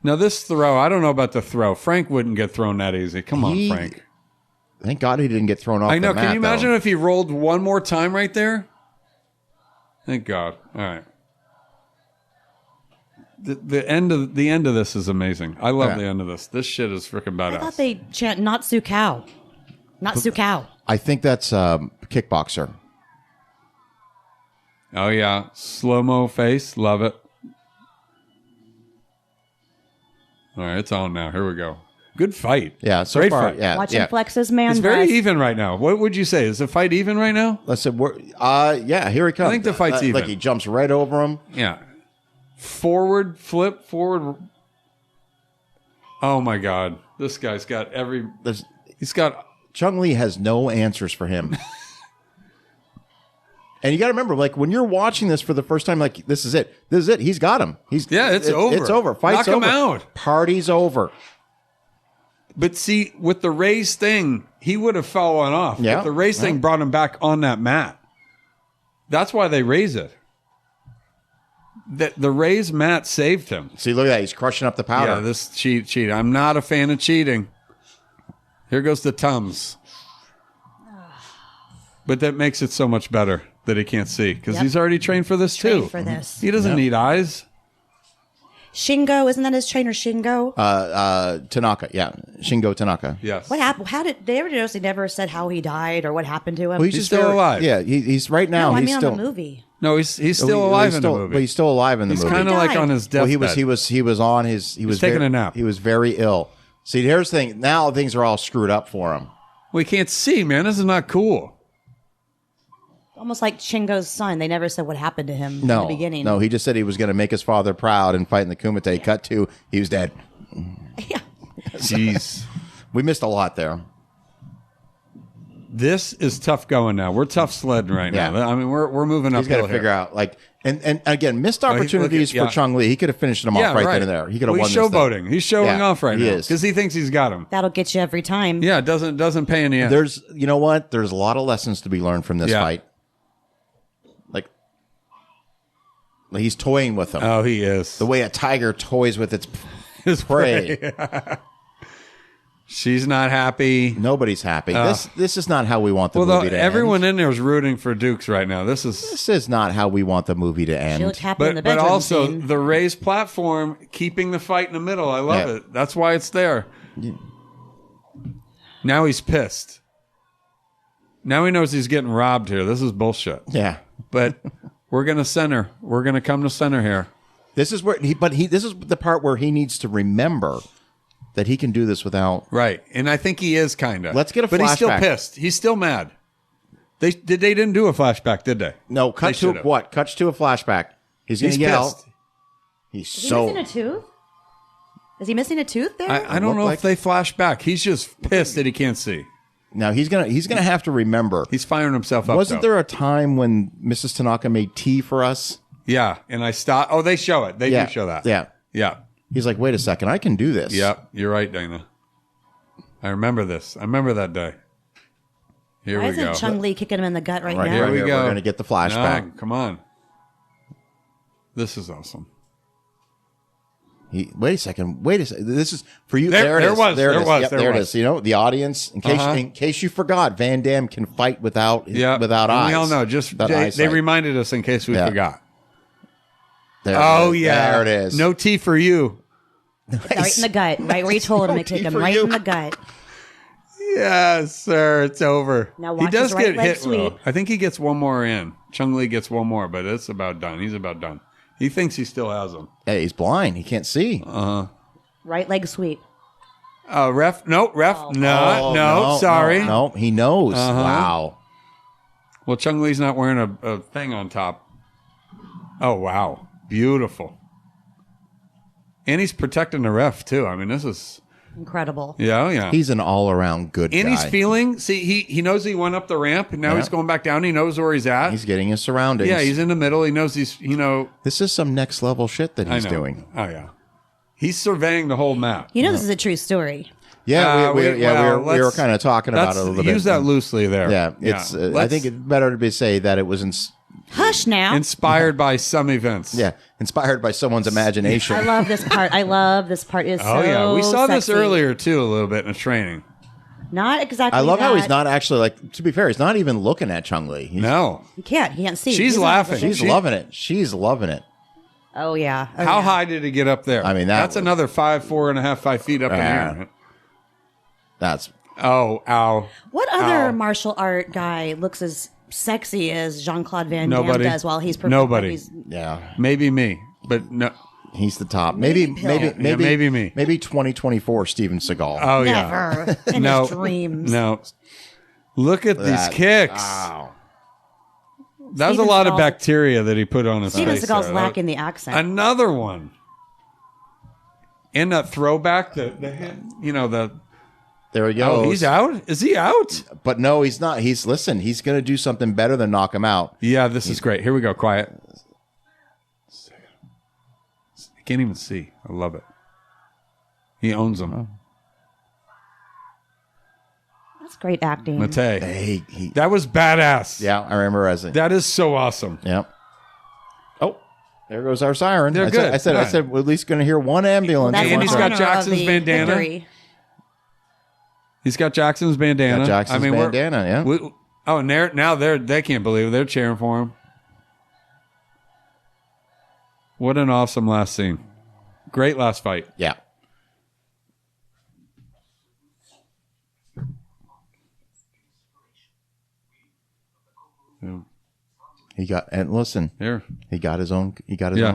[SPEAKER 2] Now this throw, I don't know about the throw. Frank wouldn't get thrown that easy. Come on, Frank.
[SPEAKER 1] Thank God he didn't get thrown off.
[SPEAKER 2] I know.
[SPEAKER 1] The mat,
[SPEAKER 2] Can you imagine
[SPEAKER 1] though.
[SPEAKER 2] if he rolled one more time right there? Thank God. All right. The end of this is amazing. I love the end of this. This shit is freaking badass.
[SPEAKER 3] I thought they chant "Not Su Cow," not Su Cow.
[SPEAKER 1] I think that's kickboxer.
[SPEAKER 2] Oh yeah, slow-mo face, love it. All right, it's on now. Here we go. Good fight.
[SPEAKER 1] Yeah, so
[SPEAKER 2] great
[SPEAKER 1] far,
[SPEAKER 2] fight.
[SPEAKER 1] yeah.
[SPEAKER 3] Watch him flex his man.
[SPEAKER 2] It's very
[SPEAKER 3] breast.
[SPEAKER 2] even right now. What would you say? Is the fight even right now?
[SPEAKER 1] Listen, yeah, here he comes.
[SPEAKER 2] I think the fight's even.
[SPEAKER 1] Like he jumps right over him.
[SPEAKER 2] Yeah. Forward, flip, forward. Oh my God. This guy's got he's got.
[SPEAKER 1] Chong Li has no answers for him. And you got to remember, like, when you're watching this for the first time, like, this is it. He's got him.
[SPEAKER 2] It's over.
[SPEAKER 1] It's over. Fight's over.
[SPEAKER 2] Knock him out.
[SPEAKER 1] Party's over.
[SPEAKER 2] But see, with the raised thing, he would have fallen off.
[SPEAKER 1] Yeah.
[SPEAKER 2] But the raised thing brought him back on that mat. That's why they raise it. The raised mat saved him.
[SPEAKER 1] See, look at that. He's crushing up the powder.
[SPEAKER 2] Yeah, this cheat. I'm not a fan of cheating. Here goes the Tums. But that makes it so much better that he can't see because he's already trained for this too.
[SPEAKER 3] For this.
[SPEAKER 2] He doesn't need eyes.
[SPEAKER 3] Shingo, isn't that his trainer, Shingo?
[SPEAKER 1] Tanaka, yeah. Shingo Tanaka.
[SPEAKER 2] Yes.
[SPEAKER 3] What happened? How did they ever notice? They never said how he died or what happened to him.
[SPEAKER 1] Well,
[SPEAKER 2] He's still alive.
[SPEAKER 1] Yeah, he's right now.
[SPEAKER 3] no, I
[SPEAKER 1] he's
[SPEAKER 3] mean
[SPEAKER 1] still
[SPEAKER 3] on the movie.
[SPEAKER 2] No, he's still alive in the movie.
[SPEAKER 1] But he's still alive in the
[SPEAKER 2] He's
[SPEAKER 1] movie.
[SPEAKER 2] kind of like on his deathbed.
[SPEAKER 1] Well, he was on his. He was
[SPEAKER 2] taking a nap.
[SPEAKER 1] He was very ill. See, here's the thing. Now things are all screwed up for him.
[SPEAKER 2] We can't see, man. This is not cool.
[SPEAKER 3] Almost like Shingo's son. They never said what happened to him in the beginning.
[SPEAKER 1] No, he just said he was going to make his father proud and fight in the Kumite. Yeah. Cut to, he was dead.
[SPEAKER 3] Yeah.
[SPEAKER 2] Jeez.
[SPEAKER 1] We missed a lot there.
[SPEAKER 2] This is tough going now. We're tough sledding right now. I mean, we're moving uphill.
[SPEAKER 1] He's got to figure out, like, And again, missed opportunities for Chong Li. He could have finished him off right then and there. He could have won
[SPEAKER 2] He's
[SPEAKER 1] this thing.
[SPEAKER 2] showboating. He's showing off right now
[SPEAKER 1] is.
[SPEAKER 2] because he thinks he's got him.
[SPEAKER 3] That'll get you every time.
[SPEAKER 2] Yeah, it doesn't pay in the end.
[SPEAKER 1] There's, you know what? There's a lot of lessons to be learned from this fight. Like he's toying with them.
[SPEAKER 2] Oh, he is.
[SPEAKER 1] The way a tiger toys with its prey.
[SPEAKER 2] She's not happy.
[SPEAKER 1] Nobody's happy. This is not how we want the movie to end.
[SPEAKER 2] Everyone in there is rooting for Dukes right now. This is
[SPEAKER 1] not how we want the movie to
[SPEAKER 3] She
[SPEAKER 1] end.
[SPEAKER 3] looked happy in the
[SPEAKER 2] but
[SPEAKER 3] bedroom
[SPEAKER 2] also
[SPEAKER 3] scene.
[SPEAKER 2] the raised platform, keeping the fight in the middle. I love it. That's why it's there.
[SPEAKER 1] Yeah.
[SPEAKER 2] Now he's pissed. Now he knows he's getting robbed here. This is bullshit.
[SPEAKER 1] Yeah.
[SPEAKER 2] But we're gonna center. We're gonna come to center here.
[SPEAKER 1] This is where this is the part where he needs to remember that he can do this without.
[SPEAKER 2] Right, and I think he is kind of.
[SPEAKER 1] Let's get a
[SPEAKER 2] But he's still
[SPEAKER 1] flashback.
[SPEAKER 2] pissed. He's still mad. They didn't do a flashback, did they?
[SPEAKER 1] No, cut to what? Cuts to a flashback. He's going to yell.
[SPEAKER 2] Pissed.
[SPEAKER 1] He's
[SPEAKER 3] Is he missing a tooth? Is he missing a tooth there?
[SPEAKER 2] I don't know if they flash back. He's just pissed that he can't see.
[SPEAKER 1] Now he's gonna have to remember.
[SPEAKER 2] He's firing himself up.
[SPEAKER 1] Wasn't there a time when Mrs. Tanaka made tea for us?
[SPEAKER 2] Yeah, and I stopped. Oh, they show it. They do show that.
[SPEAKER 1] Yeah.
[SPEAKER 2] Yeah.
[SPEAKER 1] He's like, wait a second, I can do this.
[SPEAKER 2] Yep, you're right, Dana. I remember this. I remember that day. Here
[SPEAKER 3] Why
[SPEAKER 2] we go.
[SPEAKER 3] isn't Chong Li kicking him in the gut right now?
[SPEAKER 2] Here we go.
[SPEAKER 1] We're going to get the flashback.
[SPEAKER 2] No, come on. This is awesome.
[SPEAKER 1] Wait a second. This is for you.
[SPEAKER 2] There
[SPEAKER 1] it is.
[SPEAKER 2] was.
[SPEAKER 1] There it is.
[SPEAKER 2] There
[SPEAKER 1] Yep, there it
[SPEAKER 2] was.
[SPEAKER 1] is. You know, the audience. In case you forgot, Van Damme can fight without eyes.
[SPEAKER 2] We all know. They reminded us in case we forgot.
[SPEAKER 1] There
[SPEAKER 2] yeah.
[SPEAKER 1] There it is.
[SPEAKER 2] No tea for you.
[SPEAKER 3] Right in the gut. Right where you told him to kick him. Right in the gut.
[SPEAKER 2] Yes, sir. It's over.
[SPEAKER 3] Now
[SPEAKER 2] he
[SPEAKER 3] watch
[SPEAKER 2] does
[SPEAKER 3] his right
[SPEAKER 2] get
[SPEAKER 3] leg
[SPEAKER 2] hit.
[SPEAKER 3] sweep.
[SPEAKER 2] I think he gets one more in. Chong Li gets one more, but it's about done. He's about done. He thinks he still has him.
[SPEAKER 1] Hey, he's blind. He can't see.
[SPEAKER 3] Right leg sweep.
[SPEAKER 2] Ref. No, ref.
[SPEAKER 3] Oh.
[SPEAKER 2] No, sorry.
[SPEAKER 1] No, he knows. Wow.
[SPEAKER 2] Well, Chong Li's not wearing a thing on top. Oh, wow. Beautiful. And he's protecting the ref, too. I mean, this is...
[SPEAKER 3] Incredible.
[SPEAKER 2] Yeah.
[SPEAKER 1] He's an all-around good guy.
[SPEAKER 2] And he's feeling... See, he knows he went up the ramp, and now he's going back down. He knows where he's at.
[SPEAKER 1] He's getting his surroundings.
[SPEAKER 2] Yeah, he's in the middle. He knows he's,
[SPEAKER 1] This is some next-level shit that he's doing.
[SPEAKER 2] Oh, yeah. He's surveying the whole map.
[SPEAKER 3] You know this is a true story.
[SPEAKER 1] Yeah, we were kind of talking about it a little bit.
[SPEAKER 2] Use that loosely there.
[SPEAKER 1] Yeah, it's. I think it's better to say that it was
[SPEAKER 3] Hush now.
[SPEAKER 2] Inspired by some events.
[SPEAKER 1] Yeah, inspired by someone's imagination.
[SPEAKER 3] I love this part. It's so
[SPEAKER 2] yeah. We saw this
[SPEAKER 3] sexy.
[SPEAKER 2] earlier, too, a little bit in the training.
[SPEAKER 3] Not exactly
[SPEAKER 1] I love how
[SPEAKER 3] that.
[SPEAKER 1] he's not actually, like, to be fair, he's not even looking at Chong Li.
[SPEAKER 2] No.
[SPEAKER 3] He can't see.
[SPEAKER 2] She's
[SPEAKER 3] He's not
[SPEAKER 2] laughing.
[SPEAKER 3] looking.
[SPEAKER 1] She's loving it. She's loving it.
[SPEAKER 3] Oh, yeah. Oh,
[SPEAKER 2] How
[SPEAKER 3] yeah.
[SPEAKER 2] high did he get up there?
[SPEAKER 1] I mean,
[SPEAKER 2] that's
[SPEAKER 1] was-
[SPEAKER 2] another 5 feet up in the air.
[SPEAKER 1] That's
[SPEAKER 2] Oh, ow.
[SPEAKER 3] What other
[SPEAKER 2] Ow.
[SPEAKER 3] martial art guy looks as sexy as Jean-Claude Van Damme
[SPEAKER 2] Nobody.
[SPEAKER 3] does while he's
[SPEAKER 2] Nobody.
[SPEAKER 1] yeah.
[SPEAKER 2] Maybe me, but no.
[SPEAKER 1] He's the top. Maybe
[SPEAKER 2] me.
[SPEAKER 1] Maybe 2024 Steven Seagal.
[SPEAKER 2] Oh, yeah.
[SPEAKER 3] Never in his dreams.
[SPEAKER 2] No. Look at these kicks.
[SPEAKER 1] Wow.
[SPEAKER 2] That was a
[SPEAKER 3] Steven
[SPEAKER 2] lot of
[SPEAKER 3] Seagal-
[SPEAKER 2] bacteria that he put on his
[SPEAKER 3] Steven
[SPEAKER 2] face.
[SPEAKER 3] Seagal's
[SPEAKER 2] there.
[SPEAKER 3] lacking the accent.
[SPEAKER 2] Another one. And that throwback, the
[SPEAKER 1] There he goes.
[SPEAKER 2] oh, he's out? Is he out?
[SPEAKER 1] But no, he's not. He's going to do something better than knock him out.
[SPEAKER 2] Yeah, this is great. Here we go. Quiet. I can't even see. I love it. He owns them.
[SPEAKER 3] That's great acting.
[SPEAKER 2] Mate.
[SPEAKER 1] Hey,
[SPEAKER 2] That was badass.
[SPEAKER 1] yeah, I remember as a,
[SPEAKER 2] That is so awesome.
[SPEAKER 1] yeah. Oh, there goes our siren.
[SPEAKER 2] They're
[SPEAKER 1] I
[SPEAKER 2] good.
[SPEAKER 1] Said,
[SPEAKER 2] Good.
[SPEAKER 1] we're at least going to hear one ambulance.
[SPEAKER 3] That's
[SPEAKER 2] And
[SPEAKER 3] in
[SPEAKER 2] he's
[SPEAKER 3] honor
[SPEAKER 2] got
[SPEAKER 3] of
[SPEAKER 2] Jackson's
[SPEAKER 3] the
[SPEAKER 2] bandana.
[SPEAKER 3] victory.
[SPEAKER 2] He's got Jackson's bandana.
[SPEAKER 1] Got Jackson's bandana, yeah.
[SPEAKER 2] And they can't believe it. They're cheering for him. What an awesome last scene. Great last fight.
[SPEAKER 1] Yeah.
[SPEAKER 2] Yeah.
[SPEAKER 1] He got his own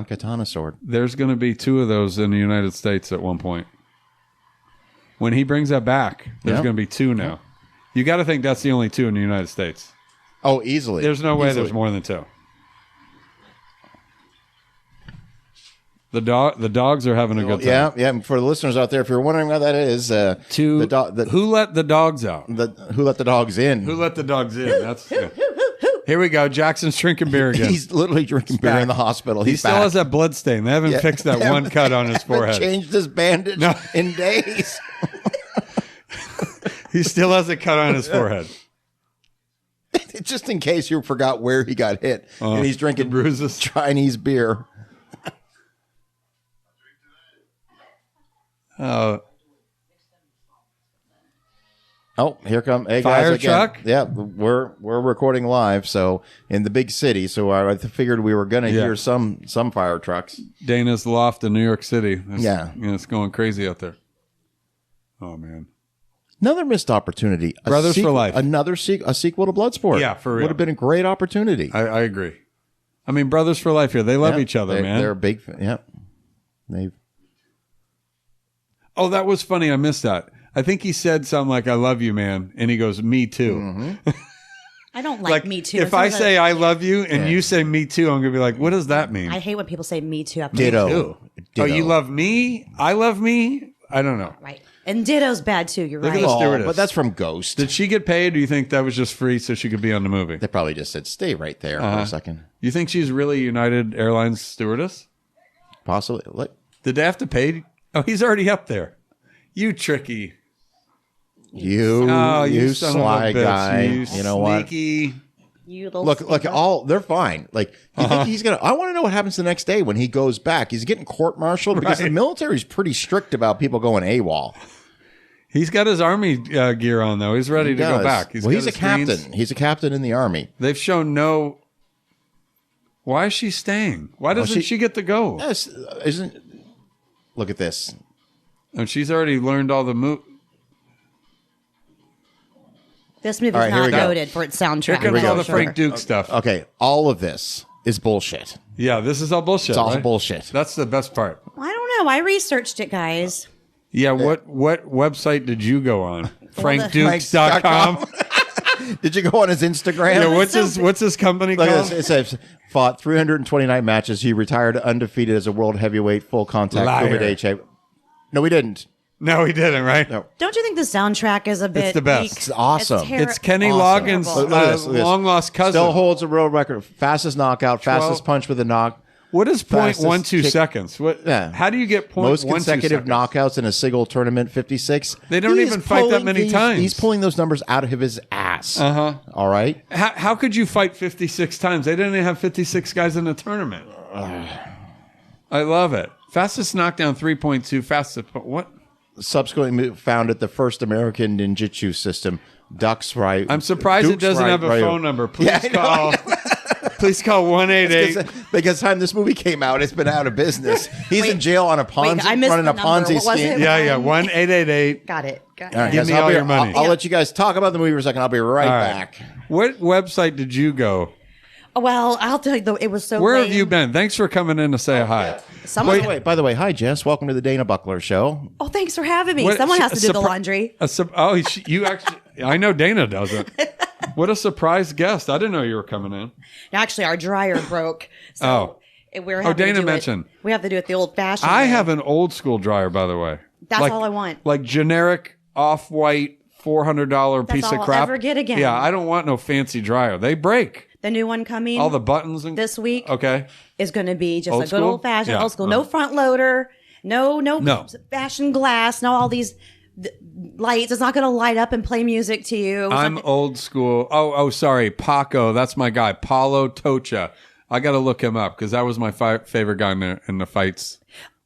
[SPEAKER 1] katana sword.
[SPEAKER 2] There's going to be 2 of those in the United States at one point. When he brings that back, there's
[SPEAKER 1] Yeah.
[SPEAKER 2] going to be 2 now. You got to think that's the only 2 in the United States.
[SPEAKER 1] Oh, easily.
[SPEAKER 2] There's no way
[SPEAKER 1] Easily.
[SPEAKER 2] there's more than 2. The dogs are having a good time.
[SPEAKER 1] Yeah. For the listeners out there, if you're wondering what that is,
[SPEAKER 2] Who let the dogs out?
[SPEAKER 1] who let the dogs in?
[SPEAKER 2] Who let the dogs in? That's Here we go. Jackson's drinking beer again.
[SPEAKER 1] He's literally drinking beer in the hospital.
[SPEAKER 2] He
[SPEAKER 1] He's
[SPEAKER 2] still
[SPEAKER 1] back.
[SPEAKER 2] has that blood stain. They haven't fixed that one cut on his forehead.
[SPEAKER 1] Changed his bandage in days.
[SPEAKER 2] He still has a cut on his forehead.
[SPEAKER 1] Just in case you forgot where he got hit. And he's drinking
[SPEAKER 2] bruises.
[SPEAKER 1] Chinese beer. Oh, here come hey guys
[SPEAKER 2] Fire
[SPEAKER 1] again.
[SPEAKER 2] truck?
[SPEAKER 1] Yeah, we're recording live, so in the big city. So I figured we were gonna hear some fire trucks.
[SPEAKER 2] Dana's loft in New York City.
[SPEAKER 1] It's
[SPEAKER 2] going crazy out there. Oh man,
[SPEAKER 1] another missed opportunity.
[SPEAKER 2] Brothers for Life.
[SPEAKER 1] Another a sequel to Bloodsport.
[SPEAKER 2] Yeah, for real.
[SPEAKER 1] Would have been a great opportunity.
[SPEAKER 2] I agree. I mean, Brothers for Life here. They love each other, man.
[SPEAKER 1] They're big. Yeah,
[SPEAKER 2] Oh, that was funny. I missed that. I think he said something like, "I love you, man," and he goes, "Me too."
[SPEAKER 1] Mm-hmm.
[SPEAKER 3] I don't like me too.
[SPEAKER 2] If I say I love you and you say me too, I'm gonna be like, what does that mean?
[SPEAKER 3] I hate when people say me too. After
[SPEAKER 1] Ditto.
[SPEAKER 2] Oh, you love me? I love me? I don't know.
[SPEAKER 3] Right. And ditto's bad too. You're
[SPEAKER 2] Look at
[SPEAKER 3] right.
[SPEAKER 2] the stewardess.
[SPEAKER 1] But that's from Ghost.
[SPEAKER 2] Did she get paid? Or do you think that was just free so she could be on the movie?
[SPEAKER 1] They probably just said, "Stay right there for a second."
[SPEAKER 2] You think she's really United Airlines stewardess?
[SPEAKER 1] Possibly. Look,
[SPEAKER 2] Did they have to pay? Oh, he's already up there. You tricky.
[SPEAKER 1] you
[SPEAKER 2] son of a
[SPEAKER 1] sly
[SPEAKER 2] bitch.
[SPEAKER 1] guy.
[SPEAKER 2] You
[SPEAKER 1] know what?
[SPEAKER 2] sneaky.
[SPEAKER 3] You little
[SPEAKER 1] Look,
[SPEAKER 3] stinker.
[SPEAKER 1] all they're fine. Like, you think he's gonna? I want to know what happens the next day when he goes back. He's getting court-martialed because the military's pretty strict about people going AWOL.
[SPEAKER 2] He's got his army gear on though. He's ready to go back.
[SPEAKER 1] He's
[SPEAKER 2] got
[SPEAKER 1] a
[SPEAKER 2] his
[SPEAKER 1] captain.
[SPEAKER 2] jeans.
[SPEAKER 1] He's a captain in the army.
[SPEAKER 2] They've shown no. Why is she staying? Why doesn't she get to go?
[SPEAKER 1] Yes, isn't? Look at this.
[SPEAKER 2] And she's already learned all the moves.
[SPEAKER 3] This movie's
[SPEAKER 1] All right, here
[SPEAKER 3] not
[SPEAKER 1] we go.
[SPEAKER 3] noted for its
[SPEAKER 2] Here
[SPEAKER 3] soundtrack.
[SPEAKER 2] comes
[SPEAKER 1] go.
[SPEAKER 2] all the
[SPEAKER 1] Sure.
[SPEAKER 2] Frank Dux stuff.
[SPEAKER 1] Okay, all of this is bullshit.
[SPEAKER 2] Yeah, this is all bullshit.
[SPEAKER 1] It's all
[SPEAKER 2] right?
[SPEAKER 1] bullshit.
[SPEAKER 2] That's the best part.
[SPEAKER 3] I don't know. I researched it, guys.
[SPEAKER 2] Yeah, what website did you go on?
[SPEAKER 1] Frankdukes.com.
[SPEAKER 2] FrankDukes.com.
[SPEAKER 1] Did you go on his Instagram?
[SPEAKER 2] Yeah, what's his company
[SPEAKER 1] Look
[SPEAKER 2] called?
[SPEAKER 1] at this. It says fought 329 matches. He retired undefeated as a world heavyweight full contact
[SPEAKER 2] Liar.
[SPEAKER 1] Kumite champ. No, we didn't.
[SPEAKER 2] No, he didn't, right?
[SPEAKER 1] No.
[SPEAKER 3] Don't you think the soundtrack is a bit
[SPEAKER 2] the best.
[SPEAKER 3] weak?
[SPEAKER 1] It's awesome.
[SPEAKER 2] It's Kenny
[SPEAKER 1] Awesome.
[SPEAKER 2] Loggins'
[SPEAKER 1] Look at this, look at this.
[SPEAKER 2] long lost cousin.
[SPEAKER 1] Still holds a world record. Fastest knockout, fastest punch with a knock.
[SPEAKER 2] What is
[SPEAKER 1] fastest
[SPEAKER 2] 0.12
[SPEAKER 1] kick-
[SPEAKER 2] seconds? What?
[SPEAKER 1] Yeah.
[SPEAKER 2] How do you get 0.12
[SPEAKER 1] Most consecutive
[SPEAKER 2] seconds?
[SPEAKER 1] knockouts in a single tournament, 56.
[SPEAKER 2] They don't
[SPEAKER 1] He is
[SPEAKER 2] even fight that
[SPEAKER 1] pulling
[SPEAKER 2] many
[SPEAKER 1] these-
[SPEAKER 2] times.
[SPEAKER 1] He's pulling those numbers out of his ass. Uh-huh. All right?
[SPEAKER 2] How could you fight 56 times? They didn't even have 56 guys in the tournament. I love it. Fastest knockdown 3.2. Fastest what?
[SPEAKER 1] Subsequently founded the first American ninjutsu system, Dux Right.
[SPEAKER 2] I'm surprised it doesn't have a phone number. Please
[SPEAKER 1] Yeah, I know.
[SPEAKER 2] call. Please call 188.
[SPEAKER 1] Because time this movie came out, it's been out of business. He's in jail on a Ponzi,
[SPEAKER 3] I missed
[SPEAKER 1] running
[SPEAKER 3] the
[SPEAKER 1] a
[SPEAKER 3] number.
[SPEAKER 1] Ponzi
[SPEAKER 3] What was
[SPEAKER 1] scheme.
[SPEAKER 3] it?
[SPEAKER 2] Yeah, 1-888.
[SPEAKER 3] Got it.
[SPEAKER 1] All right,
[SPEAKER 2] Give
[SPEAKER 1] guys,
[SPEAKER 2] me
[SPEAKER 1] I'll
[SPEAKER 2] all
[SPEAKER 1] be-
[SPEAKER 2] your money.
[SPEAKER 1] I'll let you guys talk about the movie for a second. I'll be right
[SPEAKER 2] All right.
[SPEAKER 1] back.
[SPEAKER 2] What website did you go?
[SPEAKER 3] Well, I'll tell you though, it was so.
[SPEAKER 2] Where
[SPEAKER 3] lame.
[SPEAKER 2] have you been? Thanks for coming in to say hi.
[SPEAKER 3] Someone.
[SPEAKER 1] By the way, hi Jess. Welcome to the Dana Buckler Show.
[SPEAKER 3] Oh, thanks for having me.
[SPEAKER 2] What-
[SPEAKER 3] Someone has to do the
[SPEAKER 2] surpri-
[SPEAKER 3] laundry.
[SPEAKER 2] You actually? I know Dana doesn't. What a surprise guest! I didn't know you were coming in.
[SPEAKER 3] Actually, our dryer broke. So we're having
[SPEAKER 2] Dana
[SPEAKER 3] to do
[SPEAKER 2] mentioned.
[SPEAKER 3] We have to do it the old-fashioned
[SPEAKER 2] I
[SPEAKER 3] way.
[SPEAKER 2] have an old school dryer, by the way.
[SPEAKER 3] That's all I want.
[SPEAKER 2] Like generic off-white $400 piece
[SPEAKER 3] all
[SPEAKER 2] of
[SPEAKER 3] I'll
[SPEAKER 2] crap.
[SPEAKER 3] ever get again.
[SPEAKER 2] Yeah, I don't want no fancy dryer. They break.
[SPEAKER 3] The new one coming
[SPEAKER 2] All the buttons and
[SPEAKER 3] this week
[SPEAKER 2] Okay.
[SPEAKER 3] is going to be just
[SPEAKER 2] Old
[SPEAKER 3] a good
[SPEAKER 2] school?
[SPEAKER 3] old-fashioned
[SPEAKER 2] Yeah.
[SPEAKER 3] old school. No front loader. No
[SPEAKER 2] No.
[SPEAKER 3] fashion glass. No all these lights. It's not going to light up and play music to you. It's
[SPEAKER 2] I'm
[SPEAKER 3] not-
[SPEAKER 2] old school. Oh, sorry. Paco, that's my guy. Paulo Tocha. I got to look him up because that was my favorite guy in the fights.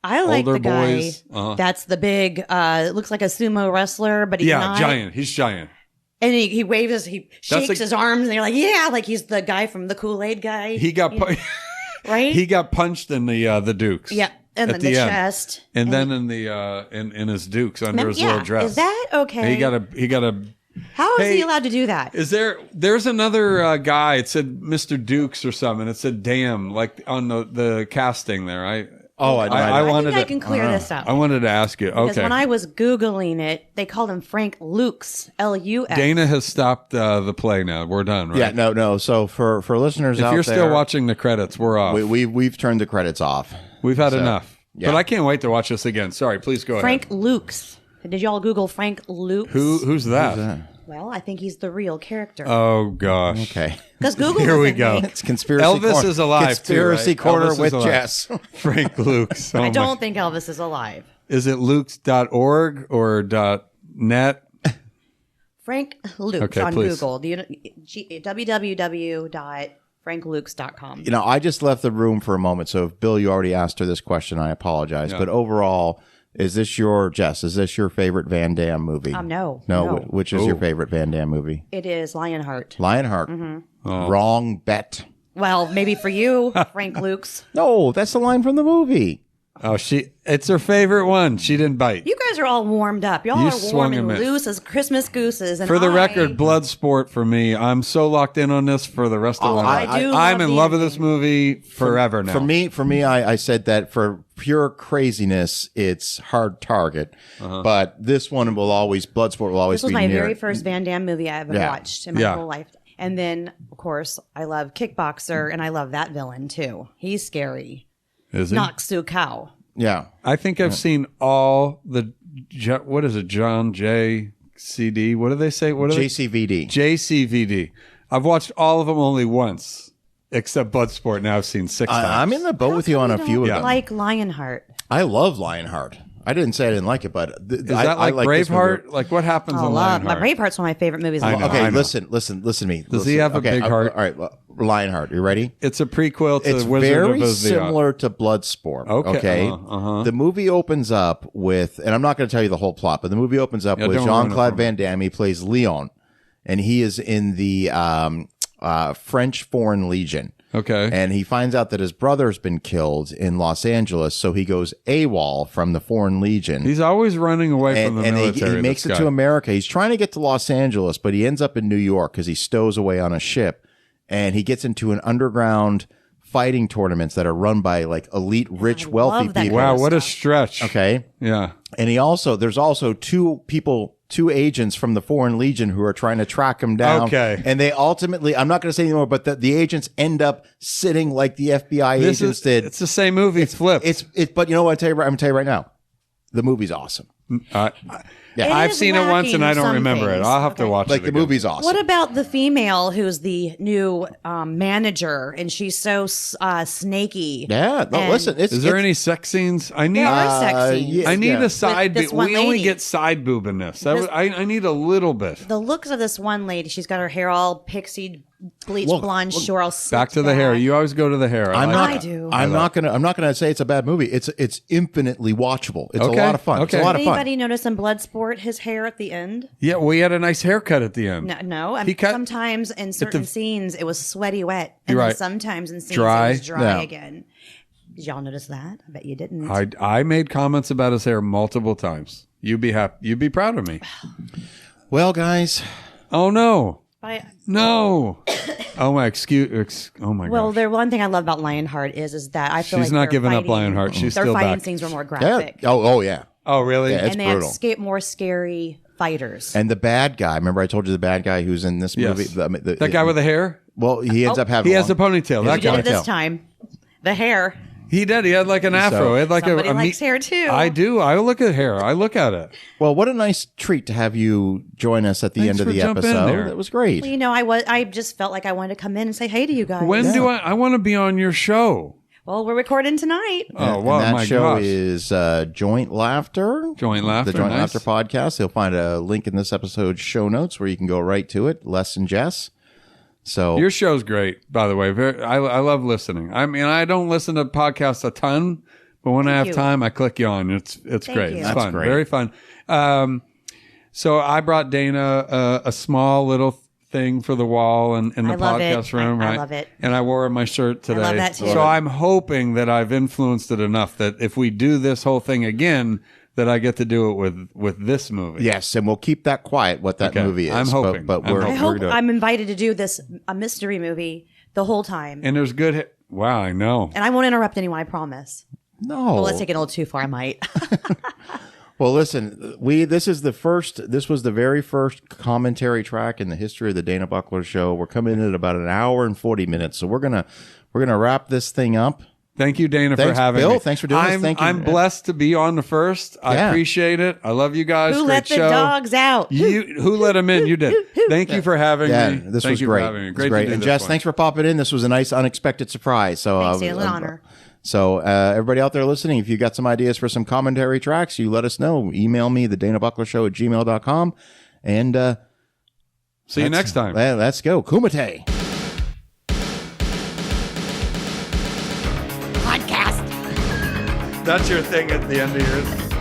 [SPEAKER 3] I like
[SPEAKER 2] older
[SPEAKER 3] the guy
[SPEAKER 2] boys,
[SPEAKER 3] that's the big, looks like a sumo wrestler, but he's not.
[SPEAKER 2] Giant. He's giant.
[SPEAKER 3] And he waves, he shakes
[SPEAKER 2] like-
[SPEAKER 3] his arms, and you're like, yeah, like he's the guy from the Kool-Aid guy.
[SPEAKER 2] He got
[SPEAKER 3] right?
[SPEAKER 2] he got punched in the Dukes.
[SPEAKER 3] Yeah, and
[SPEAKER 2] at
[SPEAKER 3] then the
[SPEAKER 2] end.
[SPEAKER 3] chest.
[SPEAKER 2] And then in the in his Dukes under his little dress.
[SPEAKER 3] Is that okay?
[SPEAKER 2] He got a.
[SPEAKER 3] How is
[SPEAKER 2] Hey,
[SPEAKER 3] he allowed to do that?
[SPEAKER 2] There's another guy. It said Mr. Dukes or something. It said damn like on the casting there. I wanted
[SPEAKER 3] I can clear this up.
[SPEAKER 2] I wanted to ask you.
[SPEAKER 3] Because
[SPEAKER 2] Okay.
[SPEAKER 3] when I was Googling it, they called him Frank Lux, Lux.
[SPEAKER 2] Dana has stopped the play now. We're done, right?
[SPEAKER 1] Yeah, no. So for listeners out
[SPEAKER 2] If
[SPEAKER 1] there,
[SPEAKER 2] you're still watching the credits, we're off.
[SPEAKER 1] we've turned the credits off.
[SPEAKER 2] We've had enough.
[SPEAKER 1] yeah.
[SPEAKER 2] But I can't wait to watch this again. Sorry, please go
[SPEAKER 3] Frank
[SPEAKER 2] ahead.
[SPEAKER 3] Lux. Did y'all Google Frank Lux?
[SPEAKER 2] Who's that?
[SPEAKER 3] Well, I think he's the real character.
[SPEAKER 2] Oh gosh.
[SPEAKER 1] Okay.
[SPEAKER 3] Because Google
[SPEAKER 2] Here we
[SPEAKER 3] isn't
[SPEAKER 2] go.
[SPEAKER 3] me.
[SPEAKER 1] It's conspiracy.
[SPEAKER 2] Elvis is alive.
[SPEAKER 1] Conspiracy
[SPEAKER 2] too, right?
[SPEAKER 1] corner
[SPEAKER 2] Elvis is
[SPEAKER 1] with
[SPEAKER 2] alive.
[SPEAKER 1] Jess.
[SPEAKER 2] Frank Dux. Oh
[SPEAKER 3] I
[SPEAKER 2] my-
[SPEAKER 3] don't think Elvis is alive.
[SPEAKER 2] Is it Lukes.org or .net?
[SPEAKER 3] Frank Lukes
[SPEAKER 2] Okay,
[SPEAKER 3] on
[SPEAKER 2] please.
[SPEAKER 3] Google. www.franklukes.com.
[SPEAKER 1] You know, I just left the room for a moment. So if Bill, you already asked her this question, I apologize.
[SPEAKER 2] Yeah.
[SPEAKER 1] But overall, is this your favorite Van Damme movie?
[SPEAKER 3] No.
[SPEAKER 1] Which is your favorite Van Damme movie?
[SPEAKER 3] It is Lionheart.
[SPEAKER 1] Lionheart. Wrong bet.
[SPEAKER 3] Well, maybe for you, Frank Lukes.
[SPEAKER 1] No, that's the line from the movie.
[SPEAKER 2] Oh, it's her favorite one. She didn't bite.
[SPEAKER 3] You guys are all warmed up. Y'all
[SPEAKER 2] You
[SPEAKER 3] are
[SPEAKER 2] swung
[SPEAKER 3] warm and
[SPEAKER 2] a minute.
[SPEAKER 3] loose as Christmas gooses. And
[SPEAKER 2] For the record, Bloodsport for me. I'm so locked in on this for the rest of my life.
[SPEAKER 3] I do
[SPEAKER 2] I'm
[SPEAKER 3] love
[SPEAKER 2] in
[SPEAKER 3] the
[SPEAKER 2] love with this
[SPEAKER 3] ending.
[SPEAKER 2] movie forever now.
[SPEAKER 1] For me, I said that for pure craziness, it's Hard Target. But this one Bloodsport will always
[SPEAKER 3] this was
[SPEAKER 1] be
[SPEAKER 3] my
[SPEAKER 1] near.
[SPEAKER 3] very first Van Damme movie I ever
[SPEAKER 1] Yeah.
[SPEAKER 3] watched in my whole life. And then, of course, I love Kickboxer, and I love that villain too. He's scary.
[SPEAKER 2] Is it?
[SPEAKER 3] Naksu Cow.
[SPEAKER 1] Yeah.
[SPEAKER 2] I think I've seen all the, what is it, John J. CD? What do they say? What are they?
[SPEAKER 1] JCVD.
[SPEAKER 2] JCVD. I've watched all of them only once, except Bloodsport. Now I've seen 6 times.
[SPEAKER 1] I'm in the boat with you on a few of them.
[SPEAKER 3] Like Lionheart.
[SPEAKER 1] I love Lionheart. I didn't say I didn't like it, but
[SPEAKER 2] Is that like Braveheart? Like what happens in
[SPEAKER 3] My
[SPEAKER 2] Lionheart?
[SPEAKER 3] Braveheart's one of my favorite movies.
[SPEAKER 2] I
[SPEAKER 3] of
[SPEAKER 2] know.
[SPEAKER 3] all time.
[SPEAKER 1] Okay, listen to me.
[SPEAKER 2] Does he have a big heart?
[SPEAKER 1] All right, Lionheart. You ready?
[SPEAKER 2] It's a prequel to
[SPEAKER 1] It's
[SPEAKER 2] Wizard
[SPEAKER 1] very
[SPEAKER 2] of Oz.
[SPEAKER 1] similar to Bloodsport.
[SPEAKER 2] Okay.
[SPEAKER 1] The movie opens up with, and I'm not going to tell you the whole plot, but the movie opens up with
[SPEAKER 2] don't ruin it
[SPEAKER 1] Jean-Claude
[SPEAKER 2] for me.
[SPEAKER 1] Van Damme. He plays Leon, and he is in the French Foreign Legion.
[SPEAKER 2] Okay.
[SPEAKER 1] And he finds out that his brother's been killed in Los Angeles, so he goes AWOL from the Foreign Legion.
[SPEAKER 2] He's always running away from the
[SPEAKER 1] and
[SPEAKER 2] military.
[SPEAKER 1] he makes
[SPEAKER 2] this
[SPEAKER 1] it
[SPEAKER 2] guy.
[SPEAKER 1] to America. He's trying to get to Los Angeles, but he ends up in New York because he stows away on a ship, and he gets into an underground fighting tournaments that are run by like elite, rich, wealthy
[SPEAKER 3] love that
[SPEAKER 1] people.
[SPEAKER 2] Wow,
[SPEAKER 3] kind of
[SPEAKER 2] what a
[SPEAKER 3] stuff.
[SPEAKER 2] stretch.
[SPEAKER 1] Okay,
[SPEAKER 2] Yeah.
[SPEAKER 1] and there's also two agents from the Foreign Legion who are trying to track him down.
[SPEAKER 2] Okay.
[SPEAKER 1] And they ultimately, I'm not going to say anymore, but the agents end up sitting like the FBI agents did.
[SPEAKER 2] It's the same movie. It's flipped.
[SPEAKER 1] But you know what? I'm going to tell you right now. The movie's awesome.
[SPEAKER 3] It
[SPEAKER 2] I've
[SPEAKER 3] is
[SPEAKER 2] seen it once and I don't
[SPEAKER 3] lacking
[SPEAKER 2] remember
[SPEAKER 3] some
[SPEAKER 2] it. I'll have to
[SPEAKER 3] things.
[SPEAKER 2] watch
[SPEAKER 1] Like
[SPEAKER 2] it
[SPEAKER 1] the
[SPEAKER 2] again.
[SPEAKER 1] movie's awesome.
[SPEAKER 3] What about the female who's the new manager, and she's so snaky?
[SPEAKER 1] Yeah. No,
[SPEAKER 3] And
[SPEAKER 1] listen.
[SPEAKER 2] Is there any sex scenes? I need.
[SPEAKER 3] There are sex scenes.
[SPEAKER 1] yeah.
[SPEAKER 2] I need a side
[SPEAKER 3] this
[SPEAKER 2] boob.
[SPEAKER 3] one
[SPEAKER 2] We only
[SPEAKER 3] lady.
[SPEAKER 2] get side boob in this. I need a little bit.
[SPEAKER 3] The looks of this one lady, she's got her hair all pixied, bleached
[SPEAKER 1] Look,
[SPEAKER 3] blonde, short, all slicked
[SPEAKER 2] Back to the hair.
[SPEAKER 3] back.
[SPEAKER 2] You always go to the hair.
[SPEAKER 1] I'm
[SPEAKER 2] like
[SPEAKER 1] not.
[SPEAKER 3] I
[SPEAKER 2] that.
[SPEAKER 3] do.
[SPEAKER 1] I'm not gonna say it's a bad movie. It's infinitely watchable. It's
[SPEAKER 2] Okay,
[SPEAKER 1] a lot of fun. It's a
[SPEAKER 2] okay.
[SPEAKER 1] lot
[SPEAKER 3] Did
[SPEAKER 1] of fun.
[SPEAKER 3] anybody notice in Bloodsport his hair at the end?
[SPEAKER 2] Yeah, we had a nice haircut at the end.
[SPEAKER 3] No. I
[SPEAKER 2] He
[SPEAKER 3] mean,
[SPEAKER 2] cut-
[SPEAKER 3] sometimes in certain scenes it was sweaty wet, and
[SPEAKER 2] You're
[SPEAKER 3] then
[SPEAKER 2] right.
[SPEAKER 3] sometimes in scenes
[SPEAKER 2] Dry.
[SPEAKER 3] it was dry
[SPEAKER 1] Yeah.
[SPEAKER 3] again. Did y'all notice that? I bet you didn't.
[SPEAKER 2] I made comments about his hair multiple times. You'd be happy. You'd be proud of me.
[SPEAKER 1] Well, guys,
[SPEAKER 2] Oh no,
[SPEAKER 3] I-
[SPEAKER 2] no. Oh my oh my
[SPEAKER 3] well,
[SPEAKER 2] gosh.
[SPEAKER 3] the one thing I love about Lionheart is that I feel
[SPEAKER 2] She's
[SPEAKER 3] like
[SPEAKER 2] not
[SPEAKER 3] their
[SPEAKER 2] giving up
[SPEAKER 3] fighting-
[SPEAKER 2] Lionheart. She's
[SPEAKER 3] their
[SPEAKER 2] still
[SPEAKER 3] fighting
[SPEAKER 2] back.
[SPEAKER 3] scenes were more
[SPEAKER 1] yeah.
[SPEAKER 3] graphic,
[SPEAKER 1] Oh yeah.
[SPEAKER 2] Oh really?
[SPEAKER 1] Yeah, it's
[SPEAKER 3] and they
[SPEAKER 1] brutal.
[SPEAKER 3] have more scary fighters.
[SPEAKER 1] And the bad guy. Remember, I told you the bad guy who's in this
[SPEAKER 2] Yes.
[SPEAKER 1] movie.
[SPEAKER 2] That guy with the hair.
[SPEAKER 1] Well, he ends up having.
[SPEAKER 2] He has a
[SPEAKER 1] long-
[SPEAKER 2] ponytail.
[SPEAKER 1] He has
[SPEAKER 2] That
[SPEAKER 1] a
[SPEAKER 3] He did
[SPEAKER 2] guy.
[SPEAKER 3] it this
[SPEAKER 1] ponytail.
[SPEAKER 3] time. The hair.
[SPEAKER 2] He did. He had like an afro. He had like
[SPEAKER 3] Somebody
[SPEAKER 2] a
[SPEAKER 3] likes hair too.
[SPEAKER 2] I do. I look at hair. I look at it.
[SPEAKER 1] Well, what a nice treat to have you join us at the
[SPEAKER 2] Thanks
[SPEAKER 1] end of
[SPEAKER 2] for
[SPEAKER 1] the
[SPEAKER 2] jumping in
[SPEAKER 1] episode.
[SPEAKER 2] there.
[SPEAKER 1] That was great.
[SPEAKER 3] Well, you know, I just felt like I wanted to come in and say hey to you guys.
[SPEAKER 2] When do I want to be on your show?
[SPEAKER 3] Well, we're recording tonight.
[SPEAKER 2] Oh,
[SPEAKER 1] And
[SPEAKER 2] wow,
[SPEAKER 1] that
[SPEAKER 2] my
[SPEAKER 1] show
[SPEAKER 2] gosh.
[SPEAKER 1] is Joint Laughter.
[SPEAKER 2] Joint Laughter,
[SPEAKER 1] The Joint
[SPEAKER 2] nice.
[SPEAKER 1] Laughter podcast. You'll find a link in this episode's show notes where you can go right to it. Les and Jess. So
[SPEAKER 2] Your show's great, by the way. I love listening. I mean, I don't listen to podcasts a ton, but when I have
[SPEAKER 3] you.
[SPEAKER 2] time, I click you on. It's great.
[SPEAKER 3] you.
[SPEAKER 2] It's
[SPEAKER 1] That's
[SPEAKER 2] fun.
[SPEAKER 1] great.
[SPEAKER 2] Very fun. So I brought Dana a small little thing for the wall in the
[SPEAKER 3] I love it.
[SPEAKER 2] podcast room,
[SPEAKER 3] I
[SPEAKER 2] right?
[SPEAKER 3] love it.
[SPEAKER 2] And I wore my shirt today.
[SPEAKER 3] love that too.
[SPEAKER 2] So I'm hoping that I've influenced it enough that if we do this whole thing again, that I get to do it with this movie.
[SPEAKER 1] yes, and we'll keep that quiet. What that
[SPEAKER 2] Okay.
[SPEAKER 1] movie is.
[SPEAKER 2] I'm hoping.
[SPEAKER 1] But
[SPEAKER 2] I'm
[SPEAKER 1] we're,
[SPEAKER 2] hoping.
[SPEAKER 3] I
[SPEAKER 1] we're
[SPEAKER 3] hope
[SPEAKER 1] gonna-
[SPEAKER 3] I'm invited to do a mystery movie the whole time.
[SPEAKER 2] And there's good. Wow, I know.
[SPEAKER 3] And I won't interrupt anyone, I promise.
[SPEAKER 1] no.
[SPEAKER 3] Well, let's take it a little too far, I might.
[SPEAKER 1] Well, listen, this was the very first commentary track in the history of the Dana Buckler Show. We're coming in at about an hour and 40 minutes, so we're gonna wrap this thing up.
[SPEAKER 2] Thank you, Dana,
[SPEAKER 1] Thanks,
[SPEAKER 2] for having
[SPEAKER 1] Bill.
[SPEAKER 2] me.
[SPEAKER 1] Thanks for doing this. Thank you.
[SPEAKER 2] I'm blessed to be on the first. I appreciate it. I love you guys.
[SPEAKER 3] Who
[SPEAKER 2] Great
[SPEAKER 3] let the
[SPEAKER 2] show.
[SPEAKER 3] dogs out?
[SPEAKER 2] Who let them in? You did. Thank you for having me.
[SPEAKER 1] This
[SPEAKER 2] Thank
[SPEAKER 1] was
[SPEAKER 2] you
[SPEAKER 1] great.
[SPEAKER 2] For having me.
[SPEAKER 1] It was great. And Jess, thanks for popping in. This was a nice, unexpected surprise. So,
[SPEAKER 3] Thanks, Dale. An honor.
[SPEAKER 1] So, everybody out there listening, if you got some ideas for some commentary tracks, you let us know. Email me, thedanabucklershow@gmail.com. And
[SPEAKER 2] see you next time.
[SPEAKER 1] Let's go. Kumite.
[SPEAKER 3] Podcast.
[SPEAKER 2] That's your thing at the end of yours.